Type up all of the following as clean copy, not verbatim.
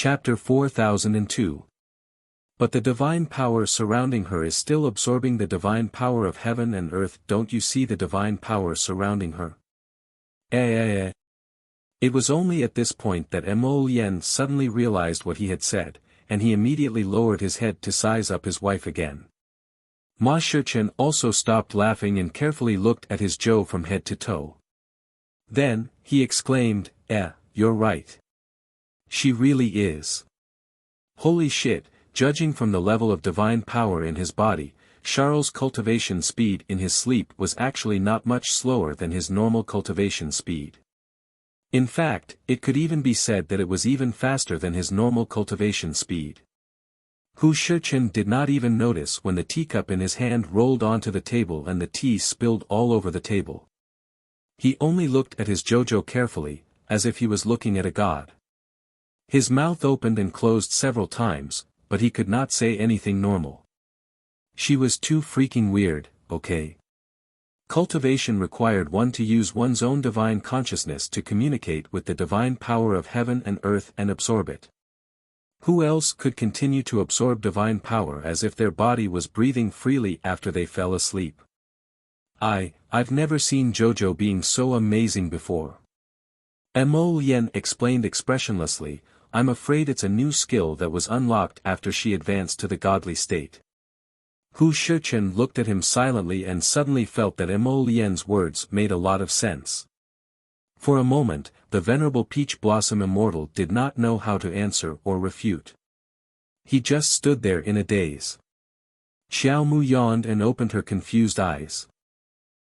Chapter 4002. But the divine power surrounding her is still absorbing the divine power of heaven and earth. Don't you see the divine power surrounding her? It was only at this point that Mo Yen suddenly realized what he had said, and he immediately lowered his head to size up his wife again. Ma Shichen also stopped laughing and carefully looked at his Zhou from head to toe. Then, he exclaimed, you're right. She really is. Holy shit, judging from the level of divine power in his body, Charles' cultivation speed in his sleep was actually not much slower than his normal cultivation speed. In fact, it could even be said that it was even faster than his normal cultivation speed. Hu Shichen did not even notice when the teacup in his hand rolled onto the table and the tea spilled all over the table. He only looked at his Jojo carefully, as if he was looking at a god. His mouth opened and closed several times, but he could not say anything normal. She was too freaking weird, okay? Cultivation required one to use one's own divine consciousness to communicate with the divine power of heaven and earth and absorb it. Who else could continue to absorb divine power as if their body was breathing freely after they fell asleep? I've never seen Jojo being so amazing before. Mo Yen explained expressionlessly, I'm afraid it's a new skill that was unlocked after she advanced to the godly state. Hu Shichen looked at him silently and suddenly felt that Mo Yen's words made a lot of sense. For a moment, the venerable Peach Blossom Immortal did not know how to answer or refute. He just stood there in a daze. Xiao Mu yawned and opened her confused eyes.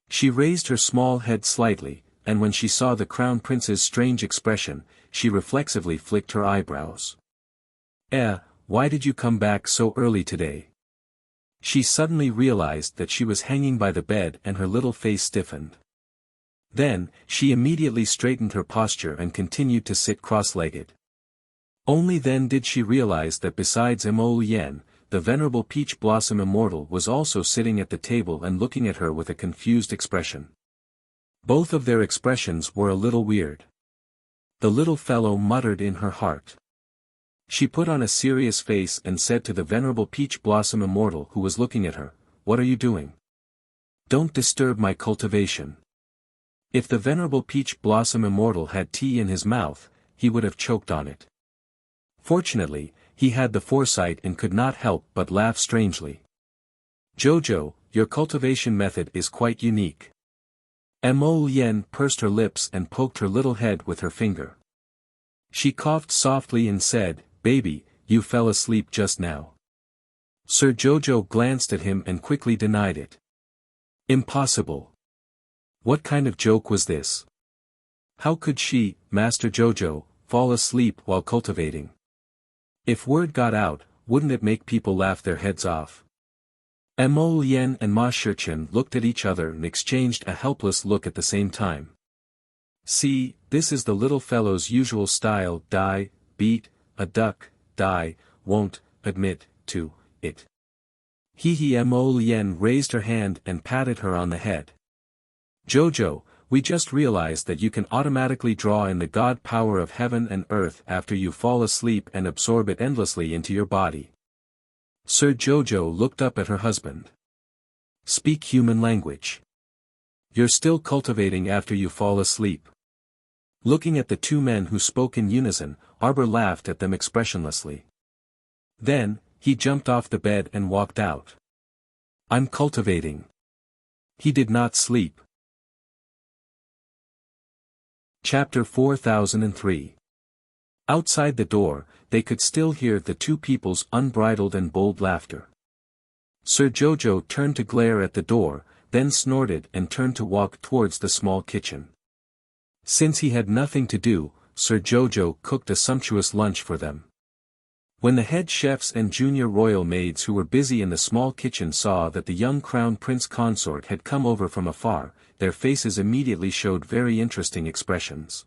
She raised her small head slightly, and when she saw the Crown Prince's strange expression, she reflexively flicked her eyebrows. Why did you come back so early today? She suddenly realized that she was hanging by the bed and her little face stiffened. Then, she immediately straightened her posture and continued to sit cross-legged. Only then did she realize that besides Mo Yen, the venerable Peach Blossom Immortal was also sitting at the table and looking at her with a confused expression. Both of their expressions were a little weird. The little fellow muttered in her heart. She put on a serious face and said to the venerable Peach Blossom Immortal who was looking at her, "What are you doing? Don't disturb my cultivation." If the venerable Peach Blossom Immortal had tea in his mouth, he would have choked on it. Fortunately, he had the foresight and could not help but laugh strangely. Jojo, your cultivation method is quite unique. Mo Yen pursed her lips and poked her little head with her finger. She coughed softly and said, "Baby, you fell asleep just now." Sir Jojo glanced at him and quickly denied it. Impossible. What kind of joke was this? How could she, Master Jojo, fall asleep while cultivating? If word got out, wouldn't it make people laugh their heads off? Mo Yen and Ma Shichen looked at each other and exchanged a helpless look at the same time. See, this is the little fellow's usual style, die, beat, a duck, die, won't, admit, to, it. Mo Yen raised her hand and patted her on the head. Jojo, we just realized that you can automatically draw in the God power of heaven and earth after you fall asleep and absorb it endlessly into your body. Sir Jojo looked up at her husband. Speak human language. You're still cultivating after you fall asleep. Looking at the two men who spoke in unison, Arbor laughed at them expressionlessly. Then, he jumped off the bed and walked out. I'm cultivating. He did not sleep. Chapter 4003. Outside the door, they could still hear the two people's unbridled and bold laughter. Sir Jojo turned to glare at the door, then snorted and turned to walk towards the small kitchen. Since he had nothing to do, Sir Jojo cooked a sumptuous lunch for them. When the head chefs and junior royal maids who were busy in the small kitchen saw that the young Crown Prince Consort had come over from afar, their faces immediately showed very interesting expressions.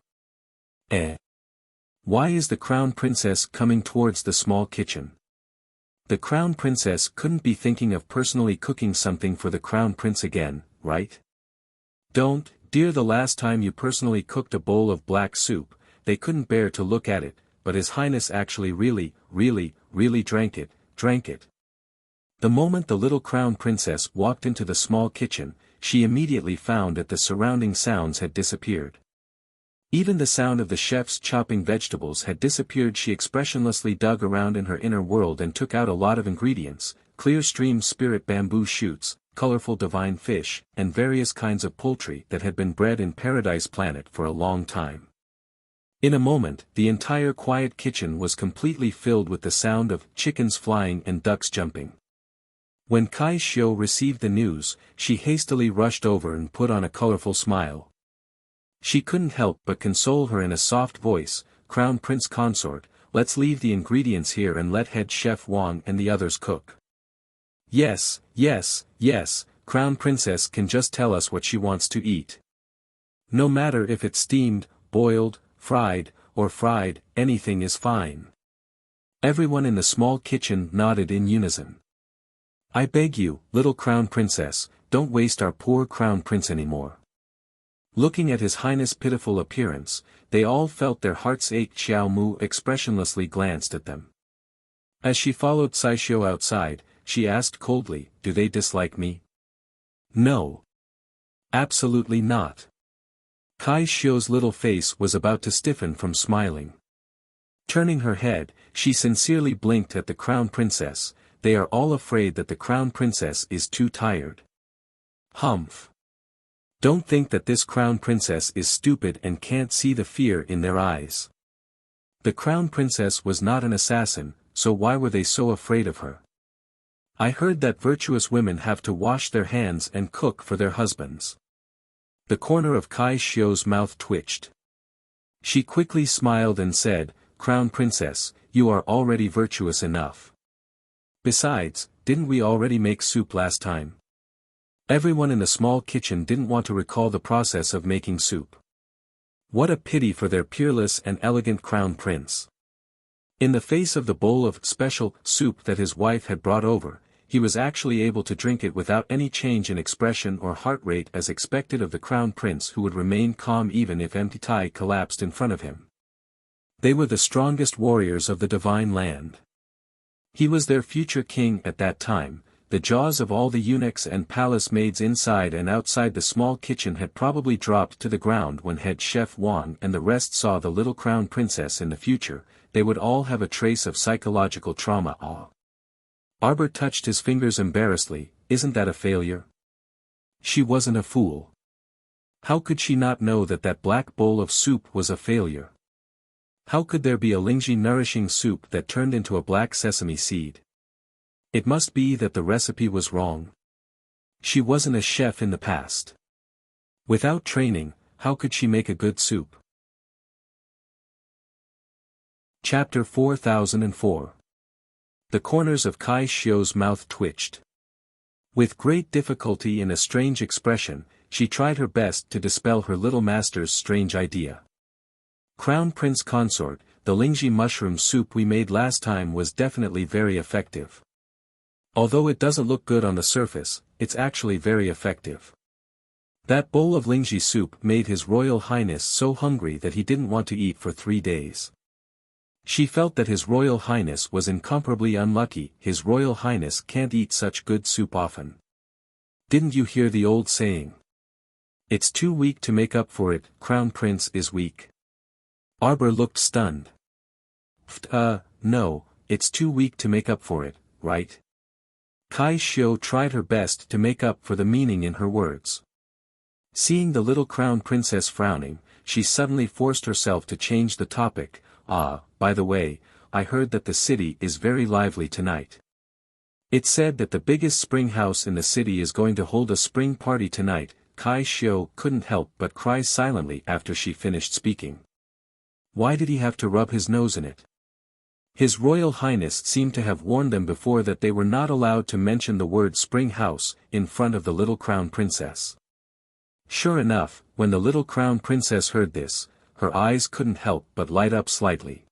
Why is the Crown Princess coming towards the small kitchen? The Crown Princess couldn't be thinking of personally cooking something for the Crown Prince again, right? Don't, dear. The last time you personally cooked a bowl of black soup, they couldn't bear to look at it, but His Highness actually really drank it. The moment the little crown princess walked into the small kitchen, she immediately found that the surrounding sounds had disappeared. Even the sound of the chefs chopping vegetables had disappeared. She expressionlessly dug around in her inner world and took out a lot of ingredients: clear stream spirit bamboo shoots, colorful divine fish, and various kinds of poultry that had been bred in Paradise Planet for a long time. In a moment, the entire quiet kitchen was completely filled with the sound of chickens flying and ducks jumping. When Kai Xiu received the news, she hastily rushed over and put on a colorful smile. She couldn't help but console her in a soft voice, "Crown Prince Consort, let's leave the ingredients here and let head chef Wang and the others cook." Yes, Crown Princess can just tell us what she wants to eat. No matter if it's steamed, boiled, fried, anything is fine. Everyone in the small kitchen nodded in unison. "I beg you, little Crown Princess, don't waste our poor Crown Prince anymore." Looking at His Highness' pitiful appearance, they all felt their hearts ache. Xiao Mu expressionlessly glanced at them. As she followed Sai Xiu outside, she asked coldly, "Do they dislike me?" "No. Absolutely not." Kai Xiu's little face was about to stiffen from smiling. Turning her head, she sincerely blinked at the Crown Princess. "They are all afraid that the Crown Princess is too tired." "Humph. Don't think that this Crown Princess is stupid and can't see the fear in their eyes. The Crown Princess was not an assassin, so why were they so afraid of her? I heard that virtuous women have to wash their hands and cook for their husbands." The corner of Kai Xiu's mouth twitched. She quickly smiled and said, "Crown Princess, you are already virtuous enough. Besides, didn't we already make soup last time?" Everyone in the small kitchen didn't want to recall the process of making soup. What a pity for their peerless and elegant crown prince. In the face of the bowl of special soup that his wife had brought over, he was actually able to drink it without any change in expression or heart rate as expected of the crown prince, who would remain calm even if empty Tai collapsed in front of him. They were the strongest warriors of the divine land. He was their future king at that time. The jaws of all the eunuchs and palace maids inside and outside the small kitchen had probably dropped to the ground when head chef Wang and the rest saw the little crown princess in the future. They would all have a trace of psychological trauma. Arbor touched his fingers embarrassedly. "Isn't that a failure?" She wasn't a fool. How could she not know that that black bowl of soup was a failure? How could there be a Lingji nourishing soup that turned into a black sesame seed? It must be that the recipe was wrong. She wasn't a chef in the past. Without training, how could she make a good soup? Chapter 4004. The corners of Kai Xiu's mouth twitched. With great difficulty and a strange expression, she tried her best to dispel her little master's strange idea. "Crown Prince Consort, the Lingji mushroom soup we made last time was definitely very effective. Although it doesn't look good on the surface, it's actually very effective. That bowl of Lingji soup made His Royal Highness so hungry that he didn't want to eat for 3 days. She felt that His Royal Highness was incomparably unlucky. His Royal Highness can't eat such good soup often. Didn't you hear the old saying? It's too weak to make up for it. Crown Prince is weak." Arbor looked stunned. No, it's too weak to make up for it, right?" Kai Xiu tried her best to make up for the meaning in her words. Seeing the little crown princess frowning, she suddenly forced herself to change the topic. By the way, I heard that the city is very lively tonight. It's said that the biggest spring house in the city is going to hold a spring party tonight." Kai Xiu couldn't help but cry silently after she finished speaking. Why did he have to rub his nose in it? His Royal Highness seemed to have warned them before that they were not allowed to mention the word spring house in front of the little crown princess. Sure enough, when the little crown princess heard this, her eyes couldn't help but light up slightly.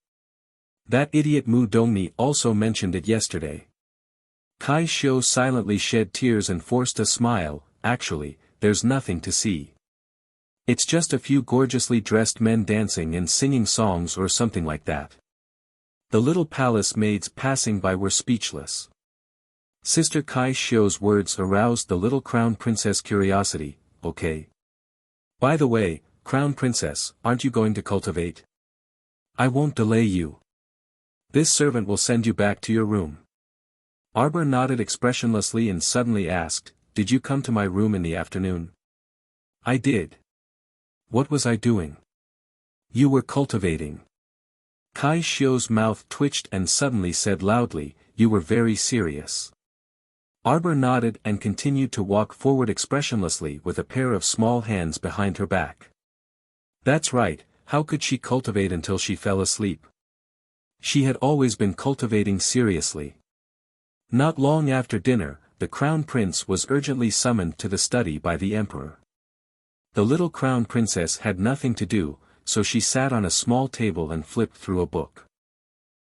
"That idiot Mu Dongni also mentioned it yesterday." Kai Xiu silently shed tears and forced a smile. "Actually, there's nothing to see. It's just a few gorgeously dressed men dancing and singing songs or something like that. The little palace maids passing by were speechless. Sister Kai Shio's words aroused the little crown princess' curiosity. Okay. By the way, crown princess, aren't you going to cultivate? I won't delay you. This servant will send you back to your room. Arbor nodded expressionlessly and suddenly asked, did you come to my room in the afternoon? I did. What was I doing? You were cultivating. Kai Shio's mouth twitched and suddenly said loudly, you were very serious. Arbor nodded and continued to walk forward expressionlessly with a pair of small hands behind her back. That's right, how could she cultivate until she fell asleep? She had always been cultivating seriously. Not long after dinner, the crown prince was urgently summoned to the study by the emperor. The little crown princess had nothing to do, so she sat on a small table and flipped through a book.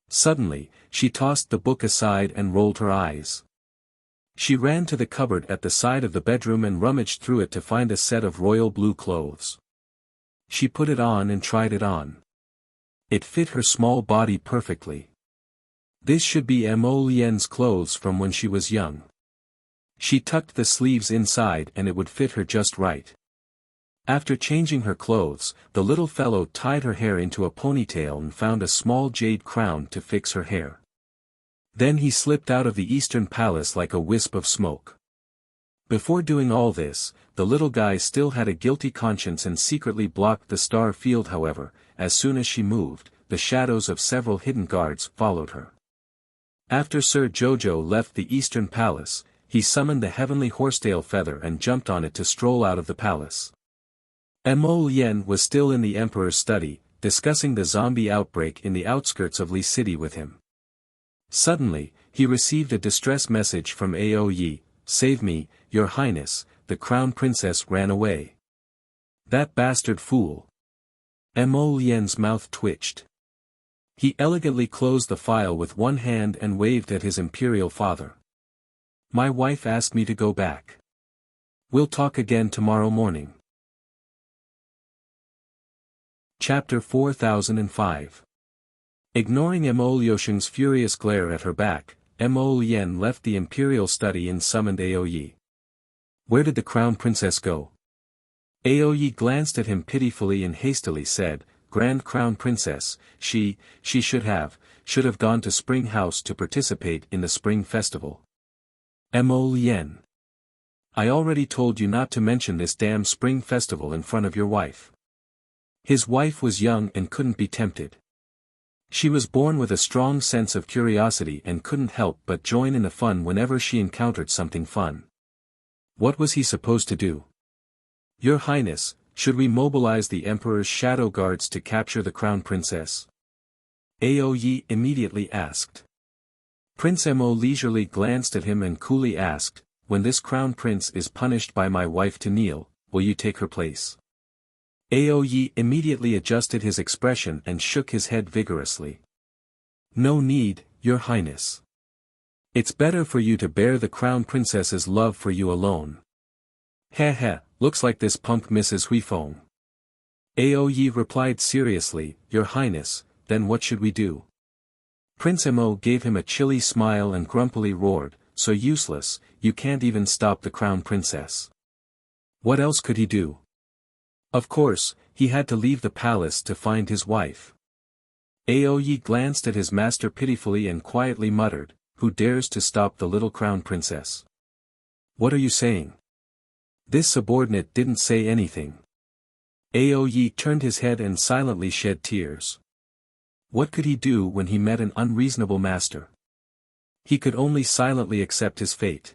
Suddenly, she tossed the book aside and rolled her eyes. She ran to the cupboard at the side of the bedroom and rummaged through it to find a set of royal blue clothes. She put it on and tried it on. It fit her small body perfectly. This should be Mo Lian's clothes from when she was young. She tucked the sleeves inside and it would fit her just right. After changing her clothes, the little fellow tied her hair into a ponytail and found a small jade crown to fix her hair. Then he slipped out of the Eastern Palace like a wisp of smoke. Before doing all this, the little guy still had a guilty conscience and secretly blocked the star field. However, as soon as she moved, the shadows of several hidden guards followed her. After Sir Jojo left the Eastern Palace, he summoned the heavenly horsetail feather and jumped on it to stroll out of the palace. Mo Lian was still in the emperor's study, discussing the zombie outbreak in the outskirts of Li City with him. Suddenly, he received a distress message from Aoyi, "Save me, your highness, the crown princess ran away." That bastard fool. Mo Lian's mouth twitched. He elegantly closed the file with one hand and waved at his imperial father. My wife asked me to go back. We'll talk again tomorrow morning. Chapter 4005. Ignoring Mo Liusheng's furious glare at her back, Mo Lian left the imperial study and summoned Aoyi. Where did the crown princess go? Aoyi glanced at him pitifully and hastily said, Grand Crown Princess, she should have gone to Spring House to participate in the Spring Festival. Mo Lian. I already told you not to mention this damn Spring Festival in front of your wife. His wife was young and couldn't be tempted. She was born with a strong sense of curiosity and couldn't help but join in the fun whenever she encountered something fun. What was he supposed to do? Your Highness, should we mobilize the Emperor's shadow guards to capture the Crown Princess? Aoyi immediately asked. Prince Mo leisurely glanced at him and coolly asked, when this Crown Prince is punished by my wife to kneel, will you take her place? Aoyi immediately adjusted his expression and shook his head vigorously. No need, Your Highness. It's better for you to bear the Crown Princess's love for you alone. Heh, looks like this punk Mrs. Huifeng. Aoyi replied seriously, Your Highness, then what should we do? Prince Mo gave him a chilly smile and grumpily roared, so useless, you can't even stop the Crown Princess. What else could he do? Of course, he had to leave the palace to find his wife. Aoyi glanced at his master pitifully and quietly muttered, who dares to stop the little Crown Princess? What are you saying? This subordinate didn't say anything. Aoyi turned his head and silently shed tears. What could he do when he met an unreasonable master? He could only silently accept his fate.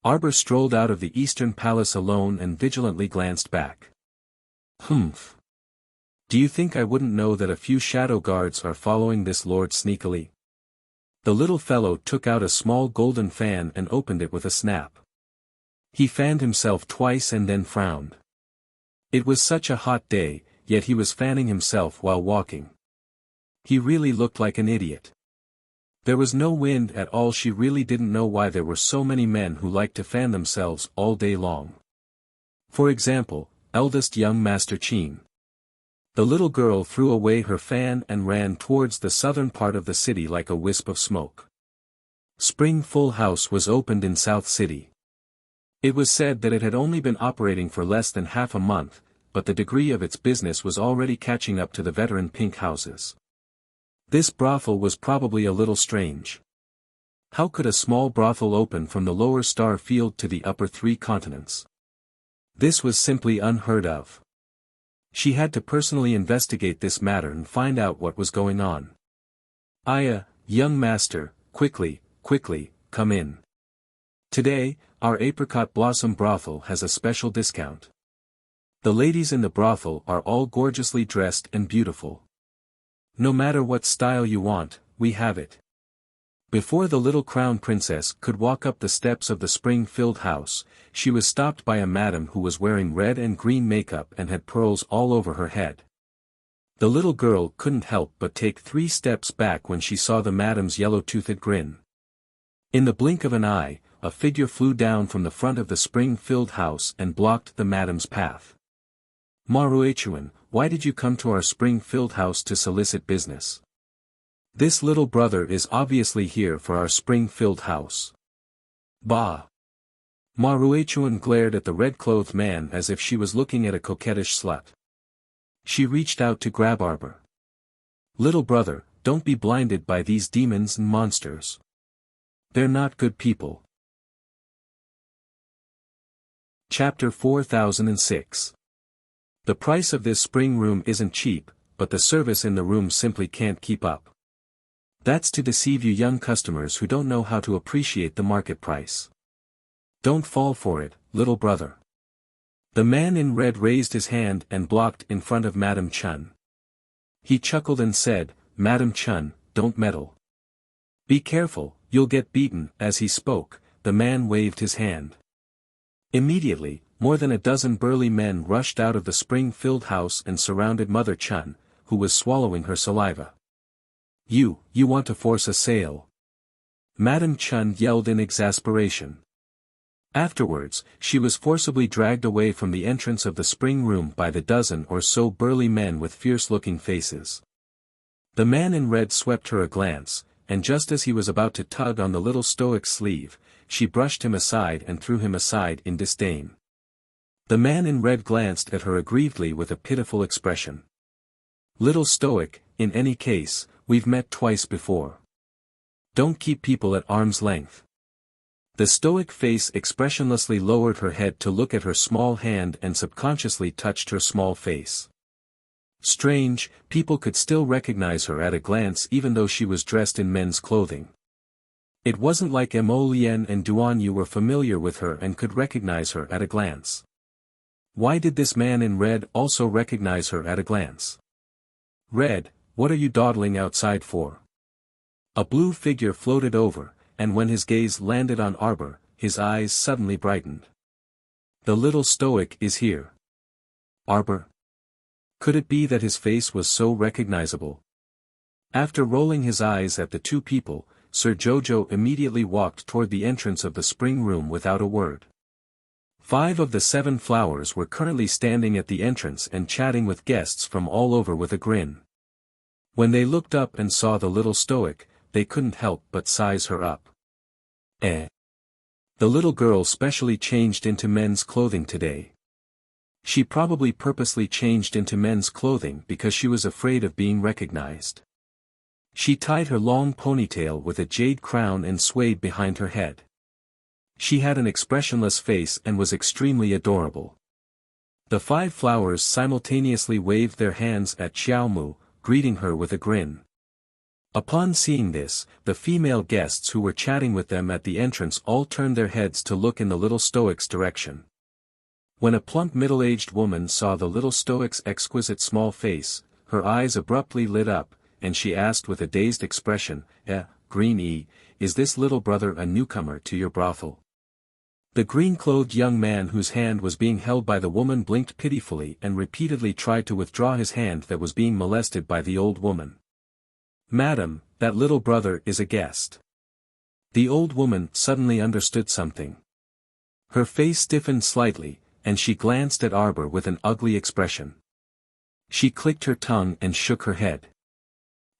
Arbor strolled out of the Eastern Palace alone and vigilantly glanced back. Humph. Do you think I wouldn't know that a few shadow guards are following this lord sneakily? The little fellow took out a small golden fan and opened it with a snap. He fanned himself twice and then frowned. It was such a hot day, yet he was fanning himself while walking. He really looked like an idiot. There was no wind at all. She really didn't know why there were so many men who liked to fan themselves all day long. For example, eldest young Master Qin. The little girl threw away her fan and ran towards the southern part of the city like a wisp of smoke. Spring Full House was opened in South City. It was said that it had only been operating for less than half a month, but the degree of its business was already catching up to the veteran pink houses. This brothel was probably a little strange. How could a small brothel open from the lower star field to the upper three continents? This was simply unheard of. She had to personally investigate this matter and find out what was going on. Aya, young master, quickly, come in. Today, our apricot blossom brothel has a special discount. The ladies in the brothel are all gorgeously dressed and beautiful. No matter what style you want, we have it. Before the little crown princess could walk up the steps of the spring-filled house, she was stopped by a madam who was wearing red and green makeup and had pearls all over her head. The little girl couldn't help but take 3 steps back when she saw the madam's yellow-toothed grin. In the blink of an eye, a figure flew down from the front of the spring-filled house and blocked the madam's path. Maruechuan, why did you come to our spring-filled house to solicit business? This little brother is obviously here for our spring-filled house. Bah! Maruechuan glared at the red-clothed man as if she was looking at a coquettish slut. She reached out to grab Arbor. Little brother, don't be blinded by these demons and monsters. They're not good people. Chapter 4006. The price of this spring room isn't cheap, but the service in the room simply can't keep up. That's to deceive you young customers who don't know how to appreciate the market price. Don't fall for it, little brother. The man in red raised his hand and blocked in front of Madame Chun. He chuckled and said, Madame Chun, don't meddle. Be careful, you'll get beaten. As he spoke, the man waved his hand. Immediately, more than a dozen burly men rushed out of the spring-filled house and surrounded Mother Chun, who was swallowing her saliva. You want to force a sale? Madame Chun yelled in exasperation. Afterwards, she was forcibly dragged away from the entrance of the spring room by the dozen or so burly men with fierce-looking faces. The man in red swept her a glance, and just as he was about to tug on the little stoic's sleeve, she brushed him aside and threw him aside in disdain. The man in red glanced at her aggrievedly with a pitiful expression. Little stoic, in any case, we've met twice before. Don't keep people at arm's length. The stoic face expressionlessly lowered her head to look at her small hand and subconsciously touched her small face. Strange, people could still recognize her at a glance even though she was dressed in men's clothing. It wasn't like Mo Lien and Duan Yu were familiar with her and could recognize her at a glance. Why did this man in red also recognize her at a glance? Red, what are you dawdling outside for? A blue figure floated over, and when his gaze landed on Arbor, his eyes suddenly brightened. The little stoic is here. Arbor? Could it be that his face was so recognizable? After rolling his eyes at the two people, Sir Jojo immediately walked toward the entrance of the spring room without a word. 5 of the 7 flowers were currently standing at the entrance and chatting with guests from all over with a grin. When they looked up and saw the little stoic, they couldn't help but size her up. The little girl specially changed into men's clothing today. She probably purposely changed into men's clothing because she was afraid of being recognized. She tied her long ponytail with a jade crown and swayed behind her head. She had an expressionless face and was extremely adorable. The 5 flowers simultaneously waved their hands at Xiaomu, greeting her with a grin. Upon seeing this, the female guests who were chatting with them at the entrance all turned their heads to look in the little stoic's direction. When a plump middle-aged woman saw the little stoic's exquisite small face, her eyes abruptly lit up, and she asked with a dazed expression, Green is this little brother a newcomer to your brothel? The green-clothed young man whose hand was being held by the woman blinked pitifully and repeatedly tried to withdraw his hand that was being molested by the old woman. Madam, that little brother is a guest. The old woman suddenly understood something. Her face stiffened slightly, and she glanced at Arbor with an ugly expression. She clicked her tongue and shook her head.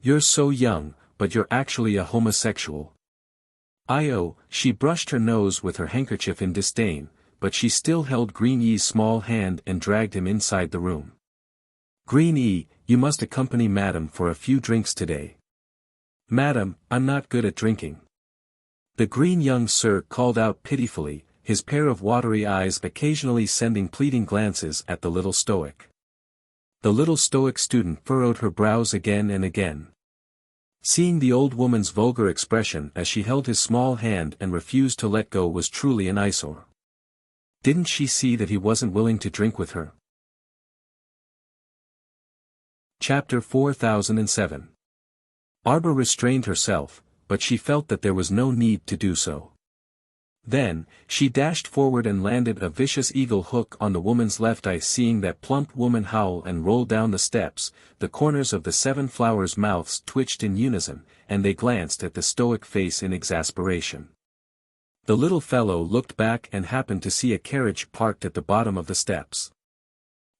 You're so young, but you're actually a homosexual. She brushed her nose with her handkerchief in disdain, but she still held Green E's small hand and dragged him inside the room. Green E, you must accompany Madam for a few drinks today. Madam, I'm not good at drinking. The green young sir called out pitifully, his pair of watery eyes occasionally sending pleading glances at the little stoic. The little stoic student furrowed her brows again and again. Seeing the old woman's vulgar expression as she held his small hand and refused to let go was truly an eyesore. Didn't she see that he wasn't willing to drink with her? Chapter 4007. Arbor restrained herself, but she felt that there was no need to do so. Then, she dashed forward and landed a vicious eagle hook on the woman's left eye. Seeing that plump woman howl and roll down the steps, the corners of the 7 flowers' mouths twitched in unison, and they glanced at the stoic face in exasperation. The little fellow looked back and happened to see a carriage parked at the bottom of the steps.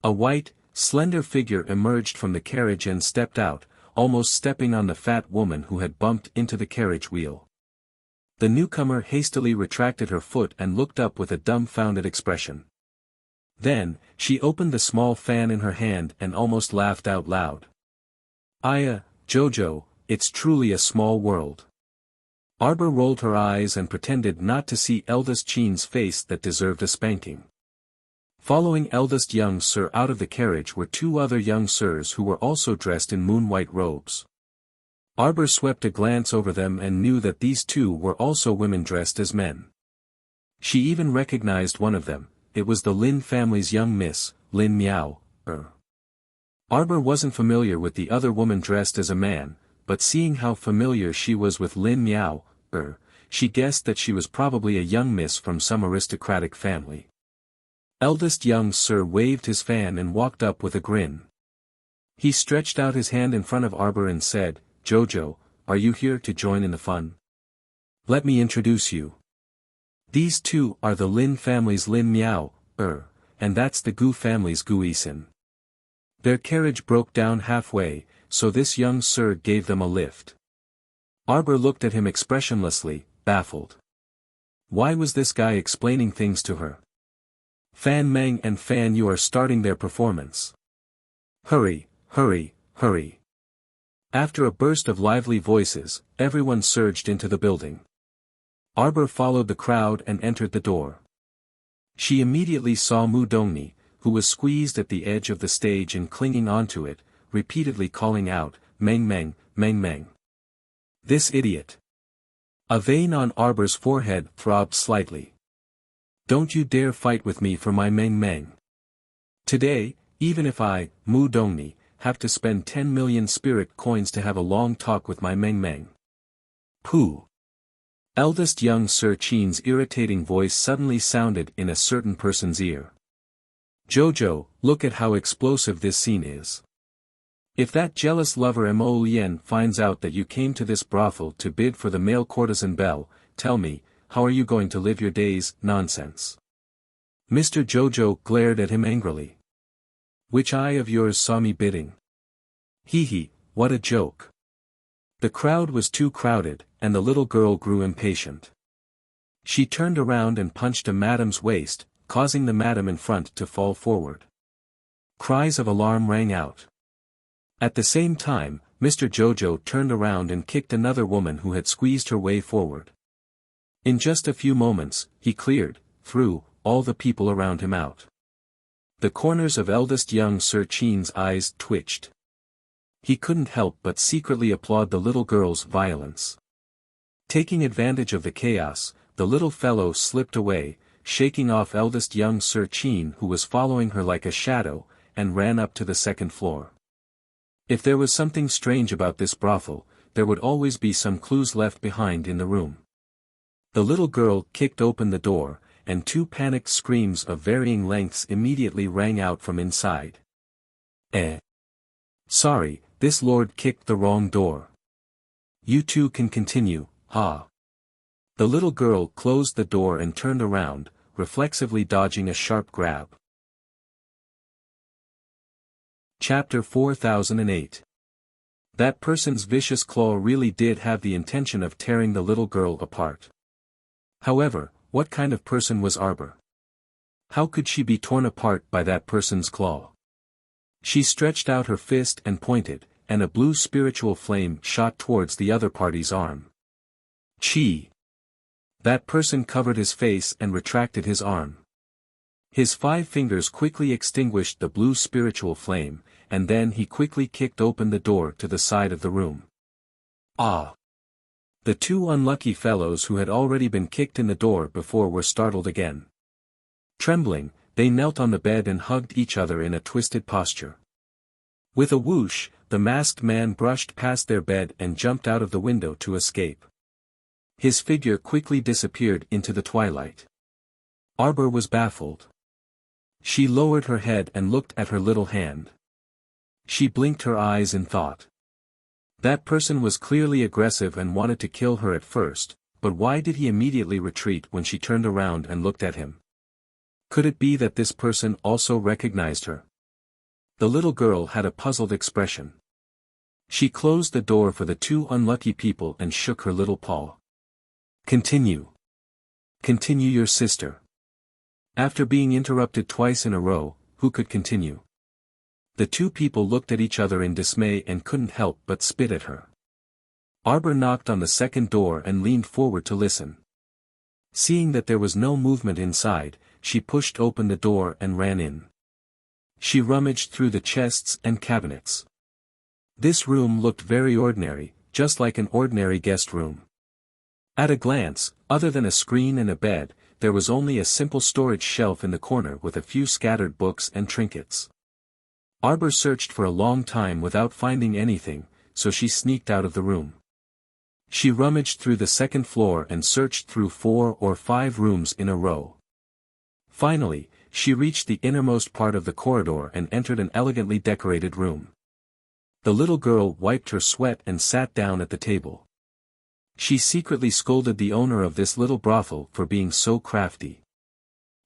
A white, slender figure emerged from the carriage and stepped out, almost stepping on the fat woman who had bumped into the carriage wheel. The newcomer hastily retracted her foot and looked up with a dumbfounded expression. Then, she opened the small fan in her hand and almost laughed out loud. Jojo, it's truly a small world. Arbor rolled her eyes and pretended not to see eldest Chin's face that deserved a spanking. Following eldest young sir out of the carriage were 2 other young sirs who were also dressed in moon-white robes. Arbor swept a glance over them and knew that these 2 were also women dressed as men. She even recognized one of them. It was the Lin family's young miss, Lin Miao. Arbor wasn't familiar with the other woman dressed as a man, but seeing how familiar she was with Lin Miao, she guessed that she was probably a young miss from some aristocratic family. Eldest young sir waved his fan and walked up with a grin. He stretched out his hand in front of Arbor and said, Jojo, are you here to join in the fun? Let me introduce you. These 2 are the Lin family's Lin Miao, and that's the Gu family's Gu Isin. Their carriage broke down halfway, so this young sir gave them a lift. Arbor looked at him expressionlessly, baffled. Why was this guy explaining things to her? Fan Meng and Fan Yu are starting their performance. Hurry, hurry, hurry. After a burst of lively voices, everyone surged into the building. Arbor followed the crowd and entered the door. She immediately saw Mu Dongni, who was squeezed at the edge of the stage and clinging onto it, repeatedly calling out, Meng Meng, Meng Meng. This idiot. A vein on Arbor's forehead throbbed slightly. Don't you dare fight with me for my Meng Meng. Today, even if I, Mu Dongni, have to spend 10 million spirit coins to have a long talk with my Meng Meng. Pooh. Eldest young Sir Chin's irritating voice suddenly sounded in a certain person's ear. Jojo, look at how explosive this scene is. If that jealous lover Mo Lien finds out that you came to this brothel to bid for the male courtesan Belle, tell me, how are you going to live your days? Nonsense. Mr. Jojo glared at him angrily. Which eye of yours saw me bidding? Hee, what a joke. The crowd was too crowded, and the little girl grew impatient. She turned around and punched a madam's waist, causing the madam in front to fall forward. Cries of alarm rang out. At the same time, Mr. Jojo turned around and kicked another woman who had squeezed her way forward. In just a few moments, he cleared, threw, all the people around him out. The corners of eldest young Sir Chin's eyes twitched. He couldn't help but secretly applaud the little girl's violence. Taking advantage of the chaos, the little fellow slipped away, shaking off eldest young Sir Chin who was following her like a shadow, and ran up to the 2nd floor. If there was something strange about this brothel, there would always be some clues left behind in the room. The little girl kicked open the door, and 2 panicked screams of varying lengths immediately rang out from inside. Sorry, this lord kicked the wrong door. You 2 can continue, ha. The little girl closed the door and turned around, reflexively dodging a sharp grab. Chapter 4008. That person's vicious claw really did have the intention of tearing the little girl apart. However, what kind of person was Arbor? How could she be torn apart by that person's claw? She stretched out her fist and pointed, and a blue spiritual flame shot towards the other party's arm. Chi! That person covered his face and retracted his arm. His 5 fingers quickly extinguished the blue spiritual flame, and then he quickly kicked open the door to the side of the room. Ah! The 2 unlucky fellows who had already been kicked in the door before were startled again. Trembling, they knelt on the bed and hugged each other in a twisted posture. With a whoosh, the masked man brushed past their bed and jumped out of the window to escape. His figure quickly disappeared into the twilight. Arbor was baffled. She lowered her head and looked at her little hand. She blinked her eyes in thought. That person was clearly aggressive and wanted to kill her at first, but why did he immediately retreat when she turned around and looked at him? Could it be that this person also recognized her? The little girl had a puzzled expression. She closed the door for the 2 unlucky people and shook her little paw. Continue. Continue, your sister. After being interrupted twice in a row, who could continue? The 2 people looked at each other in dismay and couldn't help but spit at her. Arbor knocked on the second door and leaned forward to listen. Seeing that there was no movement inside, she pushed open the door and ran in. She rummaged through the chests and cabinets. This room looked very ordinary, just like an ordinary guest room. At a glance, other than a screen and a bed, there was only a simple storage shelf in the corner with a few scattered books and trinkets. Arbor searched for a long time without finding anything, so she sneaked out of the room. She rummaged through the second floor and searched through 4 or 5 rooms in a row. Finally, she reached the innermost part of the corridor and entered an elegantly decorated room. The little girl wiped her sweat and sat down at the table. She secretly scolded the owner of this little brothel for being so crafty.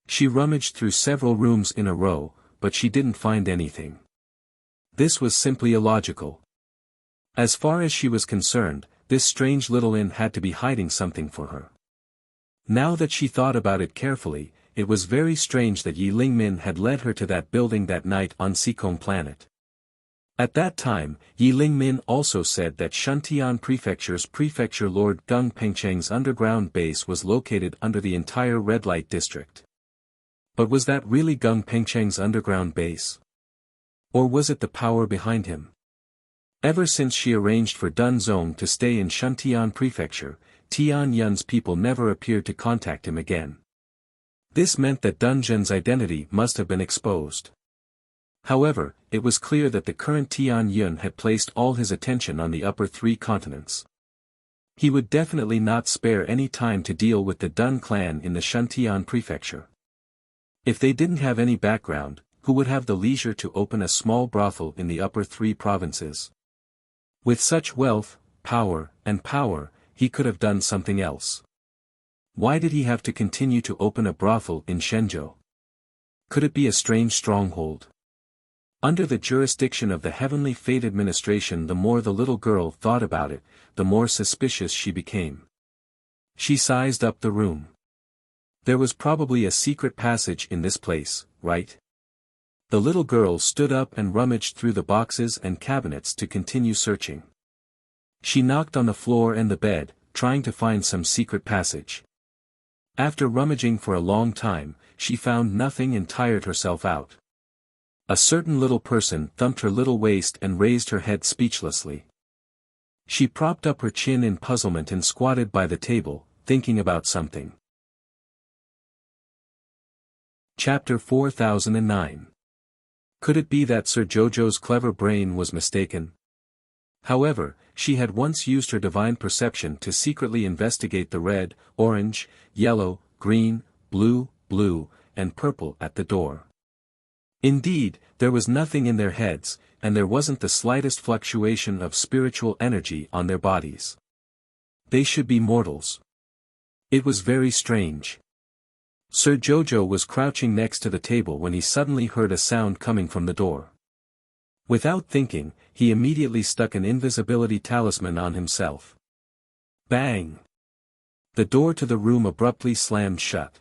She rummaged through several rooms in a row, but she didn't find anything. This was simply illogical. As far as she was concerned, this strange little inn had to be hiding something for her. Now that she thought about it carefully, it was very strange that Yi Lingmin had led her to that building that night on Sikong Planet. At that time, Yi Lingmin also said that Shuntian Prefecture's Prefecture Lord Gung Pengcheng's underground base was located under the entire red light district. But was that really Gung Pengcheng's underground base? Or was it the power behind him? Ever since she arranged for Dun Zong to stay in Shuntian Prefecture, Tian Yun's people never appeared to contact him again. This meant that Dun Zhen's identity must have been exposed. However, it was clear that the current Tian Yun had placed all his attention on the upper 3 continents. He would definitely not spare any time to deal with the Dun clan in the Shuntian Prefecture. If they didn't have any background, who would have the leisure to open a small brothel in the upper 3 provinces? With such wealth, power, he could have done something else. Why did he have to continue to open a brothel in Shenzhou? Could it be a strange stronghold? Under the jurisdiction of the Heavenly Fate Administration, the more the little girl thought about it, the more suspicious she became. She sized up the room. There was probably a secret passage in this place, right? The little girl stood up and rummaged through the boxes and cabinets to continue searching. She knocked on the floor and the bed, trying to find some secret passage. After rummaging for a long time, she found nothing and tired herself out. A certain little person thumped her little waist and raised her head speechlessly. She propped up her chin in puzzlement and squatted by the table, thinking about something. Chapter 4009. Could it be that Sir Jojo's clever brain was mistaken? However, she had once used her divine perception to secretly investigate the red, orange, yellow, green, blue, and purple at the door. Indeed, there was nothing in their heads, and there wasn't the slightest fluctuation of spiritual energy on their bodies. They should be mortals. It was very strange. Sir Jojo was crouching next to the table when he suddenly heard a sound coming from the door. Without thinking, he immediately stuck an invisibility talisman on himself. Bang! The door to the room abruptly slammed shut.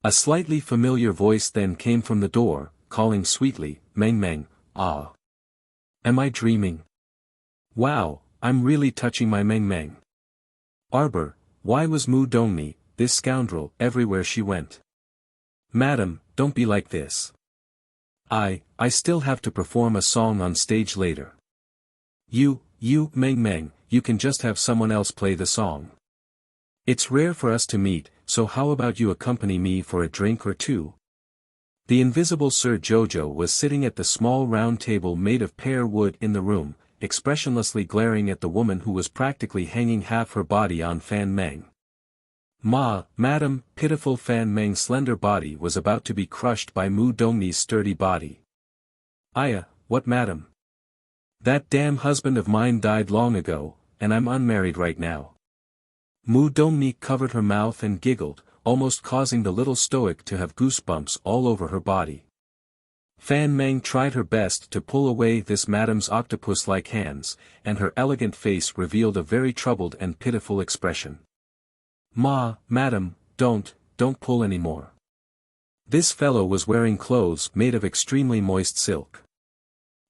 A slightly familiar voice then came from the door, calling sweetly, "Meng Meng, ah. Am I dreaming? Wow, I'm really touching my Meng Meng." Arbor, why was Mu Dongni, this scoundrel, everywhere she went? "Madam, don't be like this. I still have to perform a song on stage later." You, Meng Meng, you can just have someone else play the song. It's rare for us to meet, so how about you accompany me for a drink or two? The invisible Sir Jojo was sitting at the small round table made of pear wood in the room, expressionlessly glaring at the woman who was practically hanging half her body on Fan Meng. Madam, pitiful Fan Meng's slender body was about to be crushed by Mu Dongni's sturdy body. What madam? That damn husband of mine died long ago, and I'm unmarried right now. Mu Dongni covered her mouth and giggled, almost causing the little stoic to have goosebumps all over her body. Fan Meng tried her best to pull away this madam's octopus-like hands, and her elegant face revealed a very troubled and pitiful expression. Madam, don't pull anymore. This fellow was wearing clothes made of extremely moist silk.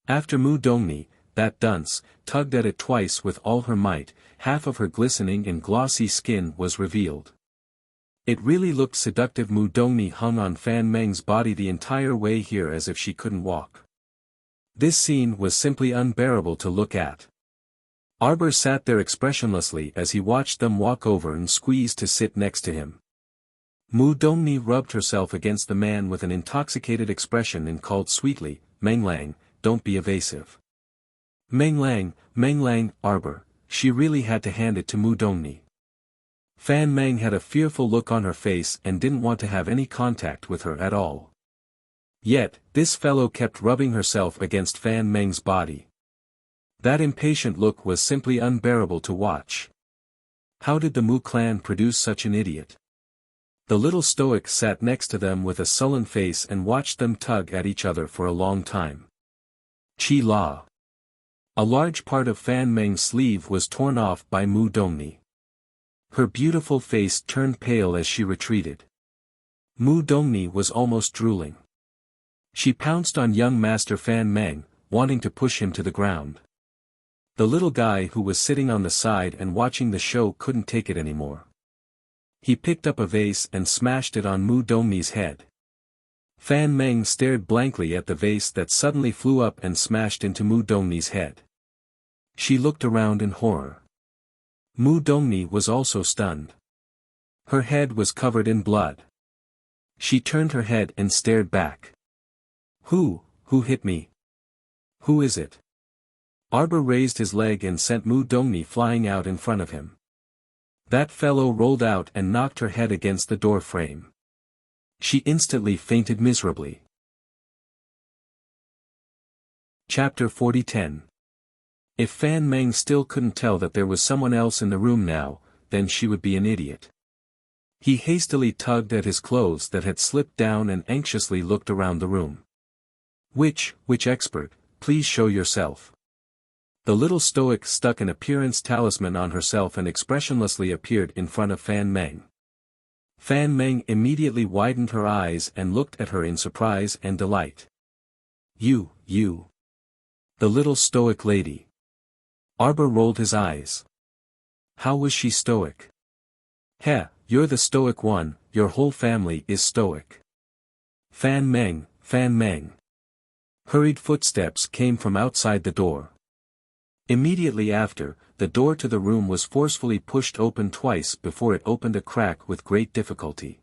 After Mu Dongni, that dunce, tugged at it twice with all her might, half of her glistening and glossy skin was revealed. It really looked seductive. Mu Dongni hung on Fan Meng's body the entire way here as if she couldn't walk. This scene was simply unbearable to look at. Arbor sat there expressionlessly as he watched them walk over and squeezed to sit next to him. Mu Dongni rubbed herself against the man with an intoxicated expression and called sweetly, "Meng Lang, don't be evasive." Meng Lang, Arbor, she really had to hand it to Mu Dongni. Fan Meng had a fearful look on her face and didn't want to have any contact with her at all. Yet, this fellow kept rubbing herself against Fan Meng's body. That impatient look was simply unbearable to watch. How did the Mu clan produce such an idiot? The little stoic sat next to them with a sullen face and watched them tug at each other for a long time. Chi La. A large part of Fan Meng's sleeve was torn off by Mu Dongni. Her beautiful face turned pale as she retreated. Mu Dongni was almost drooling. She pounced on young Master Fan Meng, wanting to push him to the ground. The little guy who was sitting on the side and watching the show couldn't take it anymore. He picked up a vase and smashed it on Mu Dongni's head. Fan Meng stared blankly at the vase that suddenly flew up and smashed into Mu Dongni's head. She looked around in horror. Mu Dongni was also stunned. Her head was covered in blood. She turned her head and stared back. Who hit me? Who is it? Arbor raised his leg and sent Mu Dongni flying out in front of him. That fellow rolled out and knocked her head against the door frame. She instantly fainted miserably. Chapter 40:10. If Fan Meng still couldn't tell that there was someone else in the room now, then she would be an idiot. He hastily tugged at his clothes that had slipped down and anxiously looked around the room. Which expert, please show yourself. The little stoic stuck an appearance talisman on herself and expressionlessly appeared in front of Fan Meng. Fan Meng immediately widened her eyes and looked at her in surprise and delight. You. The little stoic lady. Arbor rolled his eyes. How was she stoic? You're the stoic one, your whole family is stoic. Fan Meng. Hurried footsteps came from outside the door. Immediately after, the door to the room was forcefully pushed open twice before it opened a crack with great difficulty.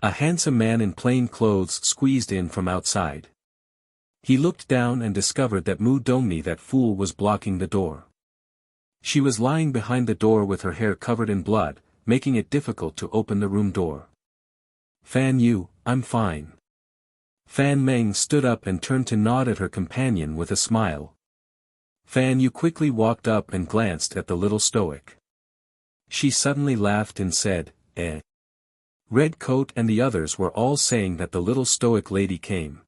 A handsome man in plain clothes squeezed in from outside. He looked down and discovered that Mu Dongni, that fool, was blocking the door. She was lying behind the door with her hair covered in blood, making it difficult to open the room door. Fan Yu, I'm fine. Fan Meng stood up and turned to nod at her companion with a smile. Fan Yu quickly walked up and glanced at the little stoic. She suddenly laughed and said, "Eh." Red Coat and the others were all saying that the little stoic lady came.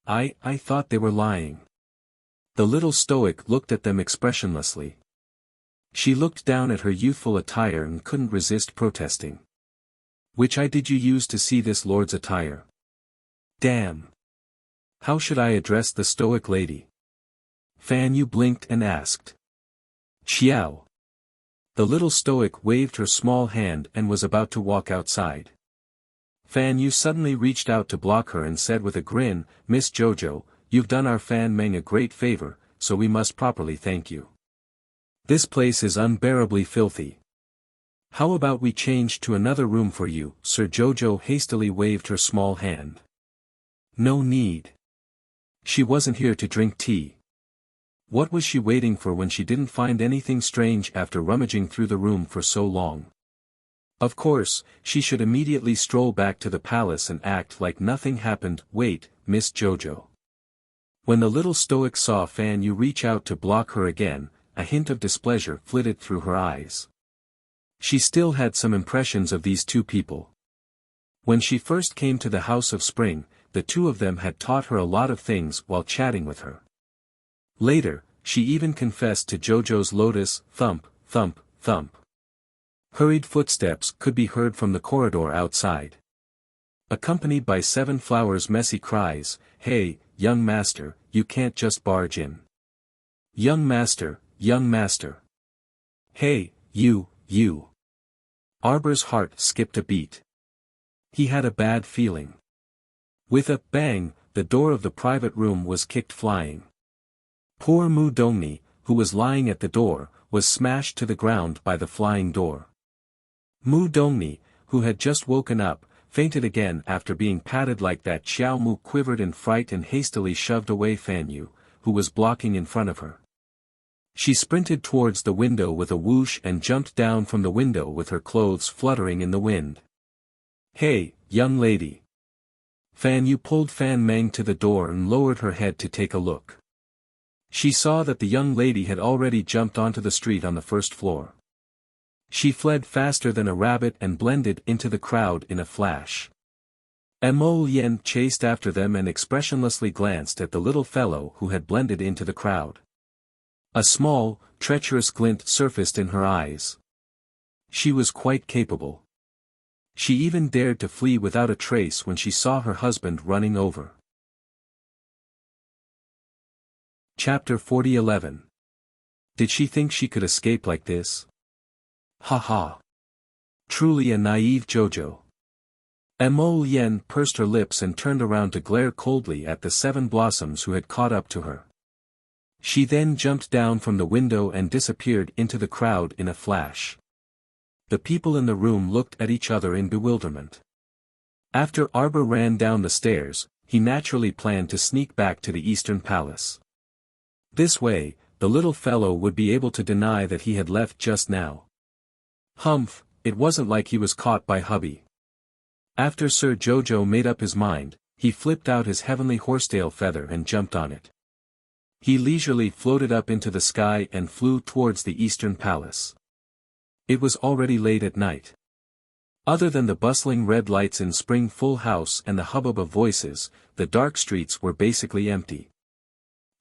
I thought they were lying. The little stoic looked at them expressionlessly. She looked down at her youthful attire and couldn't resist protesting. Which eye did you use to see this lord's attire? Damn! How should I address the stoic lady? Fan Yu blinked and asked. Xiao. The little stoic waved her small hand and was about to walk outside. Fan Yu suddenly reached out to block her and said with a grin, Miss Jojo, you've done our Fan Meng a great favor, so we must properly thank you. This place is unbearably filthy. How about we change to another room for you? Sir Jojo hastily waved her small hand. No need. She wasn't here to drink tea. What was she waiting for when she didn't find anything strange after rummaging through the room for so long? Of course, she should immediately stroll back to the palace and act like nothing happened. Wait, Miss Jojo. When the little stoic saw Fan Yu reach out to block her again, a hint of displeasure flitted through her eyes. She still had some impressions of these two people. When she first came to the House of Spring, the two of them had taught her a lot of things while chatting with her. Later, she even confessed to Jojo's lotus, thump, thump, thump. Hurried footsteps could be heard from the corridor outside. Accompanied by Seven Flowers' messy cries, hey, young master, you can't just barge in. Young master, young master. Hey, you. Arbor's heart skipped a beat. He had a bad feeling. With a bang, the door of the private room was kicked flying. Poor Mu Dongni, who was lying at the door, was smashed to the ground by the flying door. Mu Dongni, who had just woken up, fainted again after being patted like that. Xiao Mu quivered in fright and hastily shoved away Fan Yu, who was blocking in front of her. She sprinted towards the window with a whoosh and jumped down from the window with her clothes fluttering in the wind. Hey, young lady. Fan Yu pulled Fan Meng to the door and lowered her head to take a look. She saw that the young lady had already jumped onto the street on the first floor. She fled faster than a rabbit and blended into the crowd in a flash. Mo Yen chased after them and expressionlessly glanced at the little fellow who had blended into the crowd. A small, treacherous glint surfaced in her eyes. She was quite capable. She even dared to flee without a trace when she saw her husband running over. Chapter 40:11. Did she think she could escape like this? Ha ha. Truly a naive Jojo. Mo Yen pursed her lips and turned around to glare coldly at the seven blossoms who had caught up to her. She then jumped down from the window and disappeared into the crowd in a flash. The people in the room looked at each other in bewilderment. After Arbor ran down the stairs, he naturally planned to sneak back to the Eastern Palace. This way, the little fellow would be able to deny that he had left just now. Humph, it wasn't like he was caught by hubby. After Sir Jojo made up his mind, he flipped out his heavenly horsetail feather and jumped on it. He leisurely floated up into the sky and flew towards the Eastern Palace. It was already late at night. Other than the bustling red lights in Spring Full House and the hubbub of voices, the dark streets were basically empty.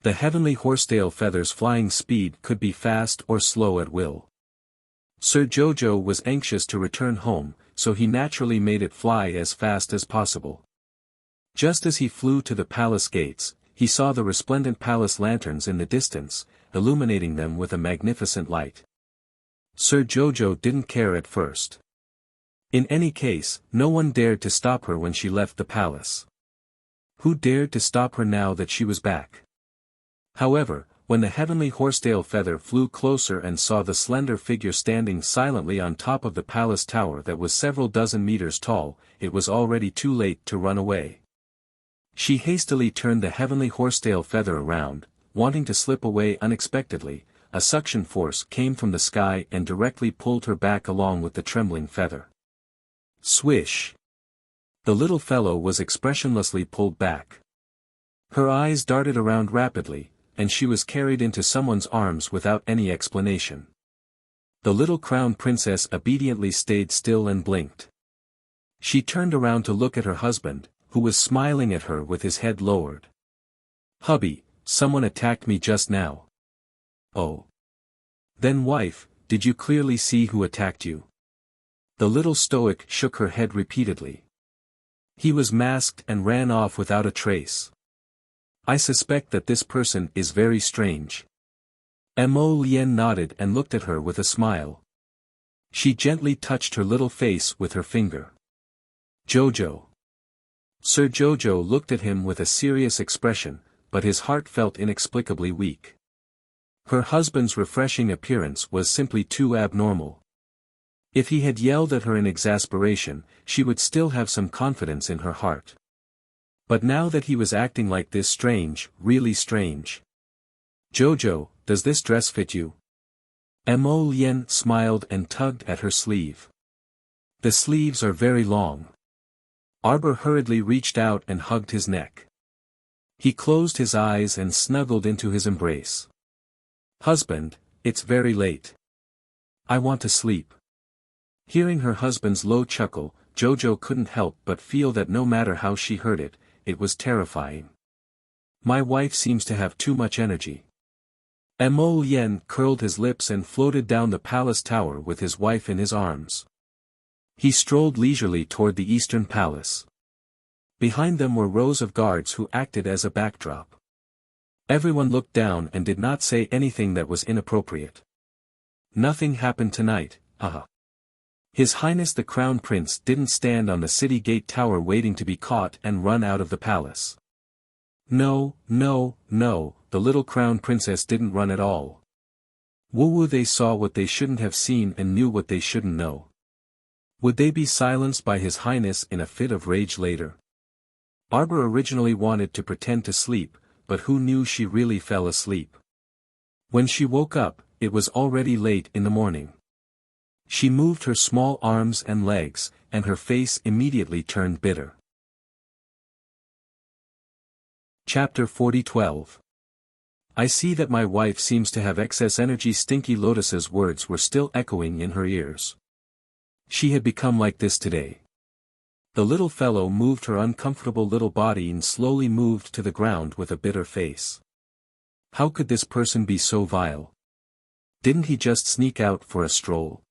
The heavenly horsetail feather's flying speed could be fast or slow at will. Sir Jojo was anxious to return home, so he naturally made it fly as fast as possible. Just as he flew to the palace gates, he saw the resplendent palace lanterns in the distance, illuminating them with a magnificent light. Sir Jojo didn't care at first. In any case, no one dared to stop her when she left the palace. Who dared to stop her now that she was back? However, when the heavenly horsetail feather flew closer and saw the slender figure standing silently on top of the palace tower that was several dozen meters tall, it was already too late to run away. She hastily turned the heavenly horsetail feather around, wanting to slip away unexpectedly. A suction force came from the sky and directly pulled her back along with the trembling feather. Swish! The little fellow was expressionlessly pulled back. Her eyes darted around rapidly, and she was carried into someone's arms without any explanation. The little crown princess obediently stayed still and blinked. She turned around to look at her husband, who was smiling at her with his head lowered. Hubby, someone attacked me just now. Oh. Then wife, did you clearly see who attacked you? The little stoic shook her head repeatedly. He was masked and ran off without a trace. I suspect that this person is very strange. Mo Lien nodded and looked at her with a smile. She gently touched her little face with her finger. Jojo. Sir Jojo looked at him with a serious expression, but his heart felt inexplicably weak. Her husband's refreshing appearance was simply too abnormal. If he had yelled at her in exasperation, she would still have some confidence in her heart. But now that he was acting like this strange, really strange. Jojo, does this dress fit you? Mo Lien smiled and tugged at her sleeve. The sleeves are very long. Arbor hurriedly reached out and hugged his neck. He closed his eyes and snuggled into his embrace. Husband, it's very late. I want to sleep. Hearing her husband's low chuckle, Jojo couldn't help but feel that no matter how she heard it, it was terrifying. My wife seems to have too much energy. Mo Lien curled his lips and floated down the palace tower with his wife in his arms. He strolled leisurely toward the eastern palace. Behind them were rows of guards who acted as a backdrop. Everyone looked down and did not say anything that was inappropriate. Nothing happened tonight, haha. His Highness the Crown Prince didn't stand on the city gate tower waiting to be caught and run out of the palace. No, the little Crown Princess didn't run at all. Woo they saw what they shouldn't have seen and knew what they shouldn't know. Would they be silenced by His Highness in a fit of rage later? Arbor originally wanted to pretend to sleep, but who knew she really fell asleep? When she woke up, it was already late in the morning. She moved her small arms and legs, and her face immediately turned bitter. Chapter 40:12. I see that my wife seems to have excess energy. Stinky Lotus's words were still echoing in her ears. She had become like this today. The little fellow moved her uncomfortable little body and slowly moved to the ground with a bitter face. How could this person be so vile? Didn't he just sneak out for a stroll?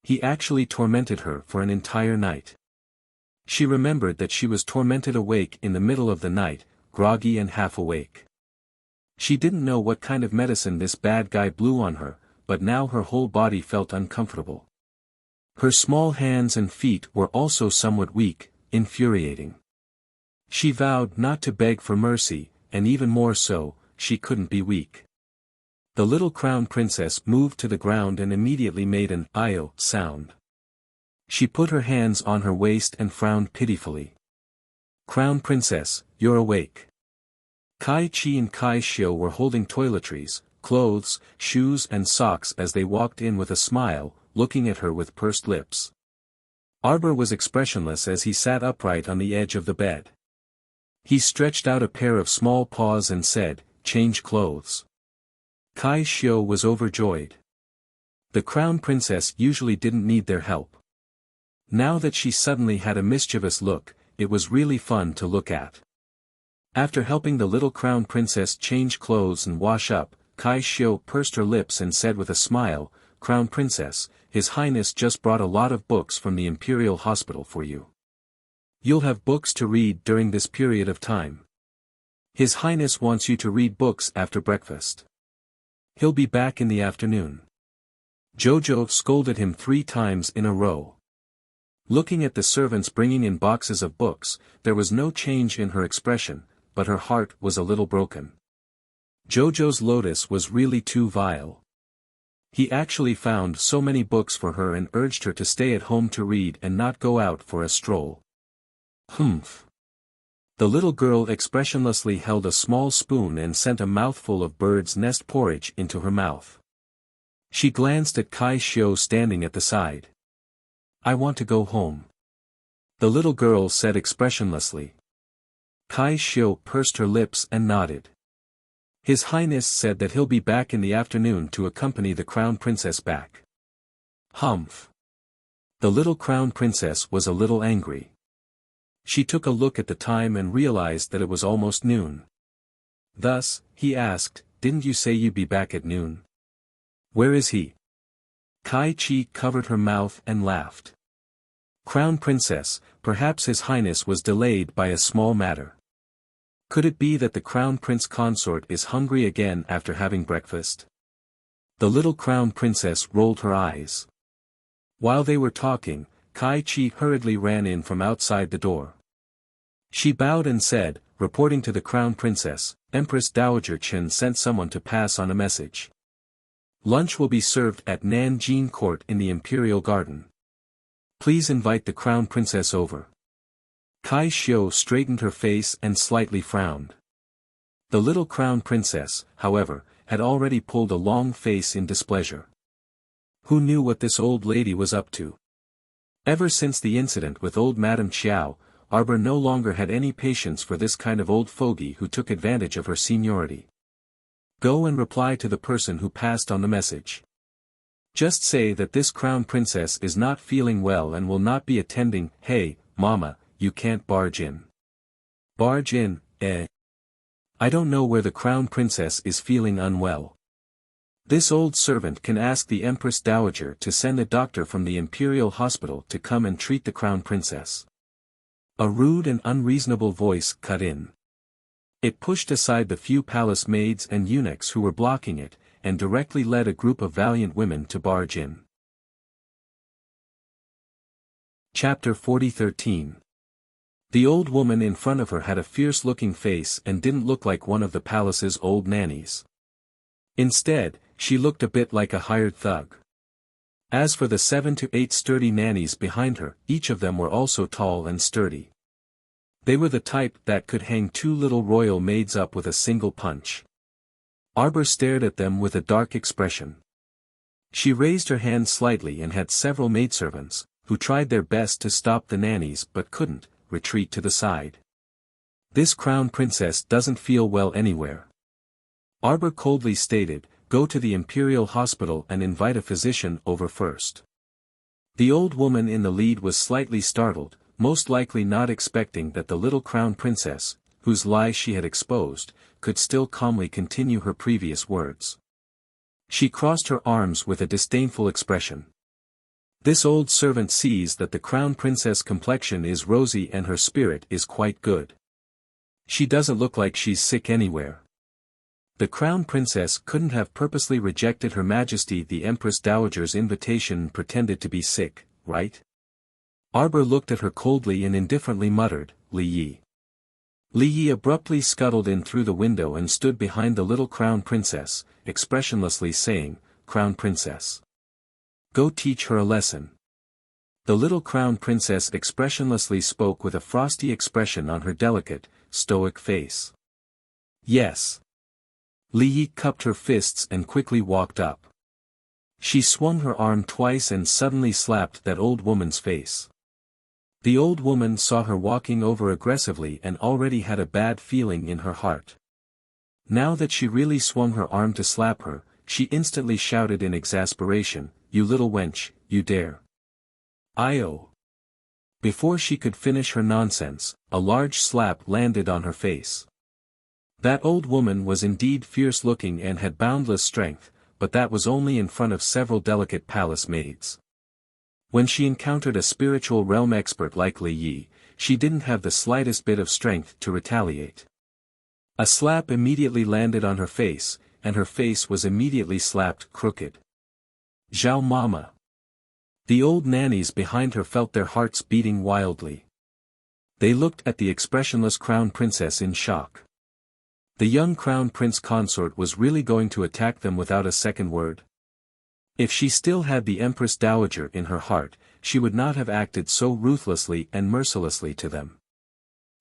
He actually tormented her for an entire night. She remembered that she was tormented awake in the middle of the night, groggy and half awake. She didn't know what kind of medicine this bad guy blew on her, but now her whole body felt uncomfortable. Her small hands and feet were also somewhat weak, infuriating. She vowed not to beg for mercy, and even more so, she couldn't be weak. The little Crown Princess moved to the ground and immediately made an "io" sound. She put her hands on her waist and frowned pitifully. Crown Princess, you're awake. Kai Chi and Kai Xiu were holding toiletries, clothes, shoes and socks as they walked in with a smile, looking at her with pursed lips. Arbor was expressionless as he sat upright on the edge of the bed. He stretched out a pair of small paws and said, "Change clothes." Kai Xiu was overjoyed. The Crown Princess usually didn't need their help. Now that she suddenly had a mischievous look, it was really fun to look at. After helping the little Crown Princess change clothes and wash up, Kai Xiu pursed her lips and said with a smile, "Crown Princess, His Highness just brought a lot of books from the Imperial Hospital for you. You'll have books to read during this period of time. His Highness wants you to read books after breakfast. He'll be back in the afternoon." Jojo scolded him 3 times in a row. Looking at the servants bringing in boxes of books, there was no change in her expression, but her heart was a little broken. Jojo's Lotus was really too vile. He actually found so many books for her and urged her to stay at home to read and not go out for a stroll. Humph. The little girl expressionlessly held a small spoon and sent a mouthful of bird's nest porridge into her mouth. She glanced at Kai Xiu standing at the side. "I want to go home," the little girl said expressionlessly. Kai Xiu pursed her lips and nodded. "His Highness said that he'll be back in the afternoon to accompany the Crown Princess back." Humph. The little Crown Princess was a little angry. She took a look at the time and realized that it was almost noon. Thus, he asked, "Didn't you say you'd be back at noon? Where is he?" Kai Chi covered her mouth and laughed. "Crown Princess, perhaps His Highness was delayed by a small matter. Could it be that the Crown Prince Consort is hungry again after having breakfast?" The little Crown Princess rolled her eyes. While they were talking, Kai Chi hurriedly ran in from outside the door. She bowed and said, reporting to the Crown Princess, "Empress Dowager Chen sent someone to pass on a message. Lunch will be served at Nanjing Court in the Imperial Garden. Please invite the Crown Princess over." Kai Xiu straightened her face and slightly frowned. The little Crown Princess, however, had already pulled a long face in displeasure. Who knew what this old lady was up to? Ever since the incident with old Madame Chiao, Arbor no longer had any patience for this kind of old fogey who took advantage of her seniority. "Go and reply to the person who passed on the message. Just say that this Crown Princess is not feeling well and will not be attending." "Hey, Mama, you can't barge in." "Barge in, eh? I don't know where the Crown Princess is feeling unwell. This old servant can ask the Empress Dowager to send a doctor from the Imperial Hospital to come and treat the Crown Princess." A rude and unreasonable voice cut in. It pushed aside the few palace maids and eunuchs who were blocking it, and directly led a group of valiant women to barge in. Chapter 40:13. The old woman in front of her had a fierce-looking face and didn't look like one of the palace's old nannies. Instead, she looked a bit like a hired thug. As for the 7 to 8 sturdy nannies behind her, each of them were also tall and sturdy. They were the type that could hang 2 little royal maids up with a single punch. Arbor stared at them with a dark expression. She raised her hand slightly and had several maidservants, who tried their best to stop the nannies but couldn't, retreat to the side. "This Crown Princess doesn't feel well anywhere," Arbor coldly stated. "Go to the Imperial Hospital and invite a physician over first." The old woman in the lead was slightly startled, most likely not expecting that the little Crown Princess, whose lie she had exposed, could still calmly continue her previous words. She crossed her arms with a disdainful expression. "This old servant sees that the Crown Princess' complexion is rosy and her spirit is quite good. She doesn't look like she's sick anywhere. The Crown Princess couldn't have purposely rejected Her Majesty the Empress Dowager's invitation and pretended to be sick, right?" Arbor looked at her coldly and indifferently muttered, "Li Yi." Li Yi abruptly scuttled in through the window and stood behind the little Crown Princess, expressionlessly saying, "Crown Princess. Go teach her a lesson." The little Crown Princess expressionlessly spoke with a frosty expression on her delicate, stoic face. "Yes." Li Yi cupped her fists and quickly walked up. She swung her arm twice and suddenly slapped that old woman's face. The old woman saw her walking over aggressively and already had a bad feeling in her heart. Now that she really swung her arm to slap her, she instantly shouted in exasperation, "You little wench, you dare. Io." Before she could finish her nonsense, a large slap landed on her face. That old woman was indeed fierce-looking and had boundless strength, but that was only in front of several delicate palace maids. When she encountered a spiritual realm expert like Li Yi, she didn't have the slightest bit of strength to retaliate. A slap immediately landed on her face, and her face was immediately slapped crooked. "Zhao Mama." The old nannies behind her felt their hearts beating wildly. They looked at the expressionless Crown Princess in shock. The young Crown Prince Consort was really going to attack them without a second word? If she still had the Empress Dowager in her heart, she would not have acted so ruthlessly and mercilessly to them.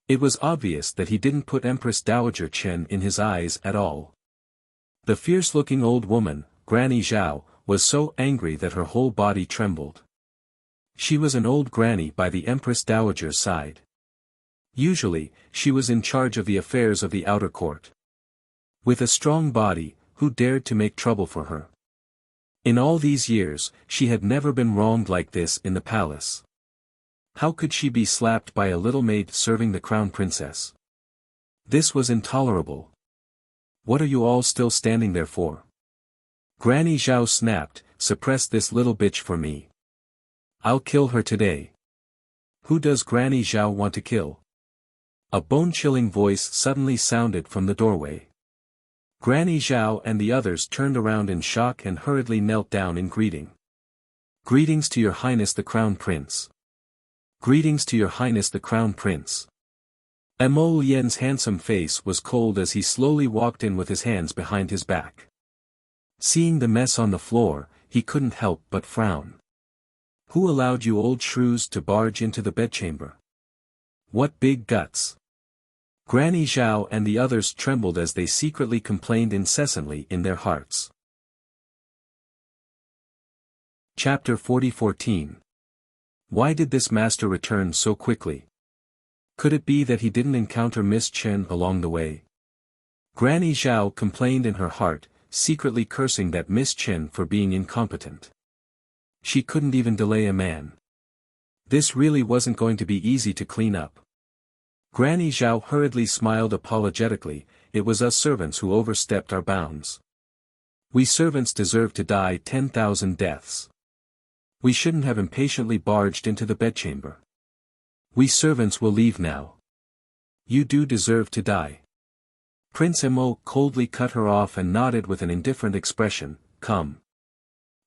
It was obvious that he didn't put Empress Dowager Chen in his eyes at all. The fierce-looking old woman, Granny Zhao, was so angry that her whole body trembled. She was an old granny by the Empress Dowager's side. Usually, she was in charge of the affairs of the outer court. With a strong body, who dared to make trouble for her? In all these years, she had never been wronged like this in the palace. How could she be slapped by a little maid serving the Crown Princess? This was intolerable. What are you all still standing there for? Granny Zhao snapped, suppress this little bitch for me. I'll kill her today. Who does Granny Zhao want to kill? A bone-chilling voice suddenly sounded from the doorway. Granny Zhao and the others turned around in shock and hurriedly knelt down in greeting. Greetings to your highness the crown prince. Greetings to your highness the crown prince. Mo Lian's handsome face was cold as he slowly walked in with his hands behind his back. Seeing the mess on the floor, he couldn't help but frown. Who allowed you old shrews to barge into the bedchamber? What big guts! Granny Zhao and the others trembled as they secretly complained incessantly in their hearts. Chapter 40:14. Why did this master return so quickly? Could it be that he didn't encounter Miss Chen along the way? Granny Zhao complained in her heart, secretly cursing that Miss Chen for being incompetent. She couldn't even delay a man. This really wasn't going to be easy to clean up. Granny Zhao hurriedly smiled apologetically, it was us servants who overstepped our bounds. We servants deserve to die 10,000 deaths. We shouldn't have impatiently barged into the bedchamber. We servants will leave now. You do deserve to die. Prince Mo coldly cut her off and nodded with an indifferent expression, come.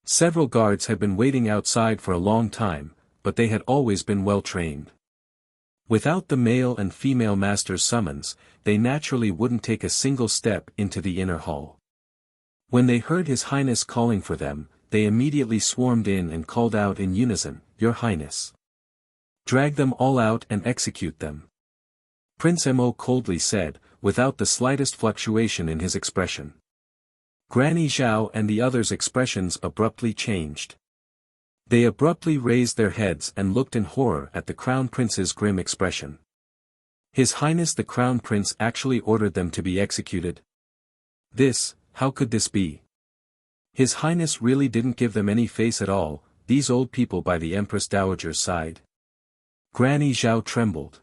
Several guards had been waiting outside for a long time, but they had always been well trained. Without the male and female master's summons, they naturally wouldn't take a single step into the inner hall. When they heard His Highness calling for them, they immediately swarmed in and called out in unison, Your Highness. Drag them all out and execute them. Prince Mo coldly said, without the slightest fluctuation in his expression. Granny Zhao and the others' expressions abruptly changed. They abruptly raised their heads and looked in horror at the Crown Prince's grim expression. His Highness the Crown Prince actually ordered them to be executed. How could this be? His Highness really didn't give them any face at all, these old people by the Empress Dowager's side. Granny Zhao trembled.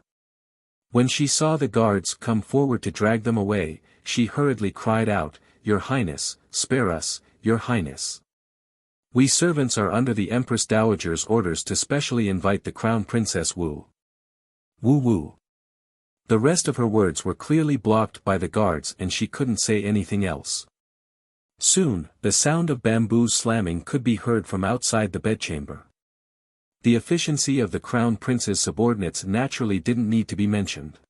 When she saw the guards come forward to drag them away, she hurriedly cried out, Your Highness, spare us, Your Highness. We servants are under the Empress Dowager's orders to specially invite the Crown Princess Wu. Wu. The rest of her words were clearly blocked by the guards and she couldn't say anything else. Soon, the sound of bamboos slamming could be heard from outside the bedchamber. The efficiency of the Crown Prince's subordinates naturally didn't need to be mentioned.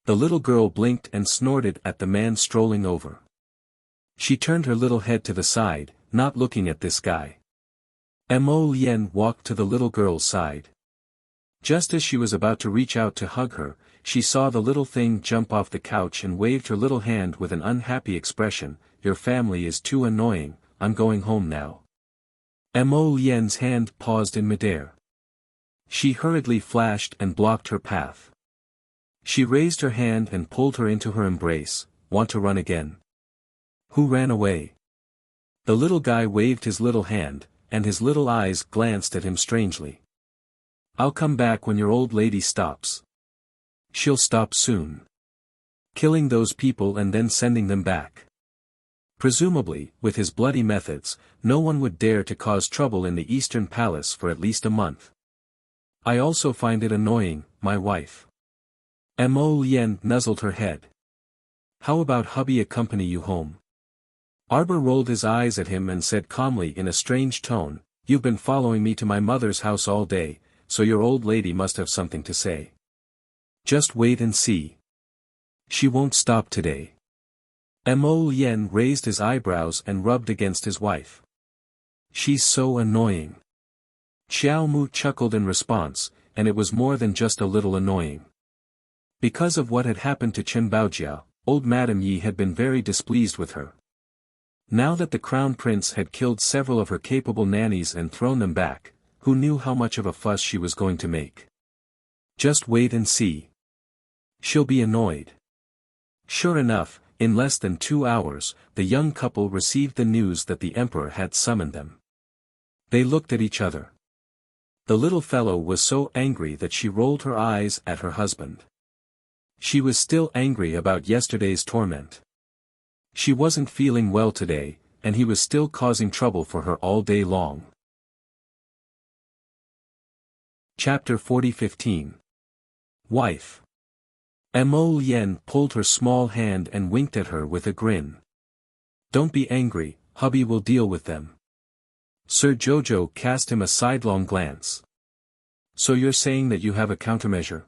The little girl blinked and snorted at the man strolling over. She turned her little head to the side, not looking at this guy. Mo Lian walked to the little girl's side. Just as she was about to reach out to hug her, she saw the little thing jump off the couch and waved her little hand with an unhappy expression, Your family is too annoying, I'm going home now. Mo Lian's hand paused in midair. She hurriedly flashed and blocked her path. She raised her hand and pulled her into her embrace, Want to run again? Who ran away? The little guy waved his little hand, and his little eyes glanced at him strangely. I'll come back when your old lady stops. She'll stop soon. Killing those people and then sending them back. Presumably, with his bloody methods, no one would dare to cause trouble in the Eastern Palace for at least a month. I also find it annoying, my wife. Mo Lian nuzzled her head. How about hubby accompany you home? Arbor rolled his eyes at him and said calmly in a strange tone, You've been following me to my mother's house all day, so your old lady must have something to say. Just wait and see. She won't stop today. Mo Lian raised his eyebrows and rubbed against his wife. She's so annoying. Xiao Mu chuckled in response, and it was more than just a little annoying. Because of what had happened to Chen Baojia, old Madame Yi had been very displeased with her. Now that the Crown Prince had killed several of her capable nannies and thrown them back, who knew how much of a fuss she was going to make? Just wait and see. She'll be annoyed. Sure enough, in less than 2 hours, the young couple received the news that the emperor had summoned them. They looked at each other. The little fellow was so angry that she rolled her eyes at her husband. She was still angry about yesterday's torment. She wasn't feeling well today, and he was still causing trouble for her all day long. Chapter 40:15. Wife. Mo Lien pulled her small hand and winked at her with a grin. Don't be angry, hubby will deal with them. Sir Jojo cast him a sidelong glance. So you're saying that you have a countermeasure?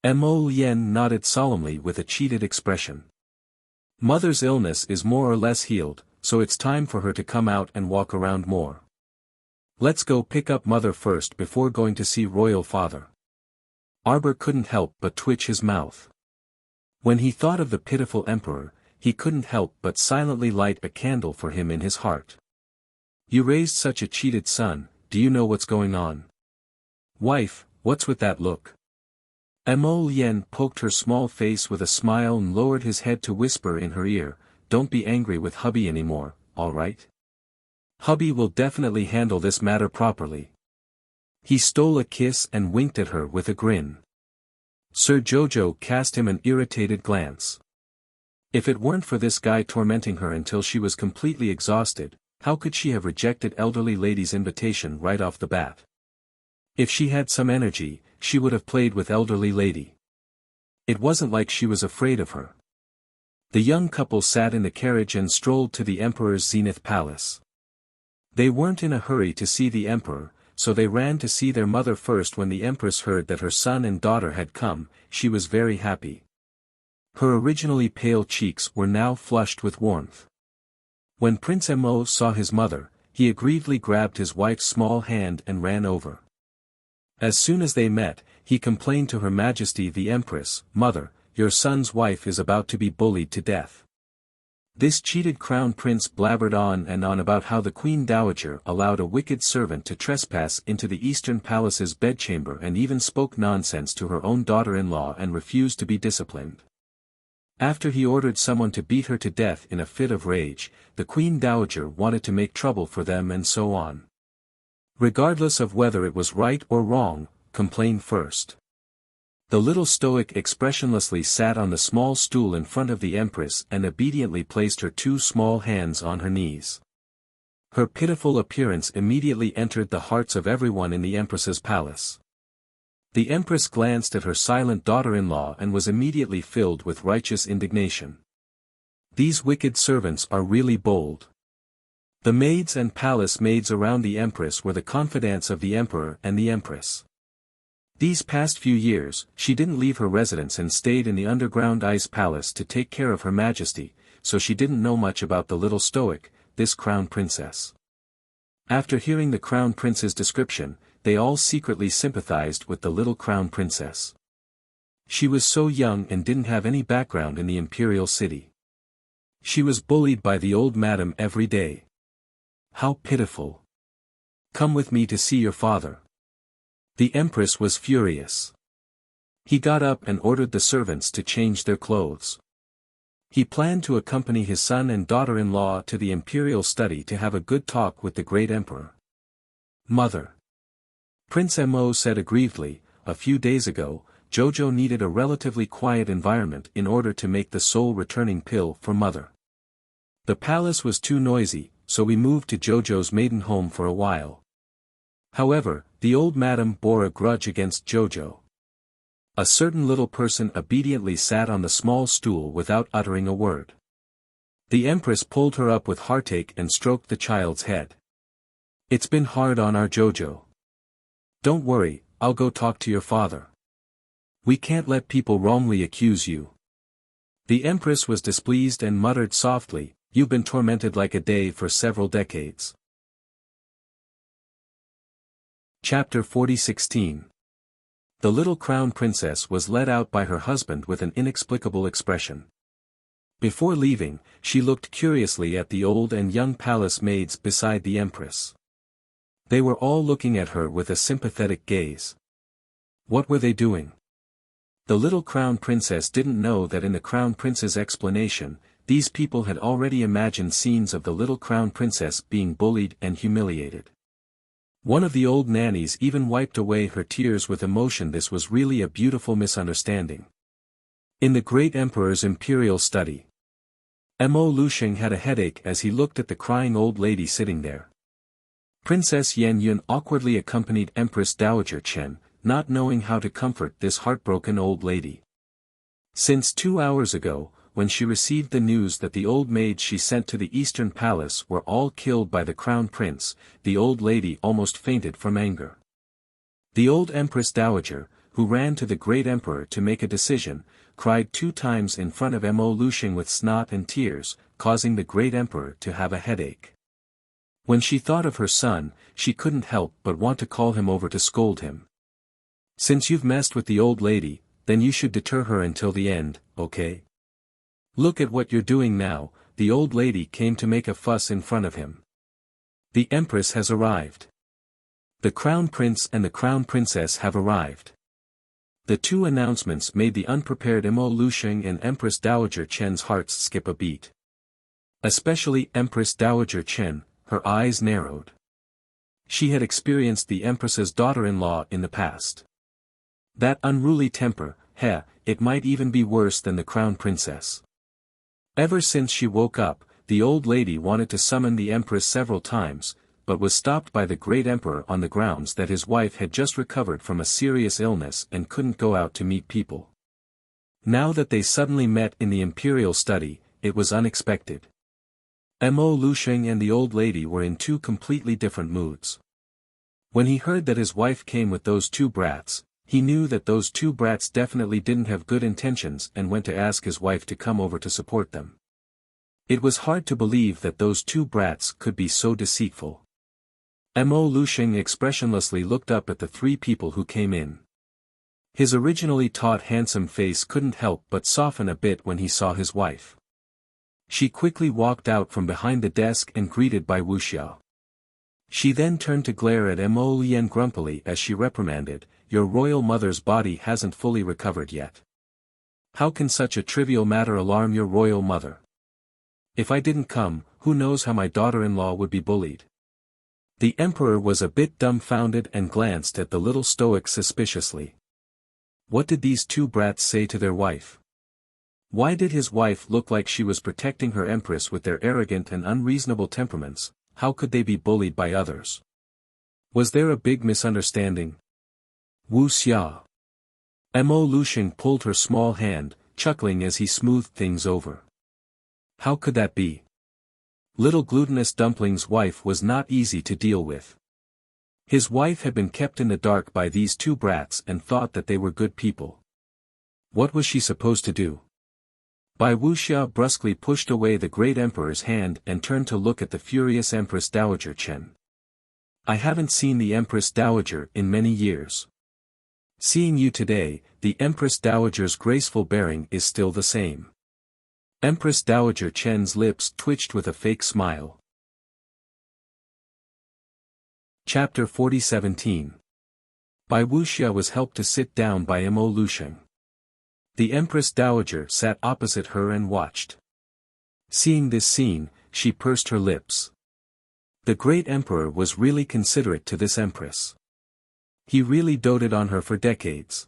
Mo Lien nodded solemnly with a cheated expression. Mother's illness is more or less healed, so it's time for her to come out and walk around more. Let's go pick up mother first before going to see royal father. Arbor couldn't help but twitch his mouth. When he thought of the pitiful emperor, he couldn't help but silently light a candle for him in his heart. You raised such a cheated son, do you know what's going on? Wife, what's with that look? Mo Lien poked her small face with a smile and lowered his head to whisper in her ear, don't be angry with hubby anymore, alright? Hubby will definitely handle this matter properly. He stole a kiss and winked at her with a grin. Sir Jojo cast him an irritated glance. If it weren't for this guy tormenting her until she was completely exhausted, how could she have rejected elderly lady's invitation right off the bat? If she had some energy, she would have played with elderly lady. It wasn't like she was afraid of her. The young couple sat in the carriage and strolled to the emperor's zenith palace. They weren't in a hurry to see the emperor, so they ran to see their mother first. When the empress heard that her son and daughter had come, she was very happy. Her originally pale cheeks were now flushed with warmth. When Prince Mo saw his mother, he aggrievedly grabbed his wife's small hand and ran over. As soon as they met, he complained to Her Majesty the Empress, Mother, your son's wife is about to be bullied to death. This cheated crown prince blabbered on and on about how the Queen Dowager allowed a wicked servant to trespass into the Eastern Palace's bedchamber and even spoke nonsense to her own daughter-in-law and refused to be disciplined. After he ordered someone to beat her to death in a fit of rage, the Queen Dowager wanted to make trouble for them and so on. Regardless of whether it was right or wrong, complain first. The little stoic expressionlessly sat on the small stool in front of the empress and obediently placed her two small hands on her knees. Her pitiful appearance immediately entered the hearts of everyone in the empress's palace. The empress glanced at her silent daughter-in-law and was immediately filled with righteous indignation. These wicked servants are really bold. The maids and palace maids around the empress were the confidants of the emperor and the empress. These past few years, she didn't leave her residence and stayed in the underground ice palace to take care of Her Majesty, so she didn't know much about the little stoic, this crown princess. After hearing the crown prince's description, they all secretly sympathized with the little crown princess. She was so young and didn't have any background in the imperial city. She was bullied by the old madam every day. How pitiful. Come with me to see your father. The empress was furious. He got up and ordered the servants to change their clothes. He planned to accompany his son and daughter-in-law to the imperial study to have a good talk with the great emperor. Mother. Prince Mo said aggrievedly, a few days ago, Jojo needed a relatively quiet environment in order to make the soul-returning pill for mother. The palace was too noisy, so we moved to Jojo's maiden home for a while. However, the old madam bore a grudge against Jojo. A certain little person obediently sat on the small stool without uttering a word. The empress pulled her up with heartache and stroked the child's head. It's been hard on our Jojo. Don't worry, I'll go talk to your father. We can't let people wrongly accuse you. The empress was displeased and muttered softly, you've been tormented like a day for several decades. Chapter 40:16. The little crown princess was led out by her husband with an inexplicable expression. Before leaving, she looked curiously at the old and young palace maids beside the empress. They were all looking at her with a sympathetic gaze. What were they doing? The little crown princess didn't know that in the crown prince's explanation, these people had already imagined scenes of the little crown princess being bullied and humiliated. One of the old nannies even wiped away her tears with emotion. This was really a beautiful misunderstanding. In the great emperor's imperial study. Mo Lusheng had a headache as he looked at the crying old lady sitting there. Princess Yan Yun awkwardly accompanied Empress Dowager Chen, not knowing how to comfort this heartbroken old lady. Since 2 hours ago, when she received the news that the old maids she sent to the Eastern Palace were all killed by the Crown Prince, the old lady almost fainted from anger. The old Empress Dowager, who ran to the great emperor to make a decision, cried 2 times in front of Mo Lusheng with snot and tears, causing the great emperor to have a headache. When she thought of her son, she couldn't help but want to call him over to scold him. Since you've messed with the old lady, then you should deter her until the end, okay? Look at what you're doing now. The old lady came to make a fuss in front of him. The Empress has arrived. The Crown Prince and the Crown Princess have arrived. The 2 announcements made the unprepared Mo Lusheng and Empress Dowager Chen's hearts skip a beat. Especially Empress Dowager Chen, her eyes narrowed. She had experienced the Empress's daughter-in-law in the past. That unruly temper, it might even be worse than the Crown Princess. Ever since she woke up, the old lady wanted to summon the Empress several times, but was stopped by the great emperor on the grounds that his wife had just recovered from a serious illness and couldn't go out to meet people. Now that they suddenly met in the imperial study, it was unexpected. Mo Lusheng and the old lady were in 2 completely different moods. When he heard that his wife came with those 2 brats, he knew that those 2 brats definitely didn't have good intentions and went to ask his wife to come over to support them. It was hard to believe that those 2 brats could be so deceitful. Mo Lusheng expressionlessly looked up at the 3 people who came in. His originally taut handsome face couldn't help but soften a bit when he saw his wife. She quickly walked out from behind the desk and greeted by Wuxia. She then turned to glare at Mo Luyen grumpily as she reprimanded, "Your royal mother's body hasn't fully recovered yet. How can such a trivial matter alarm your royal mother? If I didn't come, who knows how my daughter-in-law would be bullied." The emperor was a bit dumbfounded and glanced at the little stoic suspiciously. What did these 2 brats say to their wife? Why did his wife look like she was protecting her empress with their arrogant and unreasonable temperaments? How could they be bullied by others? Was there a big misunderstanding? Wuxia. Mo Lusheng pulled her small hand, chuckling as he smoothed things over. How could that be? Little glutinous dumpling's wife was not easy to deal with. His wife had been kept in the dark by these 2 brats and thought that they were good people. What was she supposed to do? Wuxia brusquely pushed away the great emperor's hand and turned to look at the furious Empress Dowager Chen. I haven't seen the Empress Dowager in many years. Seeing you today, the Empress Dowager's graceful bearing is still the same. Empress Dowager Chen's lips twitched with a fake smile. Chapter 40:17. Wuxia was helped to sit down by Mo Lusheng. The Empress Dowager sat opposite her and watched. Seeing this scene, she pursed her lips. The great emperor was really considerate to this empress. He really doted on her for decades.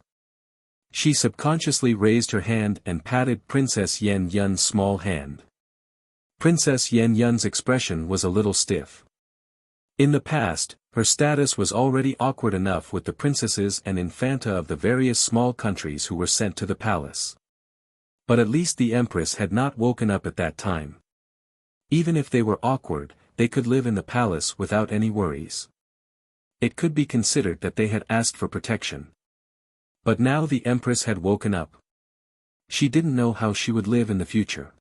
She subconsciously raised her hand and patted Princess Yan Yun's small hand. Princess Yan Yun's expression was a little stiff. In the past, her status was already awkward enough with the princesses and infanta of the various small countries who were sent to the palace. But at least the empress had not woken up at that time. Even if they were awkward, they could live in the palace without any worries. It could be considered that they had asked for protection. But now the empress had woken up. She didn't know how she would live in the future.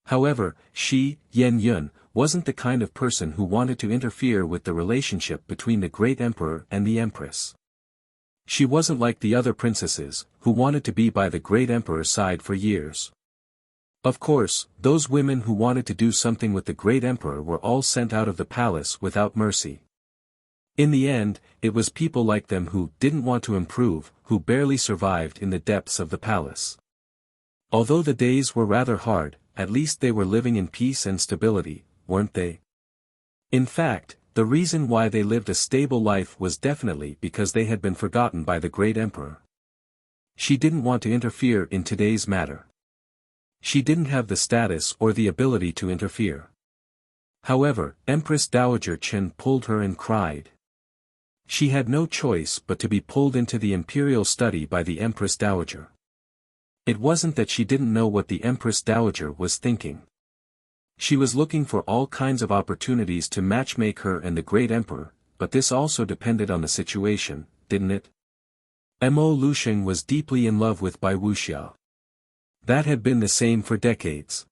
However, she, Yan Yun, wasn't the kind of person who wanted to interfere with the relationship between the great emperor and the empress. She wasn't like the other princesses, who wanted to be by the great emperor's side for years. Of course, those women who wanted to do something with the great emperor were all sent out of the palace without mercy. In the end, it was people like them who didn't want to improve, who barely survived in the depths of the palace. Although the days were rather hard, at least they were living in peace and stability, weren't they? In fact, the reason why they lived a stable life was definitely because they had been forgotten by the great emperor. She didn't want to interfere in today's matter. She didn't have the status or the ability to interfere. However, Empress Dowager Chen pulled her and cried. She had no choice but to be pulled into the imperial study by the Empress Dowager. It wasn't that she didn't know what the Empress Dowager was thinking. She was looking for all kinds of opportunities to matchmake her and the great emperor, but this also depended on the situation, didn't it? Mo Lusheng was deeply in love with Bai Wuxia. That had been the same for decades.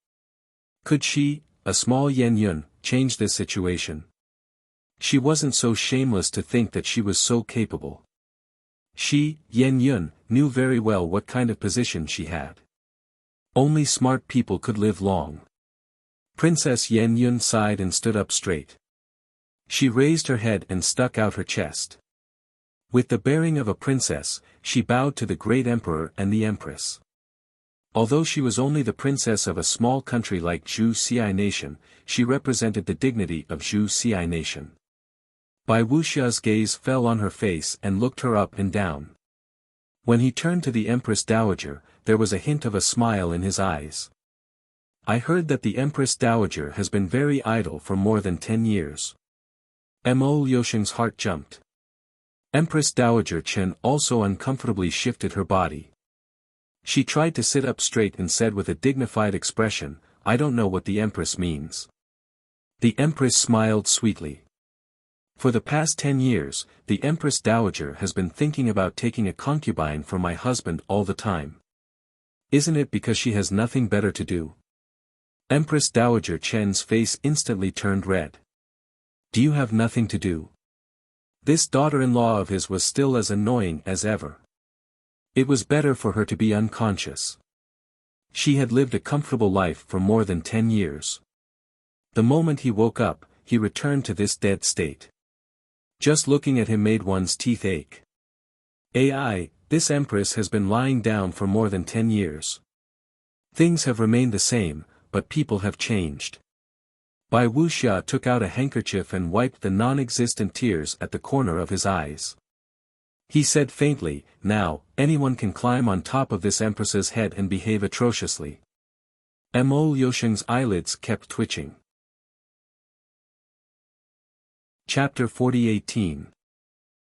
Could she, a small Yan Yun, change this situation? She wasn't so shameless to think that she was so capable. She, Yan Yun, knew very well what kind of position she had. Only smart people could live long. Princess Yan Yun sighed and stood up straight. She raised her head and stuck out her chest. With the bearing of a princess, she bowed to the great emperor and the empress. Although she was only the princess of a small country like Zhu Xi nation, she represented the dignity of Zhu Xi nation. Bai Wuxia's gaze fell on her face and looked her up and down. When he turned to the Empress Dowager, there was a hint of a smile in his eyes. I heard that the Empress Dowager has been very idle for more than 10 years. Mo Liusheng's heart jumped. Empress Dowager Chen also uncomfortably shifted her body. She tried to sit up straight and said with a dignified expression, I don't know what the Empress means. The Empress smiled sweetly. For the past 10 years, the Empress Dowager has been thinking about taking a concubine for my husband all the time. Isn't it because she has nothing better to do? Empress Dowager Chen's face instantly turned red. Do you have nothing to do? This daughter-in-law of his was still as annoying as ever. It was better for her to be unconscious. She had lived a comfortable life for more than 10 years. The moment he woke up, he returned to this dead state. Just looking at him made one's teeth ache. This empress has been lying down for more than 10 years. Things have remained the same, but people have changed. Bai Wuxia took out a handkerchief and wiped the non-existent tears at the corner of his eyes. He said faintly, now, anyone can climb on top of this empress's head and behave atrociously. Mo Liusheng's eyelids kept twitching. Chapter 40:18.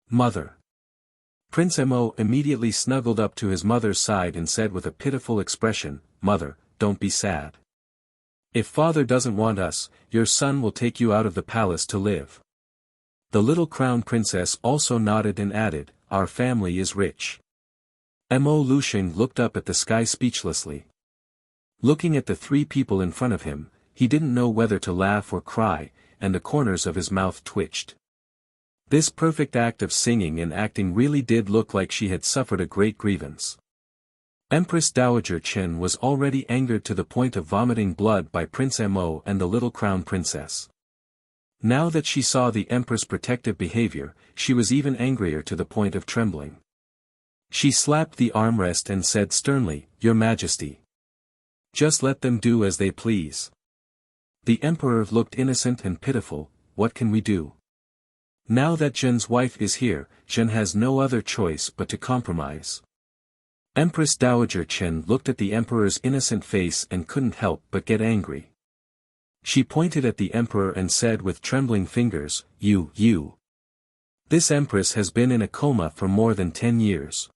Mother. Prince Mo immediately snuggled up to his mother's side and said with a pitiful expression, Mother, don't be sad. If father doesn't want us, your son will take you out of the palace to live. The little crown princess also nodded and added, Our family is rich. Mo Lusheng looked up at the sky speechlessly. Looking at the three people in front of him, he didn't know whether to laugh or cry, and the corners of his mouth twitched. This perfect act of singing and acting really did look like she had suffered a great grievance. Empress Dowager Chen was already angered to the point of vomiting blood by Prince Mo and the little crown princess. Now that she saw the empress' protective behavior, she was even angrier to the point of trembling. She slapped the armrest and said sternly, Your Majesty. Just let them do as they please. The emperor looked innocent and pitiful, what can we do? Now that Zhen's wife is here, Zhen has no other choice but to compromise. Empress Dowager Chen looked at the emperor's innocent face and couldn't help but get angry. She pointed at the emperor and said with trembling fingers, You. This empress has been in a coma for more than 10 years.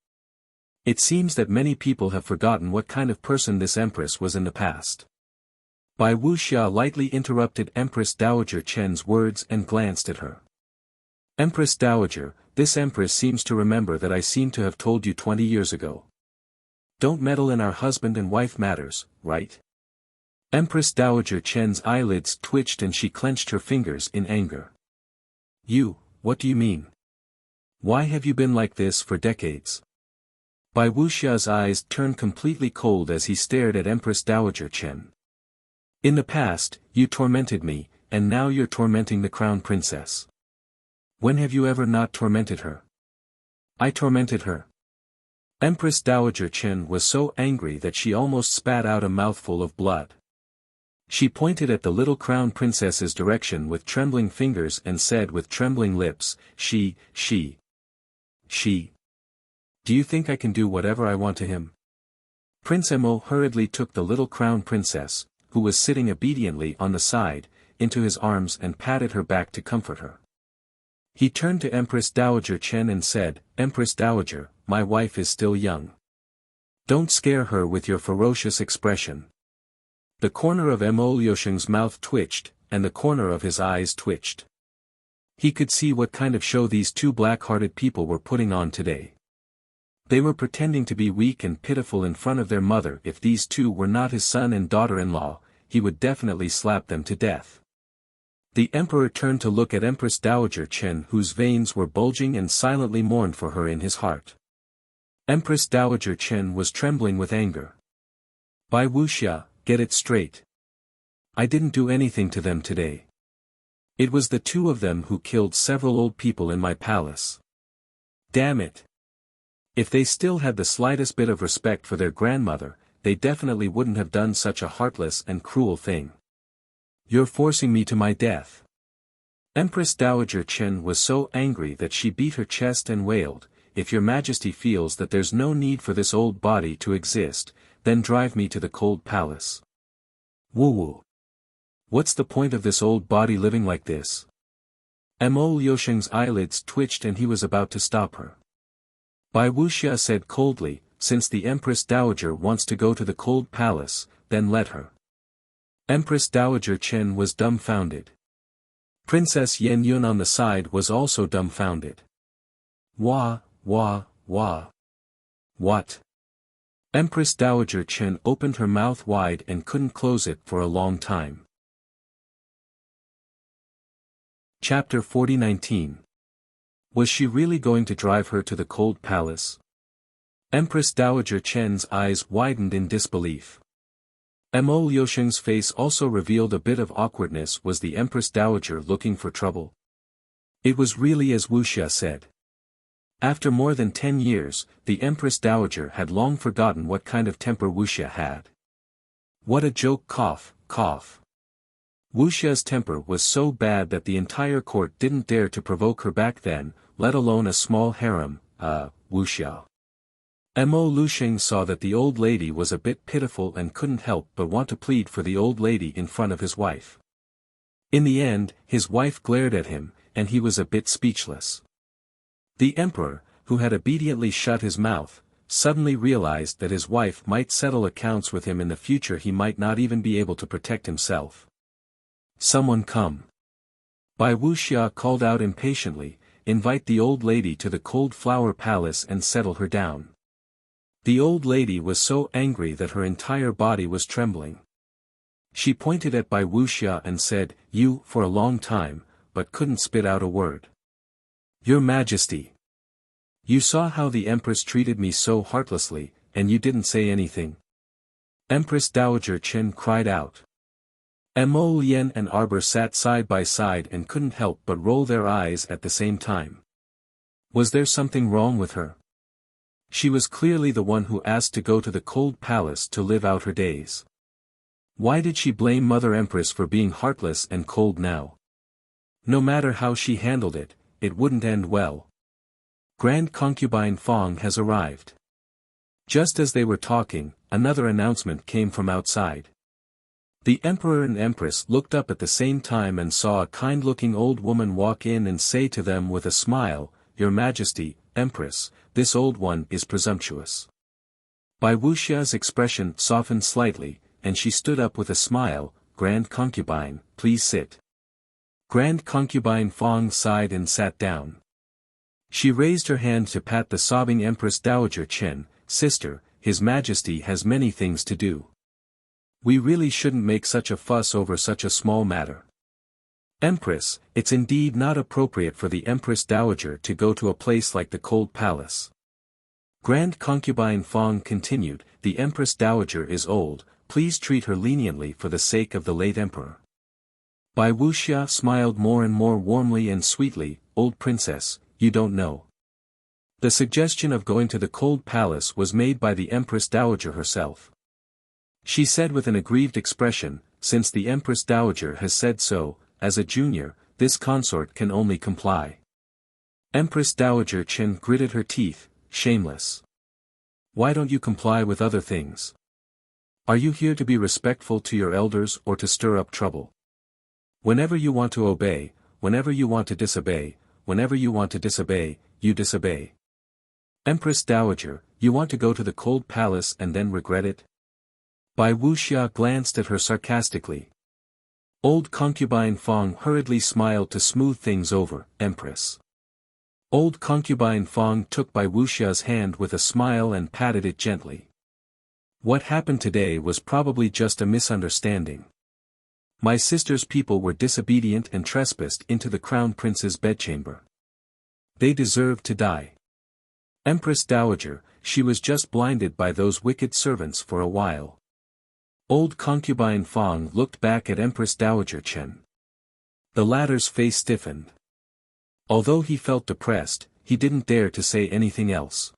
It seems that many people have forgotten what kind of person this empress was in the past. Bai Wuxia lightly interrupted Empress Dowager Chen's words and glanced at her. Empress Dowager, this empress seems to remember that I seem to have told you 20 years ago. Don't meddle in our husband and wife matters, right? Empress Dowager Chen's eyelids twitched and she clenched her fingers in anger. What do you mean? Why have you been like this for decades? Bai Wuxia's eyes turned completely cold as he stared at Empress Dowager Chen. In the past, you tormented me, and now you're tormenting the crown princess. When have you ever not tormented her? I tormented her. Empress Dowager Chen was so angry that she almost spat out a mouthful of blood. She pointed at the little crown princess's direction with trembling fingers and said with trembling lips, She. Do you think I can do whatever I want to him? Prince Mo hurriedly took the little crown princess, who was sitting obediently on the side, into his arms and patted her back to comfort her. He turned to Empress Dowager Chen and said, "Empress Dowager, my wife is still young. Don't scare her with your ferocious expression." The corner of Mo Liusheng's mouth twitched, and the corner of his eyes twitched. He could see what kind of show these two black-hearted people were putting on today. They were pretending to be weak and pitiful in front of their mother. If these two were not his son and daughter-in-law, he would definitely slap them to death. The emperor turned to look at Empress Dowager Chen, whose veins were bulging, and silently mourned for her in his heart. Empress Dowager Chen was trembling with anger. "By Wuxia, get it straight. I didn't do anything to them today. It was the two of them who killed several old people in my palace. Damn it. If they still had the slightest bit of respect for their grandmother, they definitely wouldn't have done such a heartless and cruel thing. You're forcing me to my death." Empress Dowager Chen was so angry that she beat her chest and wailed, "If your majesty feels that there's no need for this old body to exist, then drive me to the cold palace. Woo-woo. What's the point of this old body living like this?" Mo Liusheng's eyelids twitched and he was about to stop her. Bai Wuxia said coldly, "Since the Empress Dowager wants to go to the cold palace, then let her." Empress Dowager Chen was dumbfounded. Princess Yen Yun on the side was also dumbfounded. Wah. What? Empress Dowager Chen opened her mouth wide and couldn't close it for a long time. Chapter 40:19. Was she really going to drive her to the cold palace? Empress Dowager Chen's eyes widened in disbelief. Mo Liusheng's face also revealed a bit of awkwardness. Was the Empress Dowager looking for trouble? It was really as Wuxia said. After more than 10 years, the Empress Dowager had long forgotten what kind of temper Wuxia had. What a joke! Cough. Wuxia's temper was so bad that the entire court didn't dare to provoke her back then, let alone a small harem. Wuxia. Mo Liusheng saw that the old lady was a bit pitiful and couldn't help but want to plead for the old lady in front of his wife. In the end, his wife glared at him, and he was a bit speechless. The emperor, who had obediently shut his mouth, suddenly realized that his wife might settle accounts with him in the future. He might not even be able to protect himself. "Someone come." Bai Wuxia called out impatiently, "Invite the old lady to the cold flower palace and settle her down." The old lady was so angry that her entire body was trembling. She pointed at Bai Wuxia and said, "You," for a long time, but couldn't spit out a word. "Your Majesty. You saw how the Empress treated me so heartlessly, and you didn't say anything." Empress Dowager Chen cried out. Mo Lian and Arbor sat side by side and couldn't help but roll their eyes at the same time. Was there something wrong with her? She was clearly the one who asked to go to the cold palace to live out her days. Why did she blame Mother Empress for being heartless and cold now? No matter how she handled it, it wouldn't end well. Grand Concubine Fong has arrived. Just as they were talking, another announcement came from outside. The Emperor and Empress looked up at the same time and saw a kind-looking old woman walk in and say to them with a smile, "Your Majesty, Empress, this old one is presumptuous." Bai Wuxia's expression softened slightly, and she stood up with a smile, "Grand Concubine, please sit." Grand Concubine Fong sighed and sat down. She raised her hand to pat the sobbing Empress Dowager Chen, "Sister, His Majesty has many things to do. We really shouldn't make such a fuss over such a small matter." "Empress, it's indeed not appropriate for the Empress Dowager to go to a place like the cold palace." Grand Concubine Fong continued, "The Empress Dowager is old, please treat her leniently for the sake of the late emperor." Bai Wuxia smiled more and more warmly and sweetly, "Old princess, you don't know. The suggestion of going to the cold palace was made by the Empress Dowager herself." She said with an aggrieved expression, "Since the Empress Dowager has said so, as a junior, this consort can only comply." Empress Dowager Chen gritted her teeth, "Shameless. Why don't you comply with other things? Are you here to be respectful to your elders or to stir up trouble? Whenever you want to obey, whenever you want to disobey, whenever you want to disobey, you disobey. Empress Dowager, you want to go to the cold palace and then regret it? Bai Wuxia glanced at her sarcastically. Old concubine Fong hurriedly smiled to smooth things over. Empress. Old concubine Fong took Bai Wuxia's hand with a smile and patted it gently. What happened today was probably just a misunderstanding. My sister's people were disobedient and trespassed into the crown prince's bedchamber. They deserved to die. Empress Dowager, she was just blinded by those wicked servants for a while. Old concubine Fong looked back at Empress Dowager Chen. The latter's face stiffened. Although he felt depressed, he didn't dare to say anything else.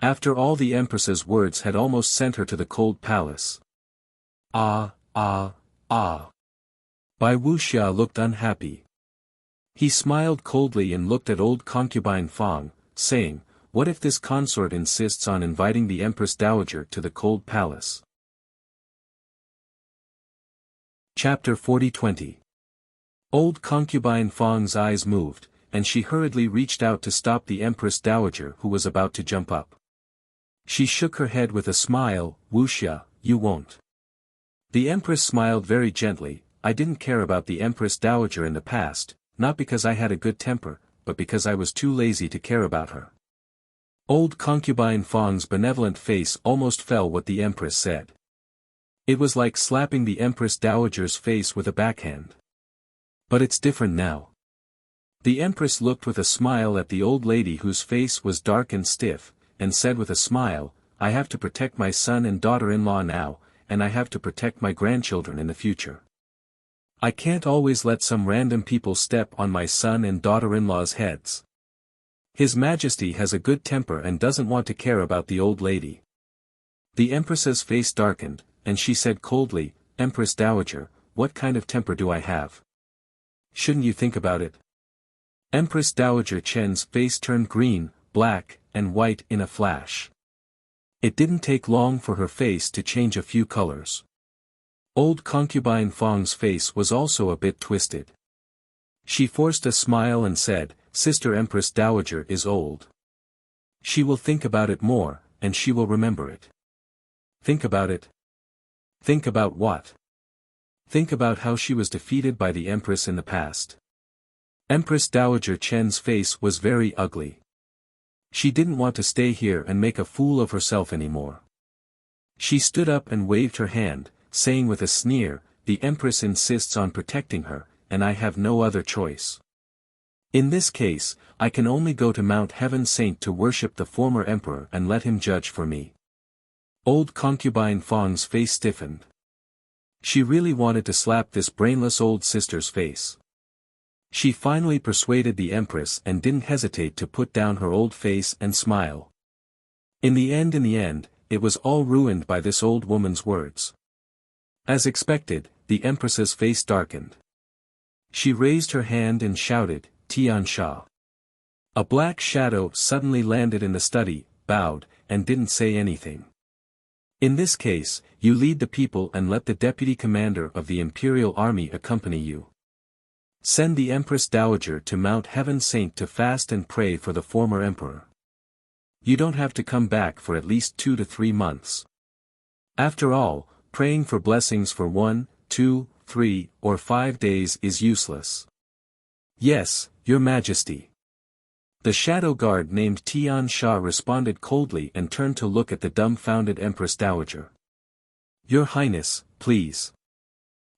After all, the Empress's words had almost sent her to the cold palace. Ah. Bai Wuxia looked unhappy. He smiled coldly and looked at old concubine Fong, saying, what if this consort insists on inviting the Empress Dowager to the cold palace? Chapter 40-20. Old concubine Fong's eyes moved, and she hurriedly reached out to stop the Empress Dowager who was about to jump up. She shook her head with a smile. Wuxia, you won't. The Empress smiled very gently. I didn't care about the Empress Dowager in the past, not because I had a good temper, but because I was too lazy to care about her. Old concubine Fong's benevolent face almost fell what the Empress said. It was like slapping the Empress Dowager's face with a backhand. But it's different now. The Empress looked with a smile at the old lady whose face was dark and stiff, and said with a smile, I have to protect my son and daughter-in-law now, and I have to protect my grandchildren in the future. I can't always let some random people step on my son and daughter-in-law's heads. His Majesty has a good temper and doesn't want to care about the old lady. The Empress's face darkened, and she said coldly, Empress Dowager, what kind of temper do I have? Shouldn't you think about it? Empress Dowager Chen's face turned green, black, and white in a flash. It didn't take long for her face to change a few colors. Old concubine Fong's face was also a bit twisted. She forced a smile and said, Sister Empress Dowager is old. She will think about it more, and she will remember it. Think about it? Think about what? Think about how she was defeated by the Empress in the past. Empress Dowager Chen's face was very ugly. She didn't want to stay here and make a fool of herself anymore. She stood up and waved her hand, saying with a sneer, the Empress insists on protecting her, and I have no other choice. In this case, I can only go to Mount Heaven Saint to worship the former emperor and let him judge for me. Old concubine Fong's face stiffened. She really wanted to slap this brainless old sister's face. She finally persuaded the Empress and didn't hesitate to put down her old face and smile. In the end, it was all ruined by this old woman's words. As expected, the Empress's face darkened. She raised her hand and shouted, Tian Sha. A black shadow suddenly landed in the study, bowed, and didn't say anything. In this case, you lead the people and let the deputy commander of the Imperial Army accompany you. Send the Empress Dowager to Mount Heaven Saint to fast and pray for the former emperor. You don't have to come back for at least 2 to 3 months. After all, praying for blessings for 1, 2, 3, or 5 days is useless. Yes, Your Majesty. The shadow guard named Tian Sha responded coldly and turned to look at the dumbfounded Empress Dowager. Your Highness, please.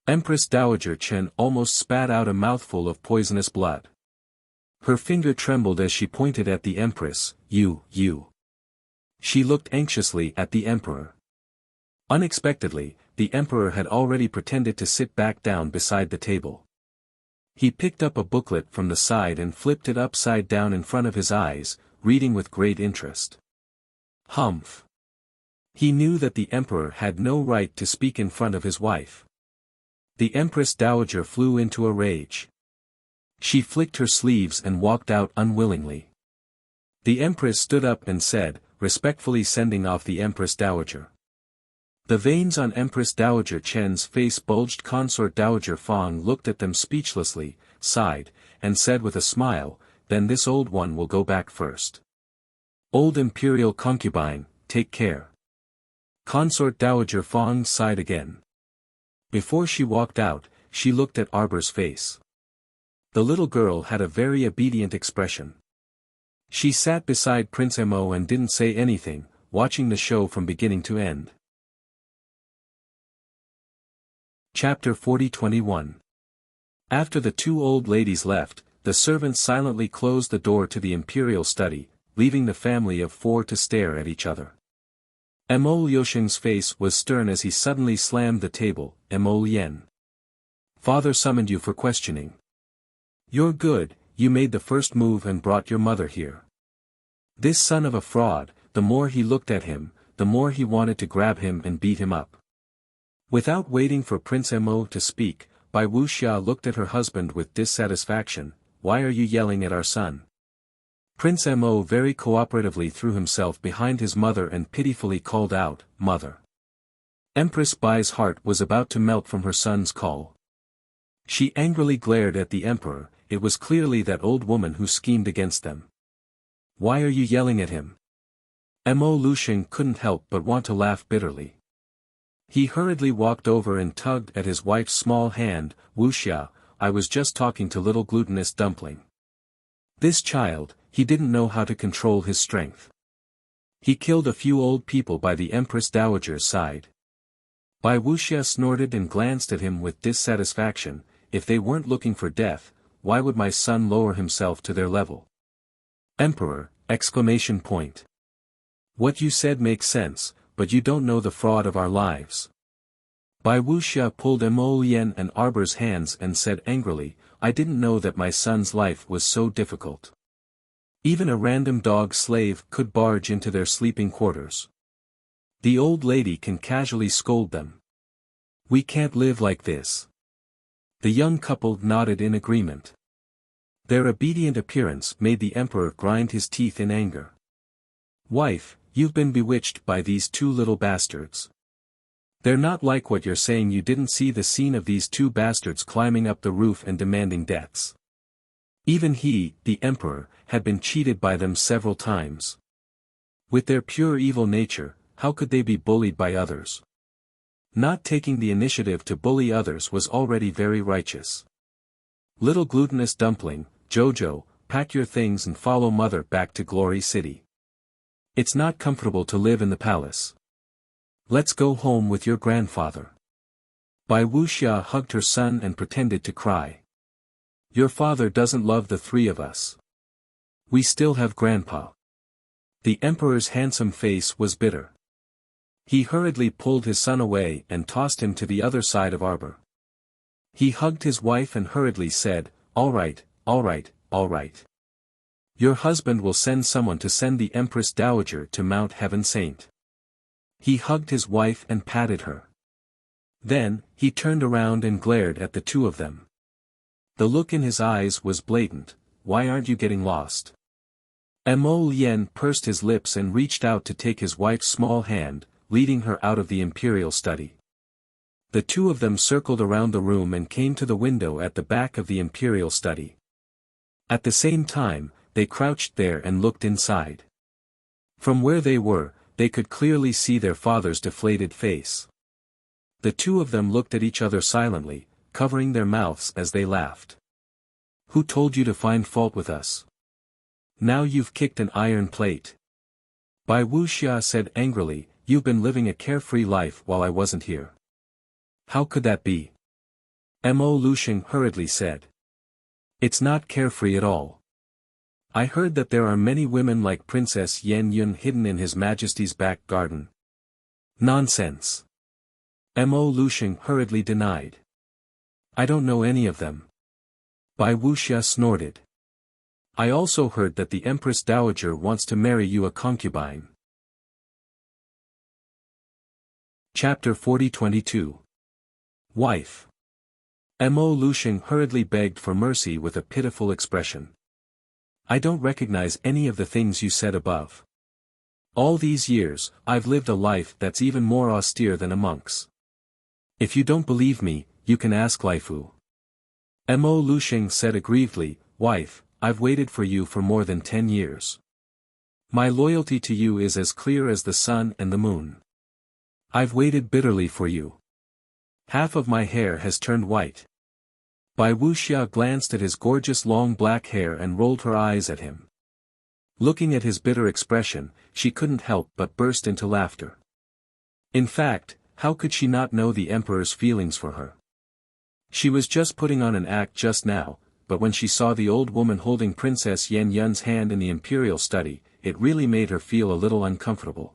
Empress Dowager Chen almost spat out a mouthful of poisonous blood. Her finger trembled as she pointed at the Empress, you. She looked anxiously at the Emperor. Unexpectedly, the Emperor had already pretended to sit back down beside the table. He picked up a booklet from the side and flipped it upside down in front of his eyes, reading with great interest. Humph. He knew that the Emperor had no right to speak in front of his wife. The Empress Dowager flew into a rage. She flicked her sleeves and walked out unwillingly. The Empress stood up and said, respectfully sending off the Empress Dowager. The veins on Empress Dowager Chen's face bulged. Consort Dowager Fong looked at them speechlessly, sighed, and said with a smile, "Then this old one will go back first. Old imperial concubine, take care." Consort Dowager Fong sighed again. Before she walked out, she looked at Arbor's face. The little girl had a very obedient expression. She sat beside Prince Mo and didn't say anything, watching the show from beginning to end. Chapter 40-21. After the two old ladies left, the servants silently closed the door to the imperial study, leaving the family of four to stare at each other. Mo Liusheng's face was stern as he suddenly slammed the table. "Mo Lien. Father summoned you for questioning. You're good, you made the first move and brought your mother here." This son of a fraud, the more he looked at him, the more he wanted to grab him and beat him up. Without waiting for Prince Mo to speak, Bai Wuxia looked at her husband with dissatisfaction. "Why are you yelling at our son?" Prince Mo very cooperatively threw himself behind his mother and pitifully called out, "Mother." Empress Bai's heart was about to melt from her son's call. She angrily glared at the emperor. It was clearly that old woman who schemed against them. "Why are you yelling at him?" Mo Liusheng couldn't help but want to laugh bitterly. He hurriedly walked over and tugged at his wife's small hand. "Wuxia, I was just talking to little glutinous dumpling. This child, he didn't know how to control his strength. He killed a few old people by the Empress Dowager's side." Bai Wuxia snorted and glanced at him with dissatisfaction. "If they weren't looking for death, why would my son lower himself to their level?" "Emperor!" Exclamation point. "What you said makes sense, but you don't know the fraud of our lives." Bai Wuxia pulled Mo Lien and Arbor's hands and said angrily, "I didn't know that my son's life was so difficult. Even a random dog slave could barge into their sleeping quarters. The old lady can casually scold them. We can't live like this." The young couple nodded in agreement. Their obedient appearance made the emperor grind his teeth in anger. "Wife, you've been bewitched by these two little bastards. They're not like what you're saying. You didn't see the scene of these two bastards climbing up the roof and demanding debts. Even he, the emperor, had been cheated by them several times. With their pure evil nature, how could they be bullied by others? Not taking the initiative to bully others was already very righteous. Little glutinous dumpling, Jojo, pack your things and follow mother back to Glory City. It's not comfortable to live in the palace. Let's go home with your grandfather." Bai Wuxia hugged her son and pretended to cry. "Your father doesn't love the three of us. We still have grandpa." The emperor's handsome face was bitter. He hurriedly pulled his son away and tossed him to the other side of Arbor. He hugged his wife and hurriedly said, "All right, all right, all right. Your husband will send someone to send the Empress Dowager to Mount Heaven Saint." He hugged his wife and patted her. Then, he turned around and glared at the two of them. The look in his eyes was blatant. "Why aren't you getting lost?" Mo Lien pursed his lips and reached out to take his wife's small hand, leading her out of the imperial study. The two of them circled around the room and came to the window at the back of the imperial study. At the same time, they crouched there and looked inside. From where they were, they could clearly see their father's deflated face. The two of them looked at each other silently, covering their mouths as they laughed. "Who told you to find fault with us? Now you've kicked an iron plate." Bai Wuxia said angrily, "You've been living a carefree life while I wasn't here." "How could that be?" Mo Liusheng hurriedly said. "It's not carefree at all. I heard that there are many women like Princess Yan Yun hidden in His Majesty's back garden." "Nonsense." Mo Liusheng hurriedly denied. "I don't know any of them." Bai Wuxia snorted. "I also heard that the Empress Dowager wants to marry you a concubine." Chapter 40-22. Wife. Mo Liusheng hurriedly begged for mercy with a pitiful expression. "I don't recognize any of the things you said above. All these years, I've lived a life that's even more austere than a monk's. If you don't believe me, you can ask Laifu. Mo Lushing said aggrievedly, wife, I've waited for you for more than 10 years. My loyalty to you is as clear as the sun and the moon. I've waited bitterly for you. Half of my hair has turned white. Bai Wuxia glanced at his gorgeous long black hair and rolled her eyes at him. Looking at his bitter expression, she couldn't help but burst into laughter. In fact, how could she not know the emperor's feelings for her? She was just putting on an act just now, but when she saw the old woman holding Princess Yan Yun's hand in the imperial study, it really made her feel a little uncomfortable.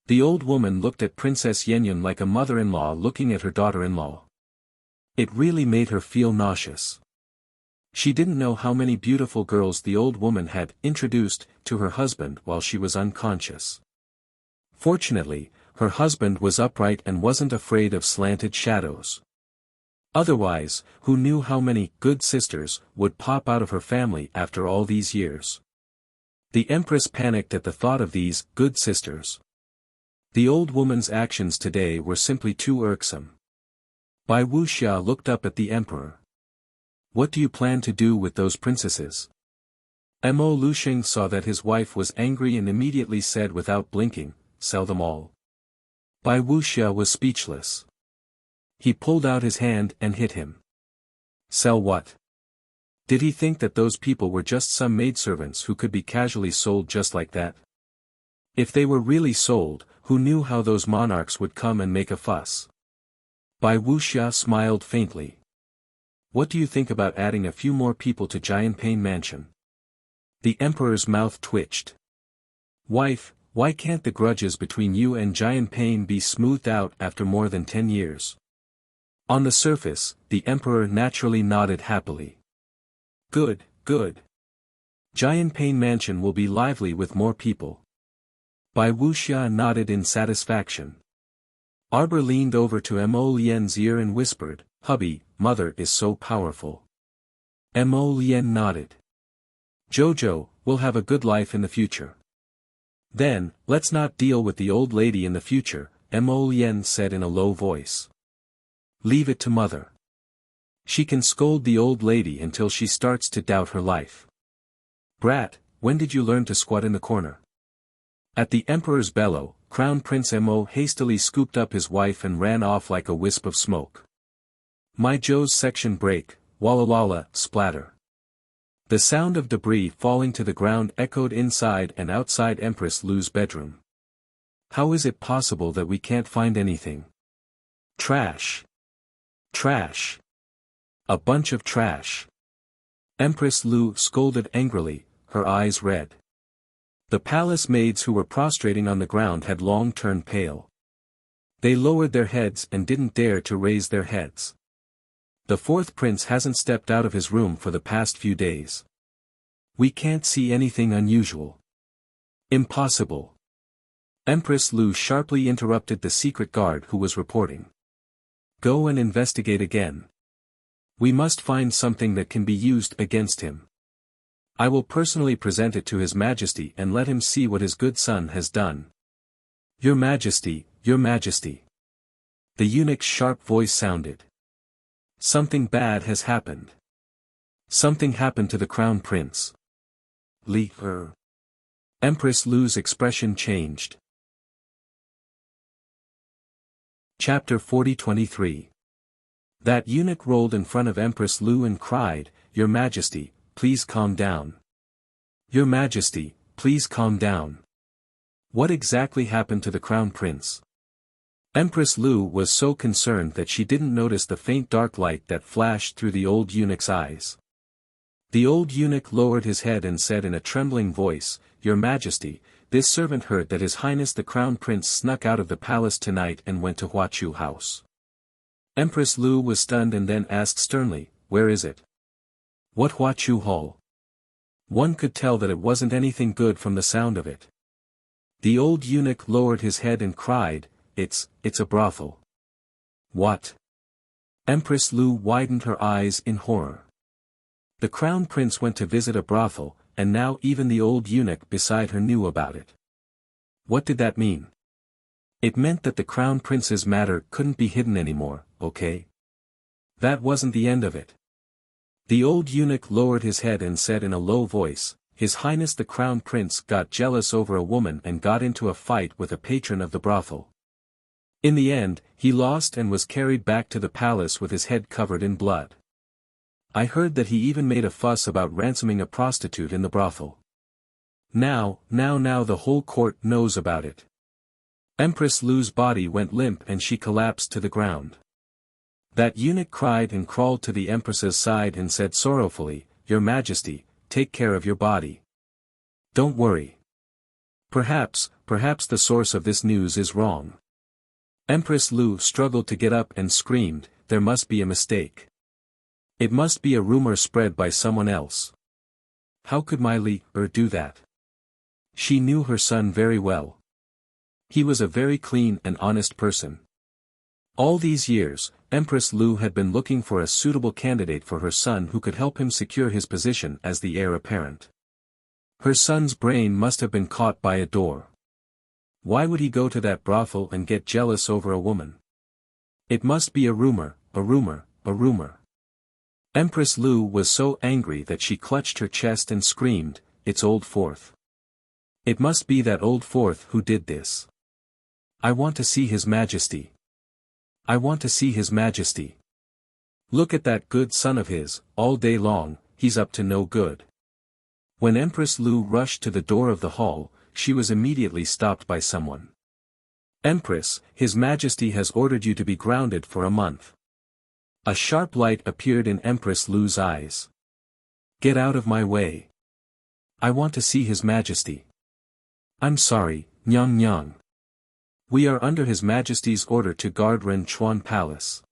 The old woman looked at Princess Yan Yun like a mother-in-law looking at her daughter-in-law. It really made her feel nauseous. She didn't know how many beautiful girls the old woman had introduced to her husband while she was unconscious. Fortunately, her husband was upright and wasn't afraid of slanted shadows. Otherwise, who knew how many good sisters would pop out of her family after all these years? The Empress panicked at the thought of these good sisters. The old woman's actions today were simply too irksome. Bai Wuxia looked up at the emperor. What do you plan to do with those princesses? Mo Lushing saw that his wife was angry and immediately said without blinking, sell them all. Bai Wuxia was speechless. He pulled out his hand and hit him. Sell what? Did he think that those people were just some maidservants who could be casually sold just like that? If they were really sold, who knew how those monarchs would come and make a fuss? Bai Wuxia smiled faintly. What do you think about adding a few more people to Jianping Mansion? The emperor's mouth twitched. Wife, why can't the grudges between you and Jianping be smoothed out after more than 10 years? On the surface, the emperor naturally nodded happily. Good, good. Jianping Mansion will be lively with more people. Bai Wuxia nodded in satisfaction. Arbor leaned over to Mo Lien's ear and whispered, hubby, mother is so powerful. Mo Lien nodded. Jojo, we'll have a good life in the future. Then, let's not deal with the old lady in the future, Mo Lien said in a low voice. Leave it to mother. She can scold the old lady until she starts to doubt her life. Brat, when did you learn to squat in the corner? At the emperor's bellow, Crown Prince Mo hastily scooped up his wife and ran off like a wisp of smoke. My Joe's section break, walla walla, splatter. The sound of debris falling to the ground echoed inside and outside Empress Lu's bedroom. How is it possible that we can't find anything? Trash. Trash. A bunch of trash. Empress Lu scolded angrily, her eyes red. The palace maids who were prostrating on the ground had long turned pale. They lowered their heads and didn't dare to raise their heads. The fourth prince hasn't stepped out of his room for the past few days. We can't see anything unusual. Impossible. Empress Lu sharply interrupted the secret guard who was reporting. Go and investigate again. We must find something that can be used against him. I will personally present it to His Majesty and let him see what his good son has done. Your Majesty, Your Majesty. The eunuch's sharp voice sounded. Something bad has happened. Something happened to the crown prince. Empress Lu's expression changed. Chapter 40-23. That eunuch rolled in front of Empress Lu and cried, Your Majesty, please calm down. Your Majesty, please calm down. What exactly happened to the crown prince? Empress Lu was so concerned that she didn't notice the faint dark light that flashed through the old eunuch's eyes. The old eunuch lowered his head and said in a trembling voice, Your Majesty, this servant heard that His Highness the Crown Prince snuck out of the palace tonight and went to Huachu House. Empress Lu was stunned and then asked sternly, Where is it? What Huachu Hall? One could tell that it wasn't anything good from the sound of it. The old eunuch lowered his head and cried, It's a brothel. What? Empress Lu widened her eyes in horror. The crown prince went to visit a brothel, and now even the old eunuch beside her knew about it. What did that mean? It meant that the crown prince's matter couldn't be hidden anymore, okay? That wasn't the end of it. The old eunuch lowered his head and said in a low voice, His Highness the Crown Prince got jealous over a woman and got into a fight with a patron of the brothel. In the end, he lost and was carried back to the palace with his head covered in blood. I heard that he even made a fuss about ransoming a prostitute in the brothel. Now the whole court knows about it. Empress Lu's body went limp and she collapsed to the ground. That eunuch cried and crawled to the empress's side and said sorrowfully, Your Majesty, take care of your body. Don't worry. Perhaps the source of this news is wrong. Empress Lu struggled to get up and screamed, There must be a mistake. It must be a rumor spread by someone else. How could my Li-er do that? She knew her son very well. He was a very clean and honest person. All these years, Empress Lu had been looking for a suitable candidate for her son who could help him secure his position as the heir apparent. Her son's brain must have been caught by a door. Why would he go to that brothel and get jealous over a woman? It must be a rumor, a rumor, a rumor. Empress Lu was so angry that she clutched her chest and screamed, It's Old Fourth. It must be that Old Fourth who did this. I want to see His Majesty. I want to see His Majesty. Look at that good son of his, all day long, he's up to no good. When Empress Lu rushed to the door of the hall, she was immediately stopped by someone. Empress, His Majesty has ordered you to be grounded for a month. A sharp light appeared in Empress Lu's eyes. Get out of my way. I want to see His Majesty. I'm sorry, Nyang Nyang. We are under His Majesty's order to guard Renchuan Palace.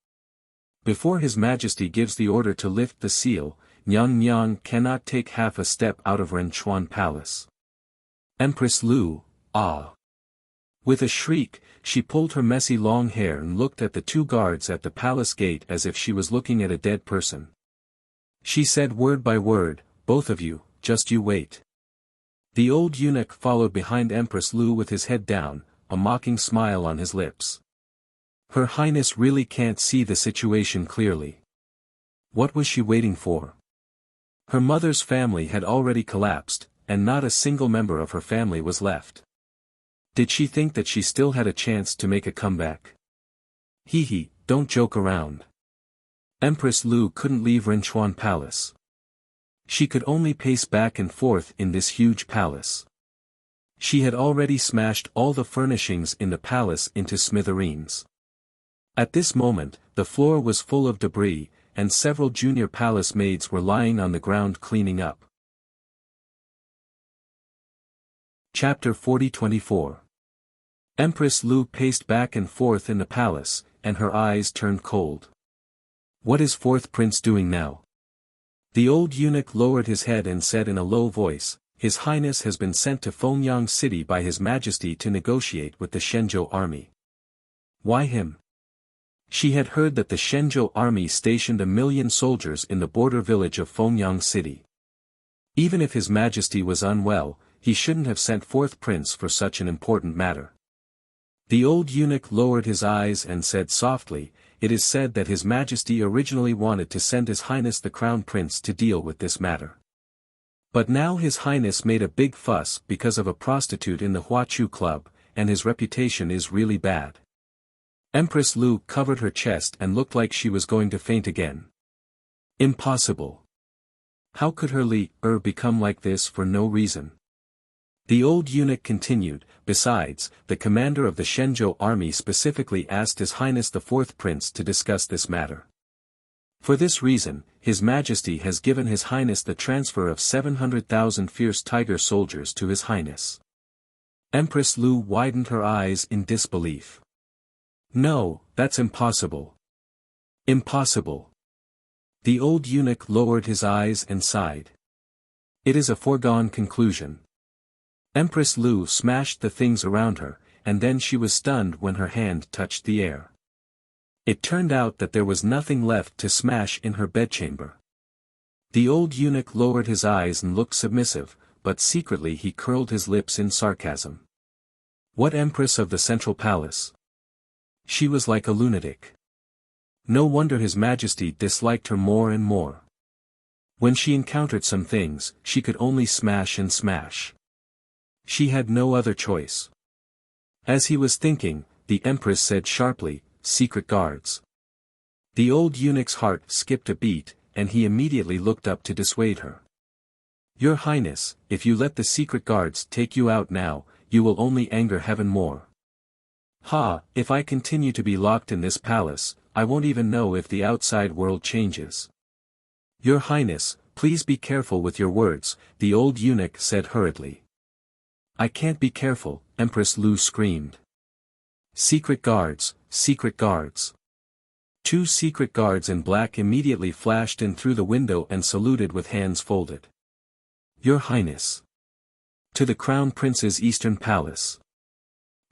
Before His Majesty gives the order to lift the seal, Nyang Nyang cannot take half a step out of Renchuan Palace. Empress Lu, ah! With a shriek, she pulled her messy long hair and looked at the two guards at the palace gate as if she was looking at a dead person. She said word by word, Both of you, just you wait. The old eunuch followed behind Empress Lu with his head down, a mocking smile on his lips. Her Highness really can't see the situation clearly. What was she waiting for? Her mother's family had already collapsed, and not a single member of her family was left. Did she think that she still had a chance to make a comeback? Hee, don't joke around. Empress Lu couldn't leave Renchuan Palace. She could only pace back and forth in this huge palace. She had already smashed all the furnishings in the palace into smithereens. At this moment, the floor was full of debris, and several junior palace maids were lying on the ground cleaning up. Chapter 40-24. Empress Lu paced back and forth in the palace, and her eyes turned cold. What is Fourth Prince doing now? The old eunuch lowered his head and said in a low voice, His Highness has been sent to Fengyang City by His Majesty to negotiate with the Shenzhou army. Why him? She had heard that the Shenzhou army stationed 1 million soldiers in the border village of Fengyang City. Even if His Majesty was unwell, he shouldn't have sent Fourth Prince for such an important matter. The old eunuch lowered his eyes and said softly, It is said that His Majesty originally wanted to send His Highness the Crown Prince to deal with this matter. But now His Highness made a big fuss because of a prostitute in the Huachu Club, and his reputation is really bad. Empress Lu covered her chest and looked like she was going to faint again. Impossible. How could her Li-er become like this for no reason? The old eunuch continued, Besides, the commander of the Shenzhou army specifically asked His Highness the Fourth Prince to discuss this matter. For this reason, His Majesty has given His Highness the transfer of 700,000 fierce tiger soldiers to His Highness. Empress Lu widened her eyes in disbelief. No, that's impossible. Impossible. The old eunuch lowered his eyes and sighed. It is a foregone conclusion. Empress Lu smashed the things around her, and then she was stunned when her hand touched the air. It turned out that there was nothing left to smash in her bedchamber. The old eunuch lowered his eyes and looked submissive, but secretly he curled his lips in sarcasm. What empress of the central palace? She was like a lunatic. No wonder His Majesty disliked her more and more. When she encountered some things, she could only smash and smash. She had no other choice. As he was thinking, the Empress said sharply, "Secret guards." The old eunuch's heart skipped a beat, and he immediately looked up to dissuade her. "Your Highness, if you let the secret guards take you out now, you will only anger heaven more. Ha, if I continue to be locked in this palace, I won't even know if the outside world changes." "Your Highness, please be careful with your words," the old eunuch said hurriedly. "I can't be careful," Empress Lu screamed. "Secret guards, secret guards." Two secret guards in black immediately flashed in through the window and saluted with hands folded. "Your Highness." To the Crown Prince's Eastern Palace.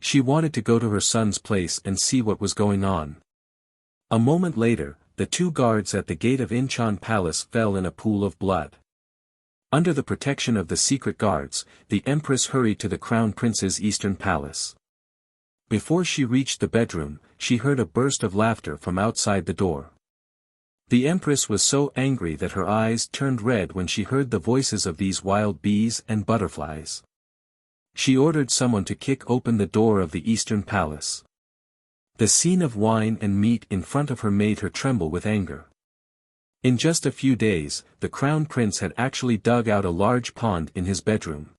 She wanted to go to her son's place and see what was going on. A moment later, the two guards at the gate of Incheon Palace fell in a pool of blood. Under the protection of the secret guards, the Empress hurried to the Crown Prince's Eastern Palace. Before she reached the bedroom, she heard a burst of laughter from outside the door. The Empress was so angry that her eyes turned red when she heard the voices of these wild bees and butterflies. She ordered someone to kick open the door of the Eastern Palace. The scene of wine and meat in front of her made her tremble with anger. In just a few days, the Crown Prince had actually dug out a large pond in his bedroom.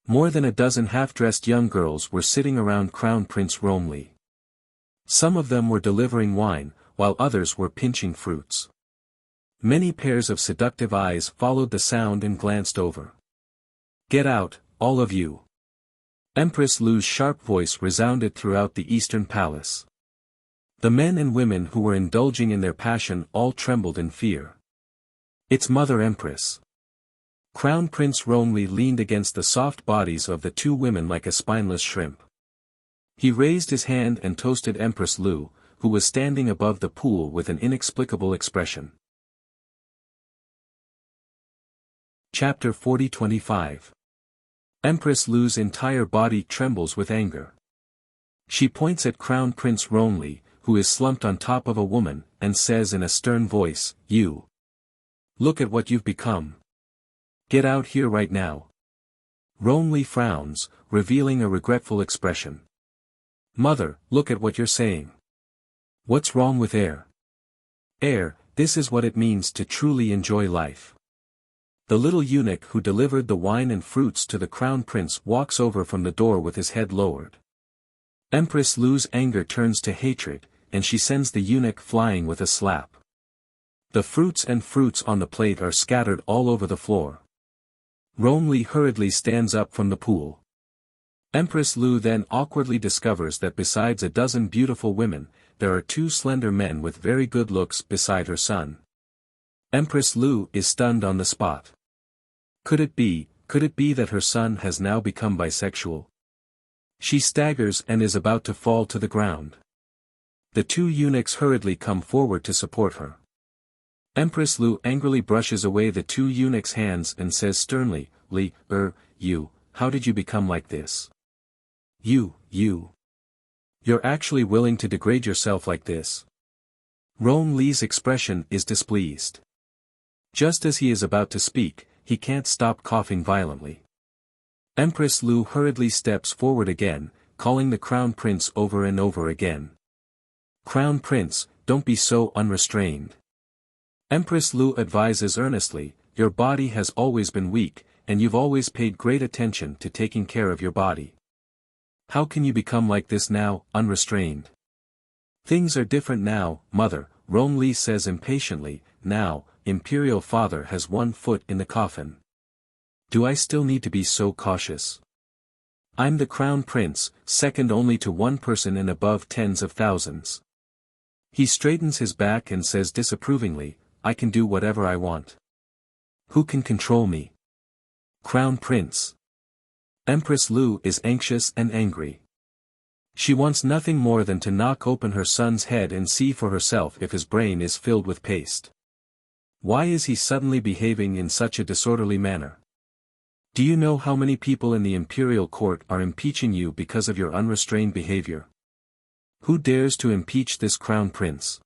More than a dozen half-dressed young girls were sitting around Crown Prince Romli. Some of them were delivering wine, while others were pinching fruits. Many pairs of seductive eyes followed the sound and glanced over. "Get out, all of you." Empress Lu's sharp voice resounded throughout the Eastern Palace. The men and women who were indulging in their passion all trembled in fear. "It's Mother Empress." Crown Prince Romli leaned against the soft bodies of the two women like a spineless shrimp. He raised his hand and toasted Empress Lu, who was standing above the pool with an inexplicable expression. Chapter 40-25. Empress Lu's entire body trembles with anger. She points at Crown Prince Romli, who is slumped on top of a woman, and says in a stern voice, "You. Look at what you've become. Get out here right now." Romli frowns, revealing a regretful expression. "Mother, look at what you're saying. What's wrong with air? Air, this is what it means to truly enjoy life." The little eunuch who delivered the wine and fruits to the Crown Prince walks over from the door with his head lowered. Empress Lu's anger turns to hatred, and she sends the eunuch flying with a slap. The fruits on the plate are scattered all over the floor. Romli hurriedly stands up from the pool. Empress Lu then awkwardly discovers that besides a dozen beautiful women, there are two slender men with very good looks beside her son. Empress Lu is stunned on the spot. Could it be that her son has now become bisexual? She staggers and is about to fall to the ground. The two eunuchs hurriedly come forward to support her. Empress Lu angrily brushes away the two eunuchs' hands and says sternly, You, how did you become like this? You're actually willing to degrade yourself like this?" Li's expression is displeased. Just as he is about to speak, he can't stop coughing violently. Empress Lu hurriedly steps forward again, calling the Crown Prince over and over again. "Crown Prince, don't be so unrestrained." Empress Lu advises earnestly, "Your body has always been weak, and you've always paid great attention to taking care of your body. How can you become like this now, unrestrained?" "Things are different now, Mother," Li says impatiently. "Now, Imperial Father has one foot in the coffin. Do I still need to be so cautious? I'm the Crown Prince, second only to one person in above tens of thousands." He straightens his back and says disapprovingly, "I can do whatever I want. Who can control me? Crown Prince." Empress Lu is anxious and angry. She wants nothing more than to knock open her son's head and see for herself if his brain is filled with paste. Why is he suddenly behaving in such a disorderly manner? Do you know how many people in the imperial court are impeaching you because of your unrestrained behavior? Who dares to impeach this crown prince?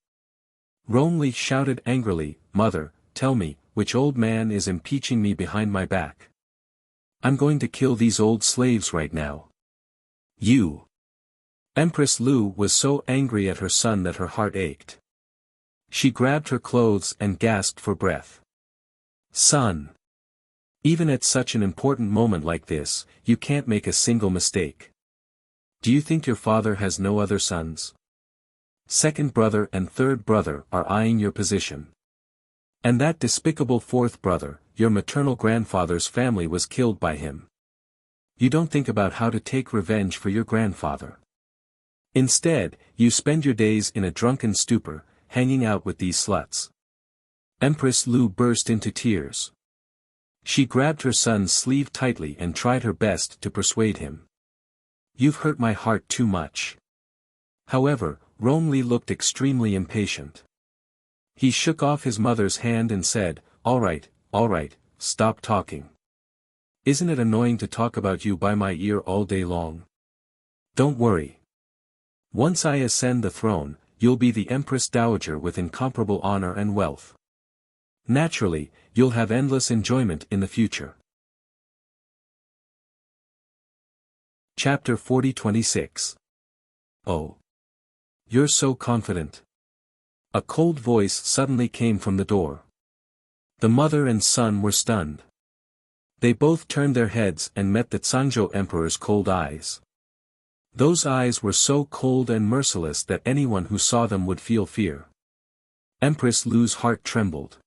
Rongli shouted angrily, Mother, tell me, which old man is impeaching me behind my back? I'm going to kill these old slaves right now. You! Empress Lu was so angry at her son that her heart ached. She grabbed her clothes and gasped for breath. Son! Even at such an important moment like this, you can't make a single mistake. Do you think your father has no other sons? Second brother and third brother are eyeing your position. And that despicable fourth brother, your maternal grandfather's family was killed by him. You don't think about how to take revenge for your grandfather. Instead, you spend your days in a drunken stupor, hanging out with these sluts. Empress Lu burst into tears. She grabbed her son's sleeve tightly and tried her best to persuade him. You've hurt my heart too much. However, Rongli looked extremely impatient. He shook off his mother's hand and said, all right, stop talking. Isn't it annoying to talk about you by my ear all day long? Don't worry. Once I ascend the throne, you'll be the Empress Dowager with incomparable honor and wealth. Naturally, you'll have endless enjoyment in the future. Chapter 40-26. Oh. You're so confident. A cold voice suddenly came from the door. The mother and son were stunned. They both turned their heads and met the Zhangzhou Emperor's cold eyes. Those eyes were so cold and merciless that anyone who saw them would feel fear. Empress Lu's heart trembled.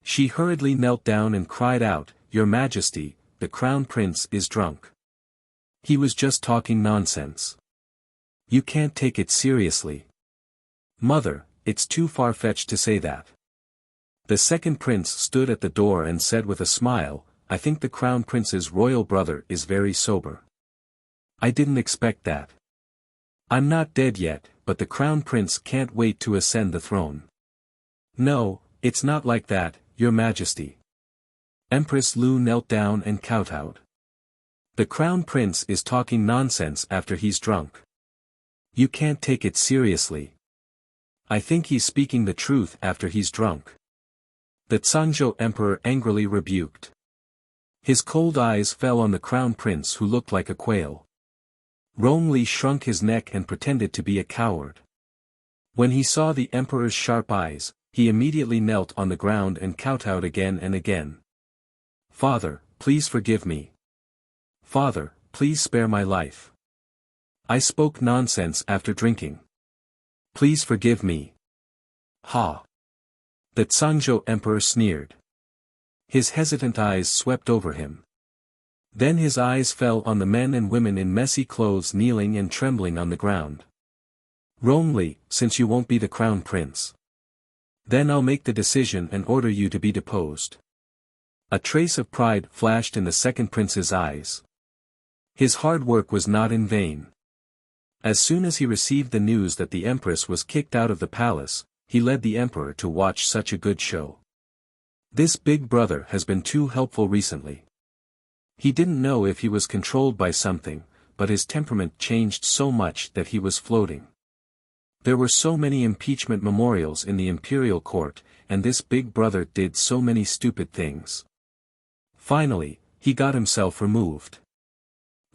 She hurriedly knelt down and cried out, Your Majesty, the Crown Prince is drunk. He was just talking nonsense. You can't take it seriously. Mother, it's too far-fetched to say that. The second prince stood at the door and said with a smile, I think the Crown Prince's royal brother is very sober. I didn't expect that. I'm not dead yet, but the Crown Prince can't wait to ascend the throne. No, it's not like that, Your Majesty. Empress Lu knelt down and kowtowed. The Crown Prince is talking nonsense after he's drunk. You can't take it seriously. I think he's speaking the truth after he's drunk. The Zhangzhou Emperor angrily rebuked. His cold eyes fell on the Crown Prince who looked like a quail. Rongli shrunk his neck and pretended to be a coward. When he saw the Emperor's sharp eyes, he immediately knelt on the ground and kowtowed again and again. Father, please forgive me. Father, please spare my life. I spoke nonsense after drinking. Please forgive me. Ha! The Zhangzhou Emperor sneered. His hesitant eyes swept over him. Then his eyes fell on the men and women in messy clothes kneeling and trembling on the ground. Rongli, since you won't be the Crown Prince. Then I'll make the decision and order you to be deposed. A trace of pride flashed in the second prince's eyes. His hard work was not in vain. As soon as he received the news that the Empress was kicked out of the palace, he led the Emperor to watch such a good show. This big brother has been too helpful recently. He didn't know if he was controlled by something, but his temperament changed so much that he was floating. There were so many impeachment memorials in the imperial court, and this big brother did so many stupid things. Finally, he got himself removed.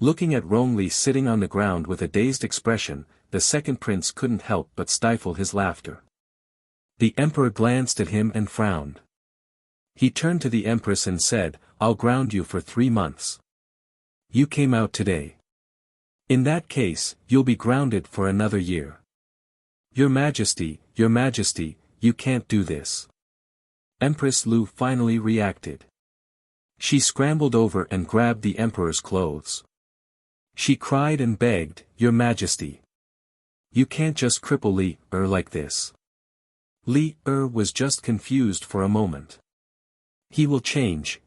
Looking at Rongli sitting on the ground with a dazed expression, the second prince couldn't help but stifle his laughter. The emperor glanced at him and frowned. He turned to the empress and said, I'll ground you for 3 months. You came out today. In that case, you'll be grounded for another year. Your Majesty, you can't do this. Empress Lu finally reacted. She scrambled over and grabbed the emperor's clothes. She cried and begged, Your Majesty. You can't just cripple Li like this. Li was just confused for a moment. He will change.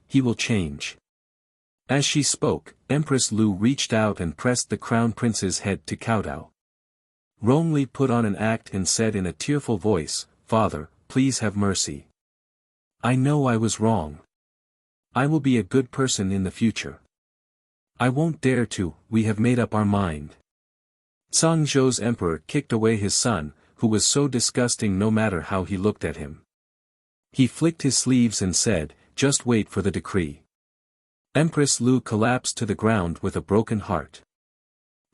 As she spoke, Empress Lu reached out and pressed the crown prince's head to kowtow. Rongli put on an act and said in a tearful voice, Father, please have mercy. I know I was wrong. I will be a good person in the future. I won't dare to, we have made up our mind. Zhangzhou's emperor kicked away his son, who was so disgusting no matter how he looked at him. He flicked his sleeves and said, just wait for the decree. Empress Lu collapsed to the ground with a broken heart.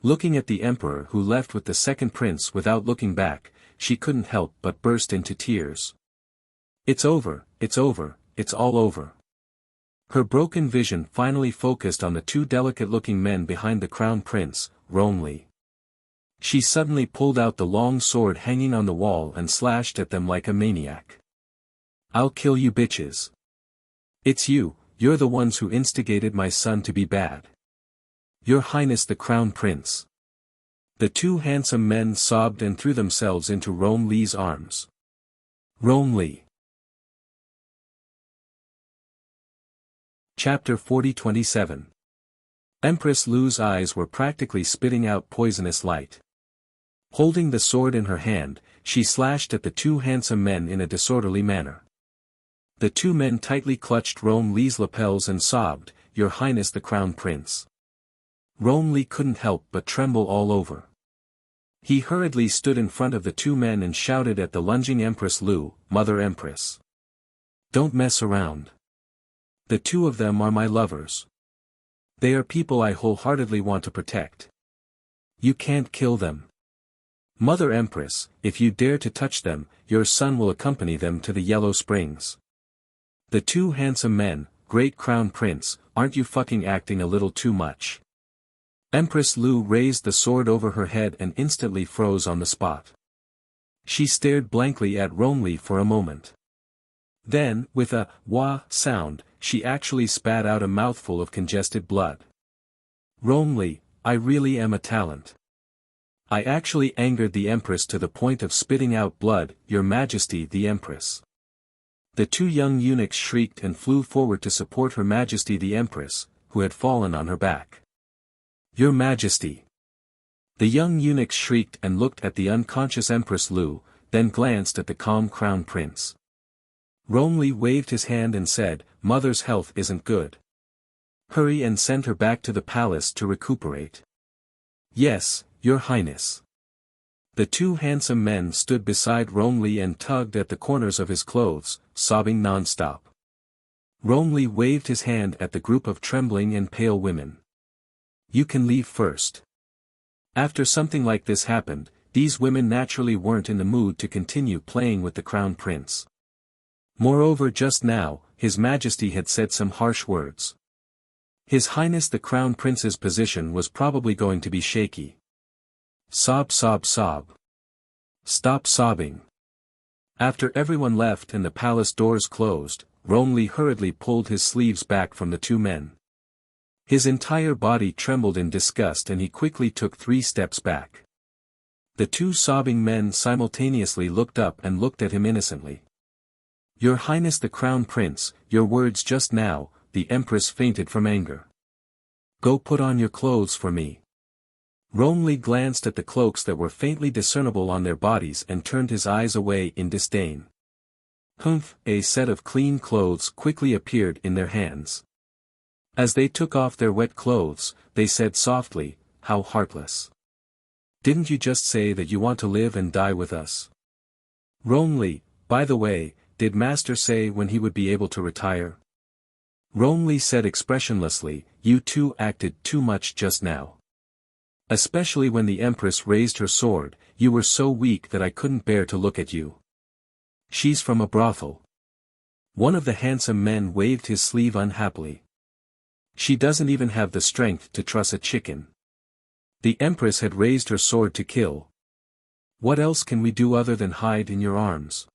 Looking at the emperor who left with the second prince without looking back, she couldn't help but burst into tears. It's over, it's over, it's all over. Her broken vision finally focused on the two delicate-looking men behind the crown prince, Rongli. She suddenly pulled out the long sword hanging on the wall and slashed at them like a maniac. I'll kill you bitches. It's you're the ones who instigated my son to be bad. Your Highness the Crown Prince. The two handsome men sobbed and threw themselves into Rongli's arms. Rongli. Chapter 40-27. Empress Lu's eyes were practically spitting out poisonous light. Holding the sword in her hand, she slashed at the two handsome men in a disorderly manner. The two men tightly clutched Rongli's lapels and sobbed, Your Highness the Crown Prince. Rongli couldn't help but tremble all over. He hurriedly stood in front of the two men and shouted at the lunging Empress Lu, Mother Empress. Don't mess around. The two of them are my lovers. They are people I wholeheartedly want to protect. You can't kill them. Mother Empress, if you dare to touch them, your son will accompany them to the Yellow Springs. The two handsome men, Great Crown Prince, aren't you fucking acting a little too much? Empress Lu raised the sword over her head and instantly froze on the spot. She stared blankly at Rongli for a moment. Then, with a wah sound, she actually spat out a mouthful of congested blood. Rongli, I really am a talent. I actually angered the Empress to the point of spitting out blood, Your Majesty the Empress. The two young eunuchs shrieked and flew forward to support Her Majesty the Empress, who had fallen on her back. Your Majesty. The young eunuchs shrieked and looked at the unconscious Empress Lu, then glanced at the calm Crown Prince. Rongli waved his hand and said, Mother's health isn't good. Hurry and send her back to the palace to recuperate. Yes, Your Highness. The two handsome men stood beside Rongli and tugged at the corners of his clothes, sobbing non-stop. Rongli waved his hand at the group of trembling and pale women. You can leave first. After something like this happened, these women naturally weren't in the mood to continue playing with the Crown Prince. Moreover, just now, His Majesty had said some harsh words. His Highness the Crown Prince's position was probably going to be shaky. Sob, sob, sob. Stop sobbing. After everyone left and the palace doors closed, Rongli hurriedly pulled his sleeves back from the two men. His entire body trembled in disgust and he quickly took 3 steps back. The two sobbing men simultaneously looked up and looked at him innocently. Your Highness the Crown Prince, your words just now, the Empress fainted from anger. Go put on your clothes for me. Rongli glanced at the cloaks that were faintly discernible on their bodies and turned his eyes away in disdain. Humph! A set of clean clothes quickly appeared in their hands. As they took off their wet clothes, they said softly, How heartless. Didn't you just say that you want to live and die with us? Rongli, by the way, did Master say when he would be able to retire? Rongli said expressionlessly, You two acted too much just now. Especially when the Empress raised her sword, you were so weak that I couldn't bear to look at you. She's from a brothel. One of the handsome men waved his sleeve unhappily. She doesn't even have the strength to truss a chicken. The Empress had raised her sword to kill. What else can we do other than hide in your arms?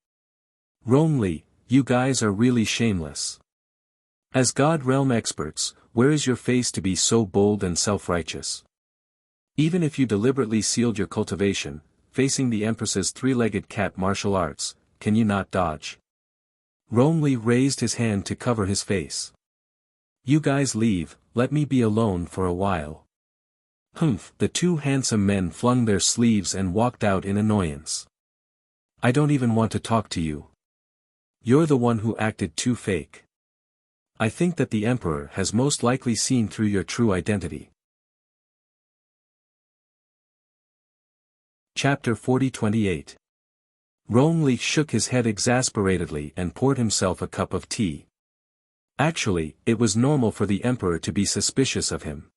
Rongli, you guys are really shameless. As God Realm experts, where is your face to be so bold and self-righteous? Even if you deliberately sealed your cultivation, facing the Empress's 3-legged cat martial arts, can you not dodge? Rongli raised his hand to cover his face. You guys leave, let me be alone for a while. Humph! The two handsome men flung their sleeves and walked out in annoyance. I don't even want to talk to you. You're the one who acted too fake. I think that the Emperor has most likely seen through your true identity. Chapter 40-28. Rongli shook his head exasperatedly and poured himself a cup of tea. Actually, it was normal for the Emperor to be suspicious of him.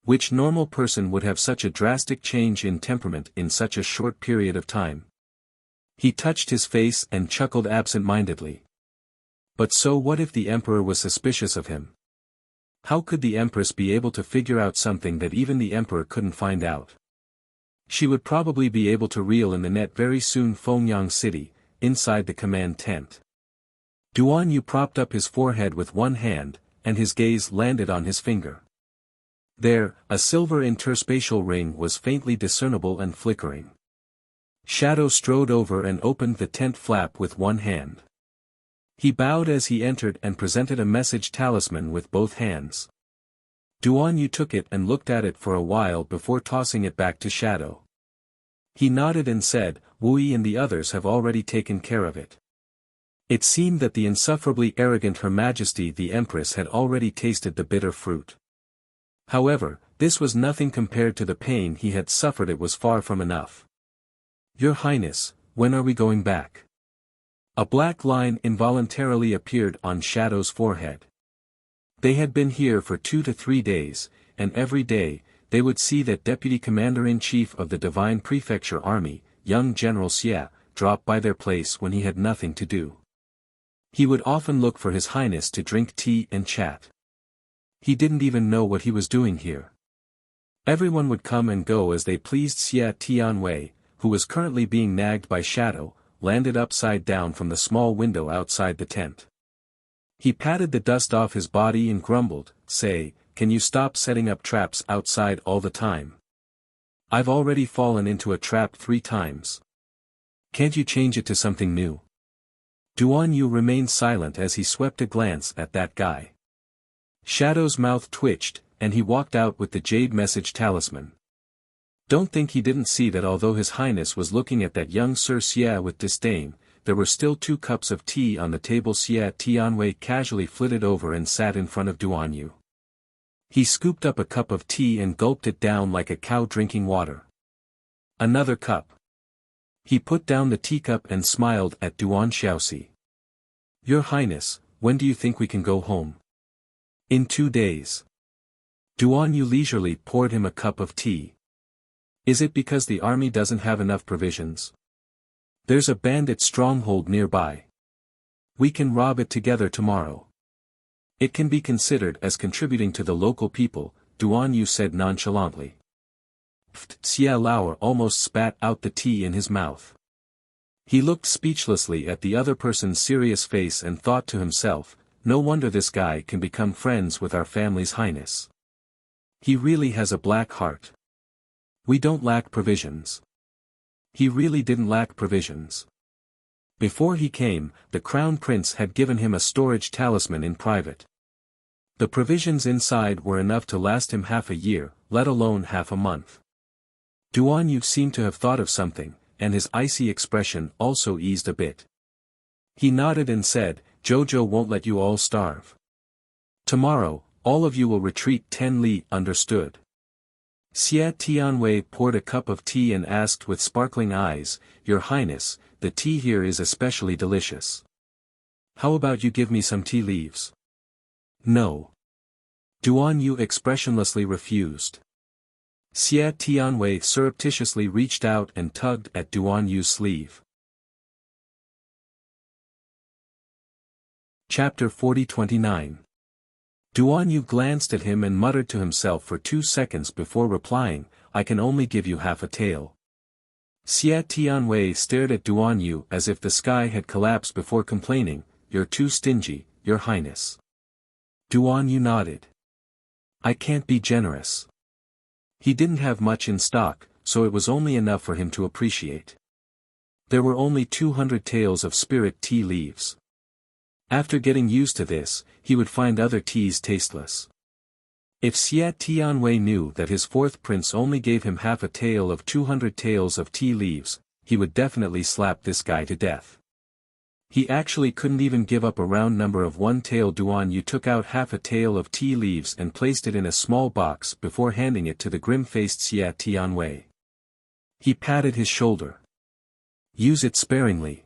Which normal person would have such a drastic change in temperament in such a short period of time? He touched his face and chuckled absent-mindedly. But so what if the Emperor was suspicious of him? How could the Empress be able to figure out something that even the Emperor couldn't find out? She would probably be able to reel in the net very soon. Fengyang City, inside the command tent. Duan Yu propped up his forehead with one hand, and his gaze landed on his finger. There, a silver interspatial ring was faintly discernible and flickering. Shadow strode over and opened the tent flap with one hand. He bowed as he entered and presented a message talisman with both hands. Duan Yu took it and looked at it for a while before tossing it back to Shadow. He nodded and said, "Wu Yi and the others have already taken care of it." It seemed that the insufferably arrogant Her Majesty the Empress had already tasted the bitter fruit. However, this was nothing compared to the pain he had suffered. It was far from enough. "Your Highness, when are we going back?" A black line involuntarily appeared on Shadow's forehead. They had been here for 2 to 3 days, and every day, they would see that Deputy Commander-in-Chief of the Divine Prefecture Army, young General Xie, drop by their place when he had nothing to do. He would often look for His Highness to drink tea and chat. He didn't even know what he was doing here. Everyone would come and go as they pleased. Xie Tianwei, who was currently being nagged by Shadow, landed upside down from the small window outside the tent. He patted the dust off his body and grumbled, "Say, can you stop setting up traps outside all the time? I've already fallen into a trap 3 times. Can't you change it to something new?" Duan Yu remained silent as he swept a glance at that guy. Shadow's mouth twitched, and he walked out with the jade message talisman. Don't think he didn't see that although His Highness was looking at that young Sir Xie with disdain, there were still 2 cups of tea on the table. Xie Tianwei casually flitted over and sat in front of Duan Yu. He scooped up a cup of tea and gulped it down like a cow drinking water. "Another cup." He put down the teacup and smiled at Duan Xiaoxi. "Your Highness, when do you think we can go home?" "In 2 days." Duan Yu leisurely poured him a cup of tea. "Is it because the army doesn't have enough provisions? There's a bandit stronghold nearby. We can rob it together tomorrow. It can be considered as contributing to the local people," Duan Yu said nonchalantly. Xie Lauer almost spat out the tea in his mouth. He looked speechlessly at the other person's serious face and thought to himself, "No wonder this guy can become friends with our family's highness. He really has a black heart. We don't lack provisions." He really didn't lack provisions. Before he came, the Crown Prince had given him a storage talisman in private. The provisions inside were enough to last him half a year, let alone half a month. Duan Yu seemed to have thought of something, and his icy expression also eased a bit. He nodded and said, "Jojo won't let you all starve. Tomorrow, all of you will retreat 10 li, understood?" Xie Tianwei poured a cup of tea and asked with sparkling eyes, "Your Highness, the tea here is especially delicious. How about you give me some tea leaves?" "No." Duan Yu expressionlessly refused. Xie Tianwei surreptitiously reached out and tugged at Duan Yu's sleeve. Chapter 40-29. Duan Yu glanced at him and muttered to himself for 2 seconds before replying, "I can only give you half a tael." Xie Tianwei stared at Duan Yu as if the sky had collapsed before complaining, "You're too stingy, Your Highness." Duan Yu nodded. "I can't be generous." He didn't have much in stock, so it was only enough for him to appreciate. There were only 200 taels of spirit tea leaves. After getting used to this, he would find other teas tasteless. If Xie Tianwei knew that his 4th prince only gave him half a tael of 200 taels of tea leaves, he would definitely slap this guy to death. He actually couldn't even give up a round number of one tael. Duan Yu took out half a tael of tea leaves and placed it in a small box before handing it to the grim-faced Xia Tianwei. He patted his shoulder. Use it sparingly.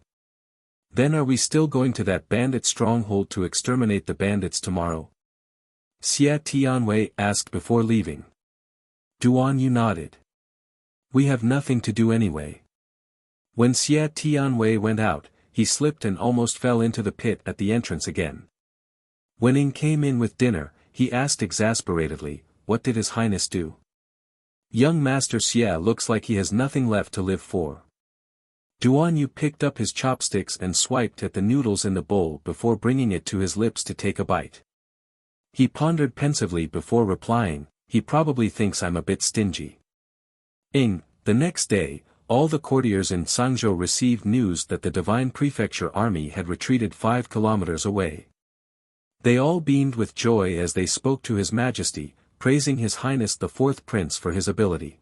Then are we still going to that bandit stronghold to exterminate the bandits tomorrow? Xia Tianwei asked before leaving. Duan Yu nodded. We have nothing to do anyway. When Xia Tianwei went out, he slipped and almost fell into the pit at the entrance again. When Ing came in with dinner, he asked exasperatedly, what did His Highness do? Young Master Xia looks like he has nothing left to live for. Duan Yu picked up his chopsticks and swiped at the noodles in the bowl before bringing it to his lips to take a bite. He pondered pensively before replying, he probably thinks I'm a bit stingy. The next day, all the courtiers in Sangzhou received news that the Divine Prefecture army had retreated 5 kilometers away. They all beamed with joy as they spoke to His Majesty, praising His Highness the Fourth Prince for his ability.